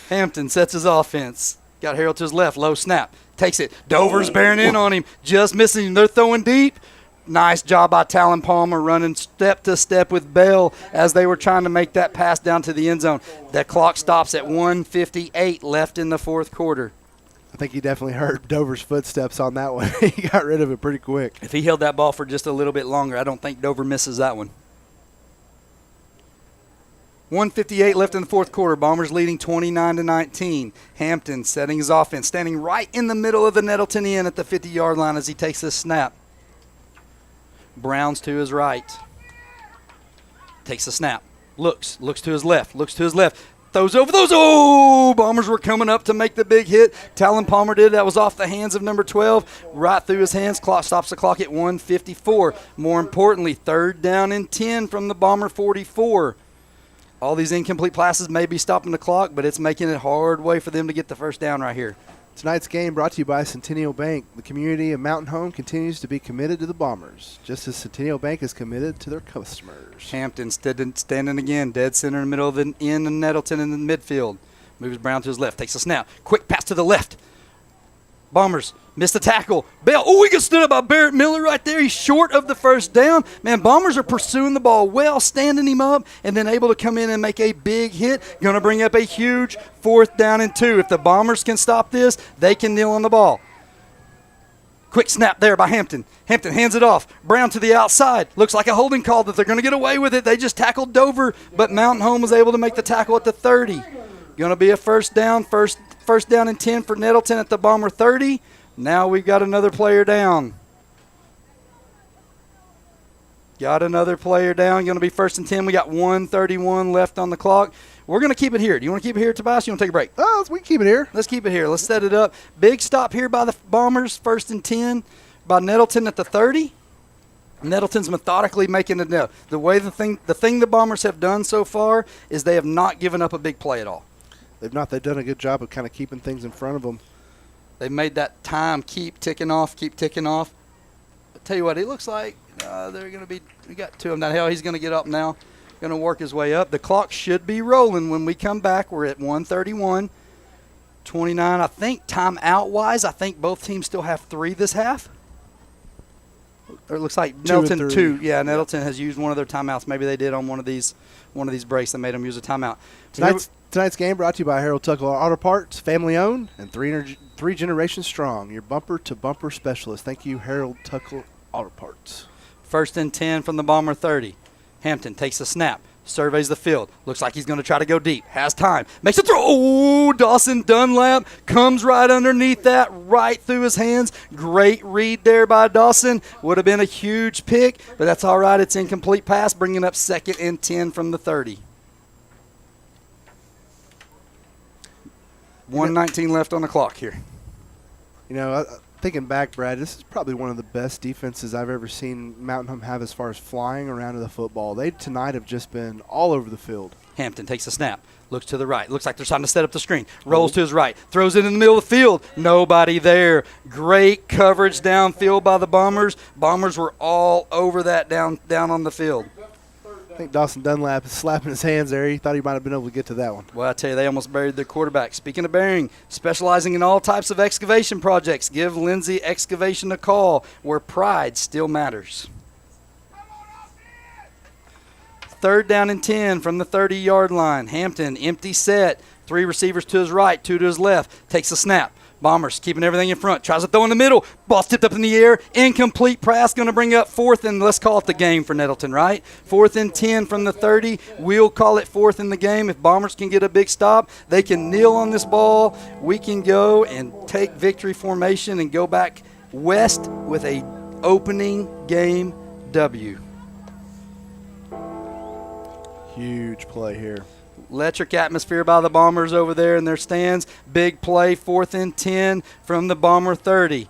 Hampton sets his offense. Got Harrell to his left. Low snap. Takes it. Dover's bearing in on him. Just missing him. They're throwing deep. Nice job by Talon Palmer running step to step with Bell as they were trying to make that pass down to the end zone. That clock stops at 1:58 left in the 4th quarter. I think he definitely heard Dover's footsteps on that one. He got rid of it pretty quick. If he held that ball for just a little bit longer, I don't think Dover misses that one. 1:58 left in the 4th quarter. Bombers leading 29-19. Hampton setting his offense, standing right in the middle of the Nettleton end at the 50-yard line as he takes this snap. Browns to his right. Takes the snap. Looks to his left. Throws over those. Oh, Bombers were coming up to make the big hit. Talon Palmer did. That was off the hands of number 12. Right through his hands. Clock stops the clock at 1:54. More importantly, 3rd down and 10 from the Bomber 44. All these incomplete passes may be stopping the clock, but it's making it a hard way for them to get the first down right here. Tonight's game brought to you by Centennial Bank. The community of Mountain Home continues to be committed to the Bombers, just as Centennial Bank is committed to their customers. Hampton standing again, dead center in the middle of the end of Nettleton in the midfield. Moves Brown to his left, takes a snap. Quick pass to the left. Bombers missed the tackle. Bell, he got stood up by Barrett Miller right there. He's short of the first down. Man, Bombers are pursuing the ball well, standing him up, and then able to come in and make a big hit. Going to bring up a huge 4th down and 2. If the Bombers can stop this, they can kneel on the ball. Quick snap there by Hampton. Hampton hands it off. Brown to the outside. Looks like a holding call that they're going to get away with it. They just tackled Dover, but Mountain Home was able to make the tackle at the 30. Going to be a first down and 10 for Nettleton at the Bomber 30. Now we've got another player down. Going to be 1st and 10. We got 1:31 left on the clock. We're going to keep it here. Do you want to keep it here, Tobias? You want to take a break? We can keep it here. Let's keep it here. Let's set it up. Big stop here by the Bombers. 1st and 10 by Nettleton at the 30. Nettleton's methodically making it now. The thing the Bombers have done so far is they have not given up a big play at all. They've not. They've done a good job of kind of keeping things in front of them. They've made that time keep ticking off. I'll tell you what, it looks like they're going to be – we got 2 of them down. Hell, he's going to get up now, going to work his way up. The clock should be rolling when we come back. We're at 1:31, 29. I think timeout-wise, I think both teams still have 3 this half. Or it looks like Nettleton 2. Yeah, Nettleton has used one of their timeouts. Maybe they did on one of these breaks that made them use a timeout. Tonight's game brought to you by Harold Tuckle Auto Parts, family owned and three generations strong. Your bumper-to-bumper specialist. Thank you, Harold Tuckle Auto Parts. 1st and 10 from the Bomber 30. Hampton takes a snap, surveys the field. Looks like he's going to try to go deep. Has time. Makes a throw. Oh, Dawson Dunlap comes right underneath that, right through his hands. Great read there by Dawson. Would have been a huge pick, but that's all right. It's incomplete pass, bringing up 2nd and 10 from the 30. 1:19 left on the clock here. You know, thinking back, Brad, this is probably one of the best defenses I've ever seen Mountain Home have as far as flying around to the football. They tonight have just been all over the field. Hampton takes a snap, looks to the right. Looks like they're trying to set up the screen. Rolls to his right, throws it in the middle of the field. Nobody there. Great coverage downfield by the Bombers. Bombers were all over that down on the field. I think Dawson Dunlap is slapping his hands there. He thought he might have been able to get to that one. Well, I tell you, they almost buried their quarterback. Speaking of burying, specializing in all types of excavation projects, give Lindsay Excavation a call where pride still matters. 3rd down and 10 from the 30-yard line. Hampton, empty set. 3 receivers to his right, 2 to his left. Takes a snap. Bombers keeping everything in front. Tries to throw in the middle. Ball tipped up in the air. Incomplete pass. Going to bring up 4th and let's call it the game for Nettleton, right? 4th and 10 from the 30. We'll call it 4th in the game. If Bombers can get a big stop, they can kneel on this ball. We can go and take victory formation and go back west with a opening game W. Huge play here. Electric atmosphere by the Bombers over there in their stands. Big play, 4th and 10 from the Bomber 30.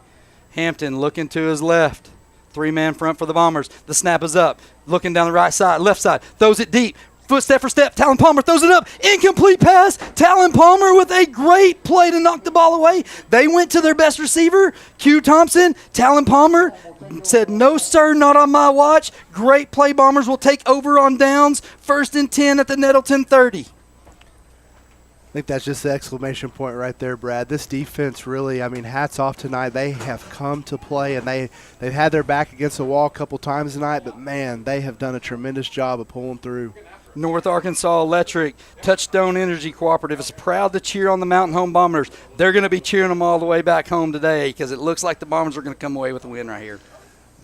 Hampton looking to his left. 3-man front for the Bombers. The snap is up. Looking down the right side, left side. Throws it deep. Foot step for step. Talon Palmer throws it up. Incomplete pass. Talon Palmer with a great play to knock the ball away. They went to their best receiver, Q Thompson. Talon Palmer said, no, sir, not on my watch. Great play. Bombers will take over on downs. 1st and 10 at the Nettleton 30. I think that's just the exclamation point right there, Brad. This defense really, I mean, hats off tonight. They have come to play, and they've had their back against the wall a couple times tonight, but, man, they have done a tremendous job of pulling through. North Arkansas Electric, Touchstone Energy Cooperative is proud to cheer on the Mountain Home Bombers. They're going to be cheering them all the way back home today because it looks like the Bombers are going to come away with a win right here.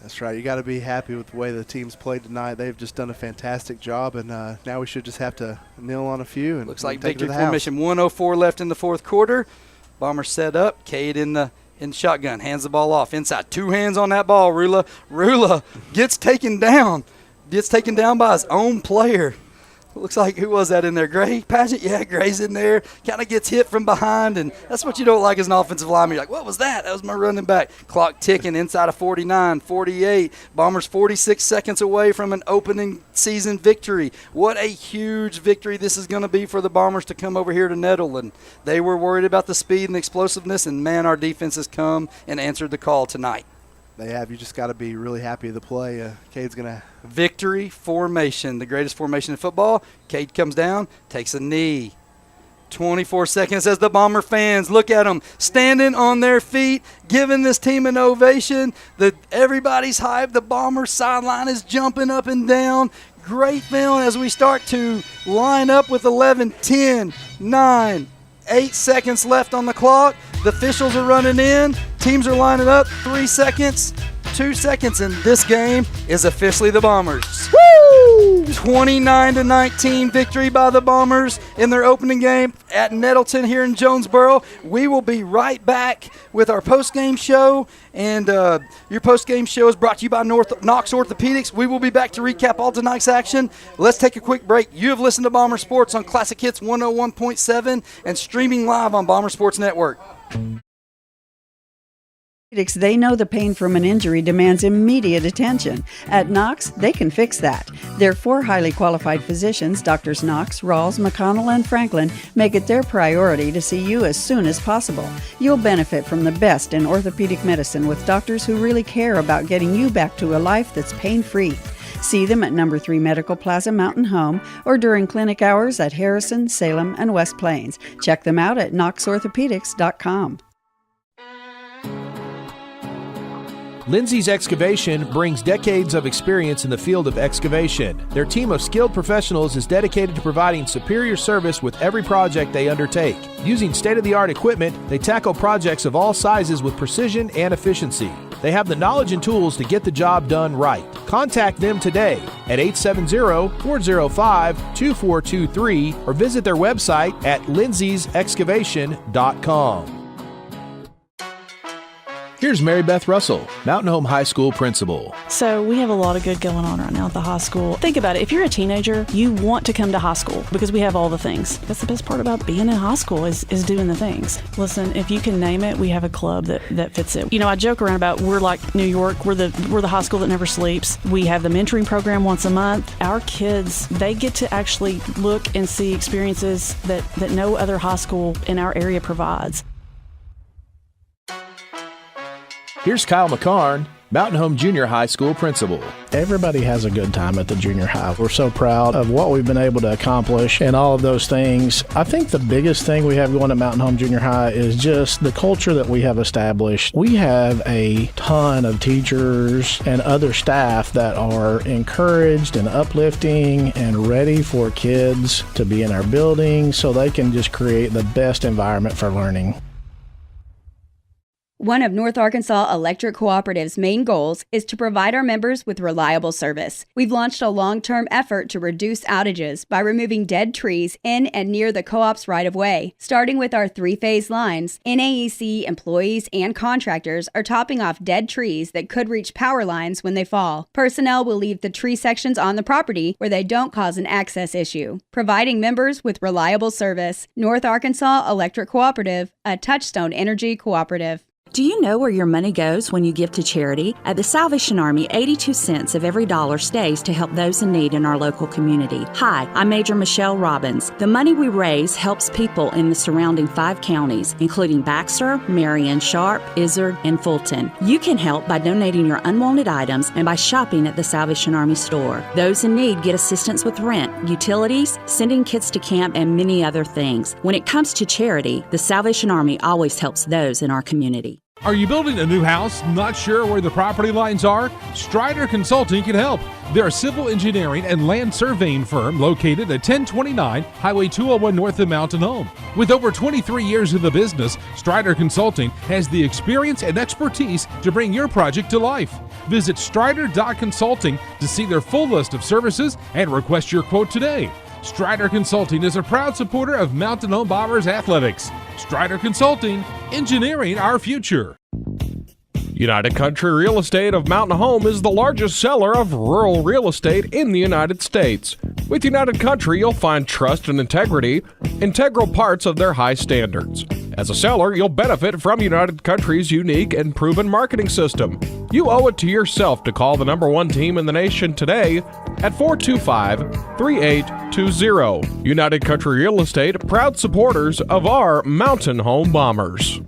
That's right. You got to be happy with the way the team's played tonight. They've just done a fantastic job, and now we should just have to kneel on a few. And looks like take victory formation. 1:04 left in the 4th quarter. Bombers set up. Cade in the shotgun. Hands the ball off. Inside. 2 hands on that ball. Rula gets taken down. Gets taken down by his own player. Looks like, who was that in there? Gray Paget? Yeah, Gray's in there. Kind of gets hit from behind, and that's what you don't like as an offensive lineman. You're like, what was that? That was my running back. Clock ticking inside of 49, 48. Bombers 46 seconds away from an opening season victory. What a huge victory this is going to be for the Bombers to come over here to Nettleton. They were worried about the speed and the explosiveness, and, man, our defense has come and answered the call tonight. They have. You just got to be really happy with the play. Cade's going to. Victory formation, the greatest formation in football. Cade comes down, takes a knee. 24 seconds as the Bomber fans, look at them, standing on their feet, giving this team an ovation. Everybody's hyped. The Bomber sideline is jumping up and down. Great feeling as we start to line up with 11, 10, 9, 8 seconds left on the clock. The officials are running in. Teams are lining up. 3 seconds, 2 seconds, and this game is officially the Bombers. Woo! 29-19 victory by the Bombers in their opening game at Nettleton here in Jonesboro. We will be right back with our postgame show, and your postgame show is brought to you by Knox Orthopedics. We will be back to recap all tonight's action. Let's take a quick break. You have listened to Bomber Sports on Classic Hits 101.7 and streaming live on Bomber Sports Network. They know the pain from an injury demands immediate attention. At Knox, they can fix that. Their 4 highly qualified physicians, Drs. Knox, Rawls, McConnell, and Franklin, make it their priority to see you as soon as possible. You'll benefit from the best in orthopedic medicine with doctors who really care about getting you back to a life that's pain-free. See them at No. 3 Medical Plaza Mountain Home or during clinic hours at Harrison, Salem, and West Plains. Check them out at knoxorthopedics.com. Lindsay's Excavation brings decades of experience in the field of excavation. Their team of skilled professionals is dedicated to providing superior service with every project they undertake. Using state-of-the-art equipment, they tackle projects of all sizes with precision and efficiency. They have the knowledge and tools to get the job done right. Contact them today at 870-405-2423 or visit their website at lindsaysexcavation.com. Here's Mary Beth Russell, Mountain Home High School principal. So we have a lot of good going on right now at the high school. Think about it. If you're a teenager, you want to come to high school because we have all the things. That's the best part about being in high school is doing the things. Listen, if you can name it, we have a club that fits it. You know, I joke around about we're like New York. We're the high school that never sleeps. We have the mentoring program once a month. Our kids, they get to actually look and see experiences that no other high school in our area provides. Here's Kyle McCarn, Mountain Home Junior High School principal. Everybody has a good time at the junior high. We're so proud of what we've been able to accomplish and all of those things. I think the biggest thing we have going at Mountain Home Junior High is just the culture that we have established. We have a ton of teachers and other staff that are encouraged and uplifting and ready for kids to be in our building so they can just create the best environment for learning. One of North Arkansas Electric Cooperative's main goals is to provide our members with reliable service. We've launched a long-term effort to reduce outages by removing dead trees in and near the co-op's right-of-way. Starting with our 3-phase lines, NAEC employees and contractors are topping off dead trees that could reach power lines when they fall. Personnel will leave the tree sections on the property where they don't cause an access issue. Providing members with reliable service. North Arkansas Electric Cooperative, a Touchstone Energy cooperative. Do you know where your money goes when you give to charity? At the Salvation Army, 82 cents of every dollar stays to help those in need in our local community. Hi, I'm Major Michelle Robbins. The money we raise helps people in the surrounding 5 counties, including Baxter, Marion, Sharp, Izard, and Fulton. You can help by donating your unwanted items and by shopping at the Salvation Army store. Those in need get assistance with rent, utilities, sending kids to camp, and many other things. When it comes to charity, the Salvation Army always helps those in our community. Are you building a new house, not sure where the property lines are? Strider Consulting can help. They're a civil engineering and land surveying firm located at 1029 Highway 201 north of Mountain Home. With over 23 years in the business, Strider Consulting has the experience and expertise to bring your project to life. Visit strider.consulting to see their full list of services and request your quote today. Strider Consulting is a proud supporter of Mountain Home Bombers athletics. Strider Consulting, engineering our future. United Country Real Estate of Mountain Home is the largest seller of rural real estate in the United States. With United Country, you'll find trust and integrity, integral parts of their high standards. As a seller, you'll benefit from United Country's unique and proven marketing system. You owe it to yourself to call the #1 team in the nation today at 425-3820. United Country Real Estate, proud supporters of our Mountain Home Bombers.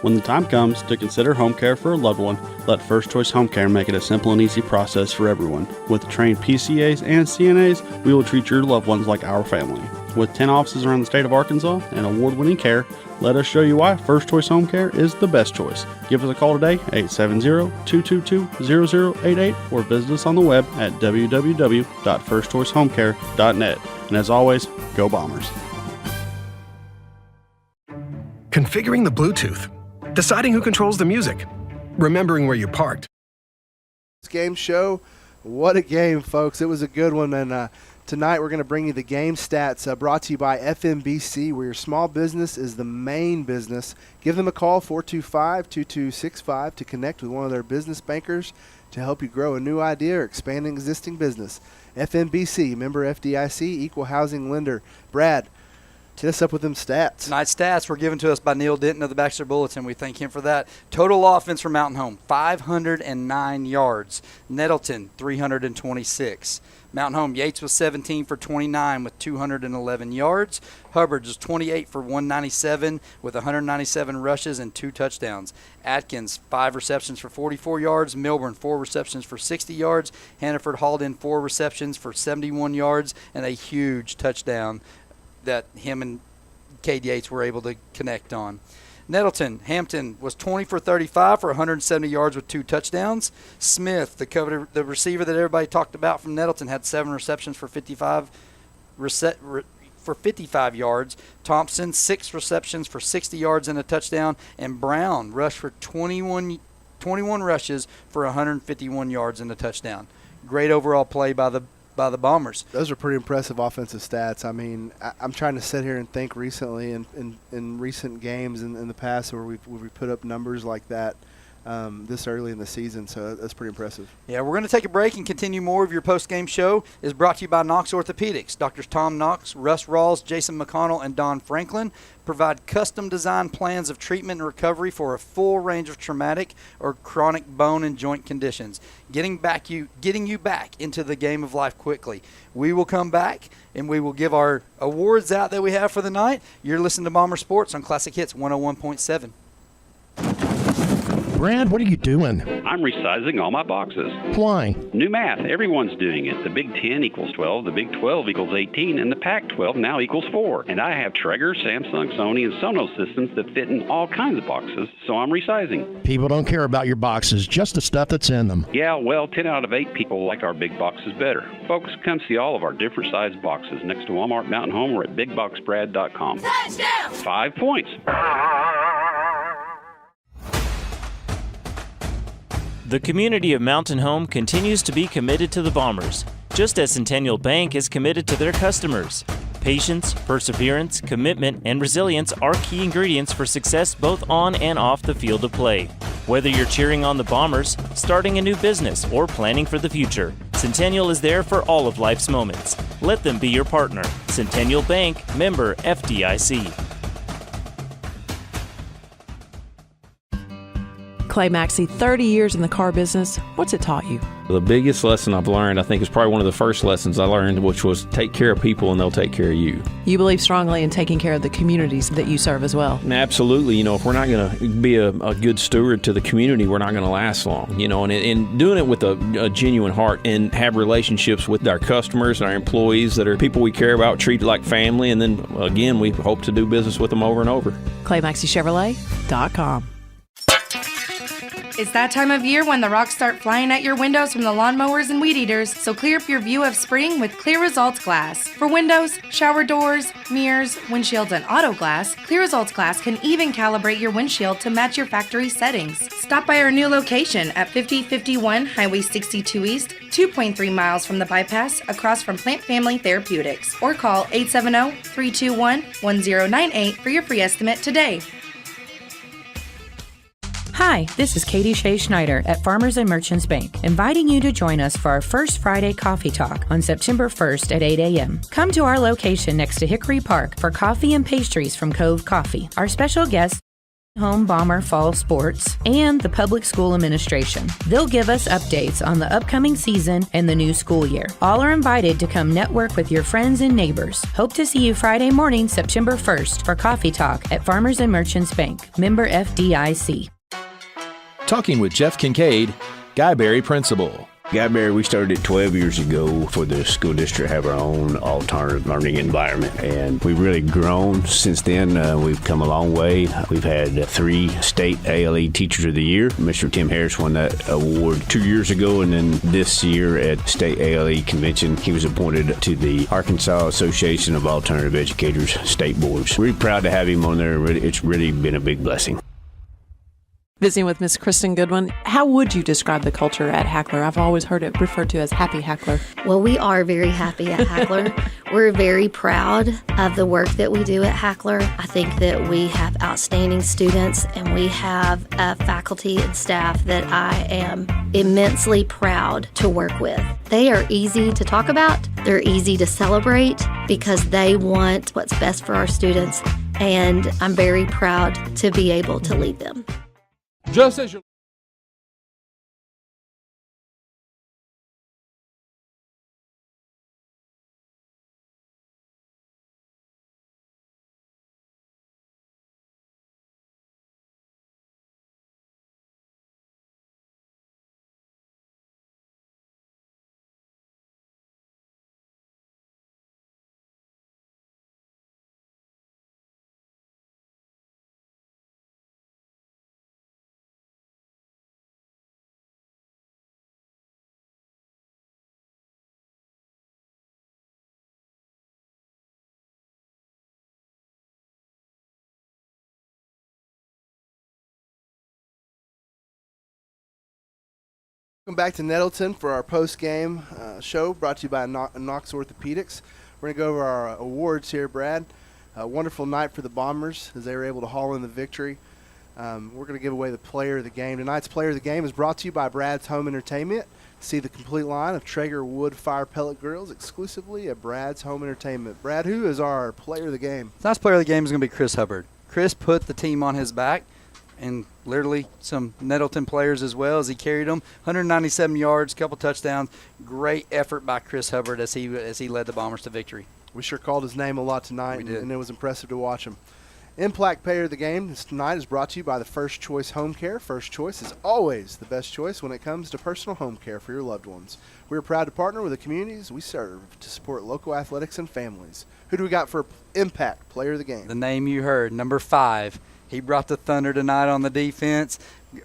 When the time comes to consider home care for a loved one, let First Choice Home Care make it a simple and easy process for everyone. With trained PCAs and CNAs, we will treat your loved ones like our family. With 10 offices around the state of Arkansas and award-winning care, let us show you why First Choice Home Care is the best choice. Give us a call today, 870-222-0088, or visit us on the web at www.firstchoicehomecare.net. And as always, go Bombers. Configuring the Bluetooth. Deciding who controls the music. Remembering where you parked. Game show. What a game, folks. It was a good one. And tonight we're going to bring you the game stats brought to you by FMBC, where your small business is the main business. Give them a call, 425-2265, to connect with one of their business bankers to help you grow a new idea or expand an existing business. FMBC, member FDIC, equal housing lender. Brad, Hit us up with them stats. Tonight's stats were given to us by Neil Denton of the Baxter Bulletin. We thank him for that. Total offense for Mountain Home, 509 yards. Nettleton, 326. Mountain Home, Yates was 17 for 29 with 211 yards. Hubbard was 28 for 197 with 197 rushes and 2 touchdowns. Atkins, 5 receptions for 44 yards. Milburn, 4 receptions for 60 yards. Hannaford hauled in 4 receptions for 71 yards and a huge touchdown that him and Cade Yates were able to connect on. Nettleton, Hampton was 20 for 35 for 170 yards with 2 touchdowns. Smith, the receiver that everybody talked about from Nettleton, had 7 receptions for 55 yards. Thompson, 6 receptions for 60 yards and a touchdown. And Brown rushed for 21 rushes for 151 yards and a touchdown. Great overall play by the Bombers. Those are pretty impressive offensive stats. I mean, I'm trying to sit here and think recently in recent games in the past where we put up numbers like that this early in the season, so that's pretty impressive. Yeah, we're going to take a break and continue more of your post-game show. Is brought to you by Knox Orthopedics. Doctors Tom Knox, Russ Rawls, Jason McConnell, and Don Franklin provide custom-designed plans of treatment and recovery for a full range of traumatic or chronic bone and joint conditions, getting you back into the game of life quickly. We will come back, and we will give our awards out that we have for the night. You're listening to Bomber Sports on Classic Hits 101.7. Brad, what are you doing? I'm resizing all my boxes. Why? New math. Everyone's doing it. The Big 10 equals 12, the Big 12 equals 18, and the Pac-12 now equals 4. And I have Traeger, Samsung, Sony, and Sonos systems that fit in all kinds of boxes, so I'm resizing. People don't care about your boxes, just the stuff that's in them. Yeah, well, 10 out of 8 people like our big boxes better. Folks, come see all of our different sized boxes next to Walmart Mountain Home or at BigBoxBrad.com. Touchdown! 5 points. The community of Mountain Home continues to be committed to the Bombers, just as Centennial Bank is committed to their customers. Patience, perseverance, commitment, and resilience are key ingredients for success both on and off the field of play. Whether you're cheering on the Bombers, starting a new business, or planning for the future, Centennial is there for all of life's moments. Let them be your partner. Centennial Bank, member FDIC. Clay Maxey, 30 years in the car business. What's it taught you? The biggest lesson I've learned, I think, is probably one of the first lessons I learned, which was take care of people and they'll take care of you. You believe strongly in taking care of the communities that you serve as well. Absolutely. If we're not going to be a good steward to the community, we're not going to last long. And doing it with a genuine heart and have relationships with our customers and our employees that are people we care about, treat like family, and then, again, we hope to do business with them over and over. ClayMaxeyChevrolet.com. It's that time of year when the rocks start flying at your windows from the lawnmowers and weed eaters, so clear up your view of spring with Clear Results Glass. For windows, shower doors, mirrors, windshields, and auto glass, Clear Results Glass can even calibrate your windshield to match your factory settings. Stop by our new location at 5051 Highway 62 East, 2.3 miles from the bypass, across from Plant Family Therapeutics, or call 870-321-1098 for your free estimate today. Hi, this is Katie Shea Schneider at Farmers and Merchants Bank, inviting you to join us for our first Friday Coffee Talk on September 1st at 8 a.m. Come to our location next to Hickory Park for coffee and pastries from Cove Coffee. Our special guests, Home Bomber Fall Sports, and the Public School Administration. They'll give us updates on the upcoming season and the new school year. All are invited to come network with your friends and neighbors. Hope to see you Friday morning, September 1st for Coffee Talk at Farmers and Merchants Bank, member FDIC. Talking with Jeff Kincaid, Guyberry Principal. Guyberry, we started 12 years ago for the school district to have our own alternative learning environment, and we've really grown since then. We've come a long way. We've had 3 state ALE Teachers of the Year. Mr. Tim Harris won that award 2 years ago, and then this year at State ALE Convention, he was appointed to the Arkansas Association of Alternative Educators State Boards. We're proud to have him on there. It's really been a big blessing. Visiting with Miss Kristen Goodwin, how would you describe the culture at Hackler? I've always heard it referred to as Happy Hackler. Well, we are very happy at Hackler. We're very proud of the work that we do at Hackler. I think that we have outstanding students and we have a faculty and staff that I am immensely proud to work with. They are easy to talk about. They're easy to celebrate because they want what's best for our students, and I'm very proud to be able to lead them. Just as you Welcome back to Nettleton for our post-game show brought to you by Knox Orthopedics. We're going to go over our awards here, Brad. A wonderful night for the Bombers as they were able to haul in the victory. We're going to give away the player of the game. Tonight's player of the game is brought to you by Brad's Home Entertainment. See the complete line of Traeger wood fire pellet grills exclusively at Brad's Home Entertainment. Brad, who is our player of the game? Tonight's player of the game is going to be Chris Hubbard. Chris put the team on his back, and literally some Nettleton players as well as he carried them. 197 yards, couple touchdowns. Great effort by Chris Hubbard as he led the Bombers to victory. We sure called his name a lot tonight, and it was impressive to watch him. Impact Player of the Game tonight is brought to you by the First Choice Home Care. First Choice is always the best choice when it comes to personal home care for your loved ones. We are proud to partner with the communities we serve to support local athletics and families. Who do we got for Impact Player of the Game? The name you heard, number 5. He brought the thunder tonight on the defense,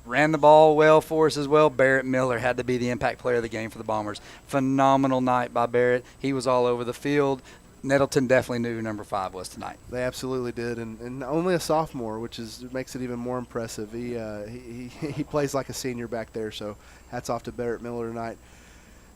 ran the ball well for us as well. Barrett Miller had to be the impact player of the game for the Bombers. Phenomenal night by Barrett. He was all over the field. Nettleton definitely knew who number 5 was tonight. They absolutely did, and only a sophomore, which makes it even more impressive. He plays like a senior back there, so hats off to Barrett Miller tonight.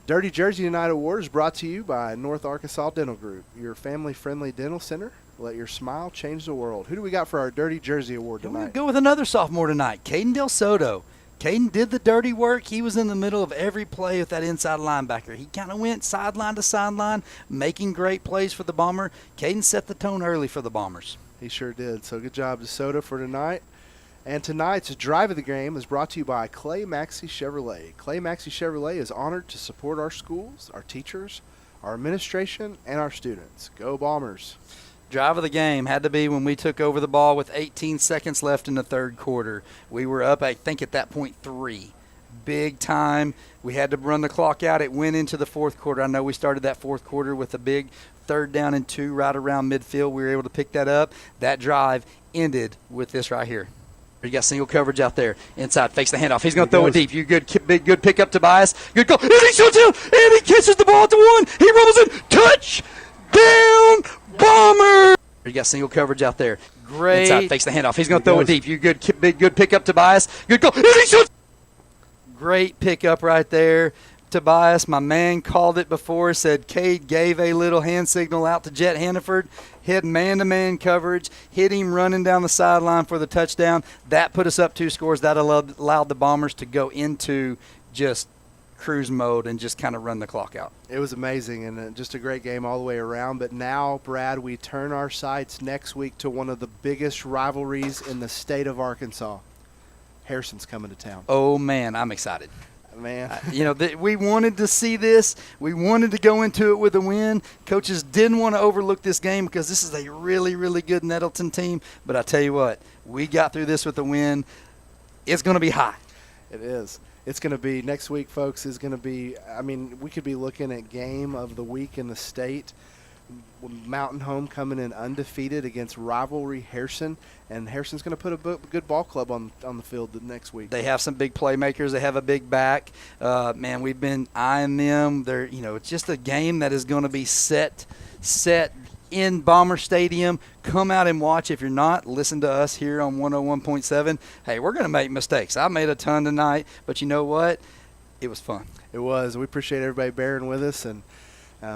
Dirty Jersey Tonight Award is brought to you by North Arkansas Dental Group, your family-friendly dental center. Let your smile change the world. Who do we got for our Dirty Jersey Award tonight? We're going to go with another sophomore tonight, Caden Del Soto. Caden did the dirty work. He was in the middle of every play with that inside linebacker. He kind of went sideline to sideline, making great plays for the Bomber. Caden set the tone early for the Bombers. He sure did. So good job to Soto for tonight. And tonight's Drive of the Game is brought to you by Clay Maxey Chevrolet. Clay Maxey Chevrolet is honored to support our schools, our teachers, our administration, and our students. Go Bombers. Drive of the game had to be when we took over the ball with 18 seconds left in the third quarter. We were up, I think, at that point 3. Big time. We had to run the clock out. It went into the fourth quarter. I know we started that fourth quarter with a big 3rd down and 2 right around midfield. We were able to pick that up. That drive ended with this right here. You got single coverage out there. Inside, fakes the handoff. He's going to throw it deep. You good pick up, Tobias. Good goal. And he shoots out, and he catches the ball at the 1. He rolls it. Touchdown, Bomber! You got single coverage out there. Great. Inside, fakes the handoff. He's going to throw it deep. You good pick up, Tobias. Good goal. And he shoots. Great pickup right there. Tobias, my man, called it before, said Cade gave a little hand signal out to Jet Hannaford, hit man-to-man coverage, hit him running down the sideline for the touchdown. That put us up 2 scores. That allowed the Bombers to go into just cruise mode and just kind of run the clock out. It was amazing and just a great game all the way around. But now, Brad, we turn our sights next week to one of the biggest rivalries in the state of Arkansas. Harrison's coming to town. Oh, man, I'm excited. Man. We wanted to see this. We wanted to go into it with a win. Coaches didn't want to overlook this game because this is a really, really good Nettleton team. But I tell you what, we got through this with a win. It's going to be high. It is. It's going to be next week, folks, is going to be, we could be looking at game of the week in the state. Mountain Home coming in undefeated against rivalry Harrison, and Harrison's going to put a good ball club on the field the next week. They have some big playmakers. They have a big back. Man, we've been eyeing them. They're, it's just a game that is going to be set in Bomber Stadium. Come out and watch. If you're not, listen to us here on 101.7. Hey, we're going to make mistakes. I made a ton tonight, but you know what? It was fun. It was. We appreciate everybody bearing with us, and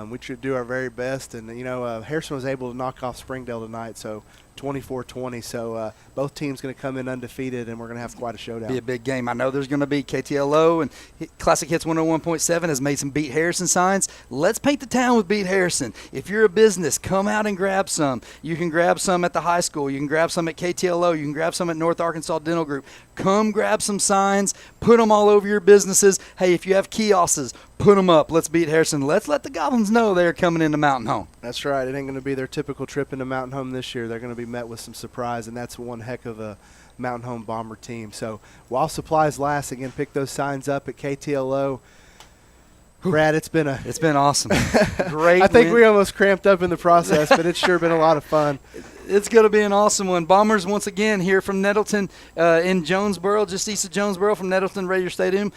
we should do our very best. And, Harrison was able to knock off Springdale tonight, so 24-20. So both teams going to come in undefeated, and we're going to have quite a showdown. Be a big game. I know there's going to be KTLO, and Classic Hits 101.7 has made some Beat Harrison signs. Let's paint the town with Beat Harrison. If you're a business, come out and grab some. You can grab some at the high school. You can grab some at KTLO. You can grab some at North Arkansas Dental Group. Come grab some signs. Put them all over your businesses. Hey, if you have kiosks, put them up. Let's beat Harrison. Let's let the Goblins know they're coming into Mountain Home. That's right. It ain't going to be their typical trip into Mountain Home this year. They're going to be met with some surprise, and that's one heck of a Mountain Home Bomber team. So while supplies last, again, pick those signs up at KTLO. Brad, it's been awesome. Great. I think win. we almost cramped up in the process, but it's sure been a lot of fun. It's going to be an awesome one. Bombers once again here from Nettleton in Jonesboro, just east of Jonesboro from Nettleton Radio Stadium.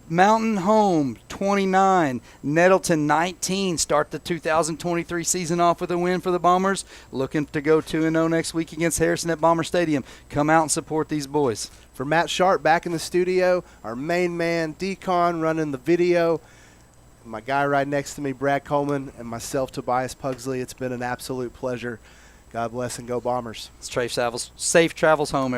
Mountain Home 29, Nettleton 19. Start the 2023 season off with a win for the Bombers. Looking to go 2-0 next week against Harrison at Bomber Stadium. Come out and support these boys. For Matt Sharp back in the studio, our main man, Decon, running the video. My guy right next to me, Brad Coleman, and myself, Tobias Pugsley. It's been an absolute pleasure. God bless and go Bombers. Safe travels home, everybody.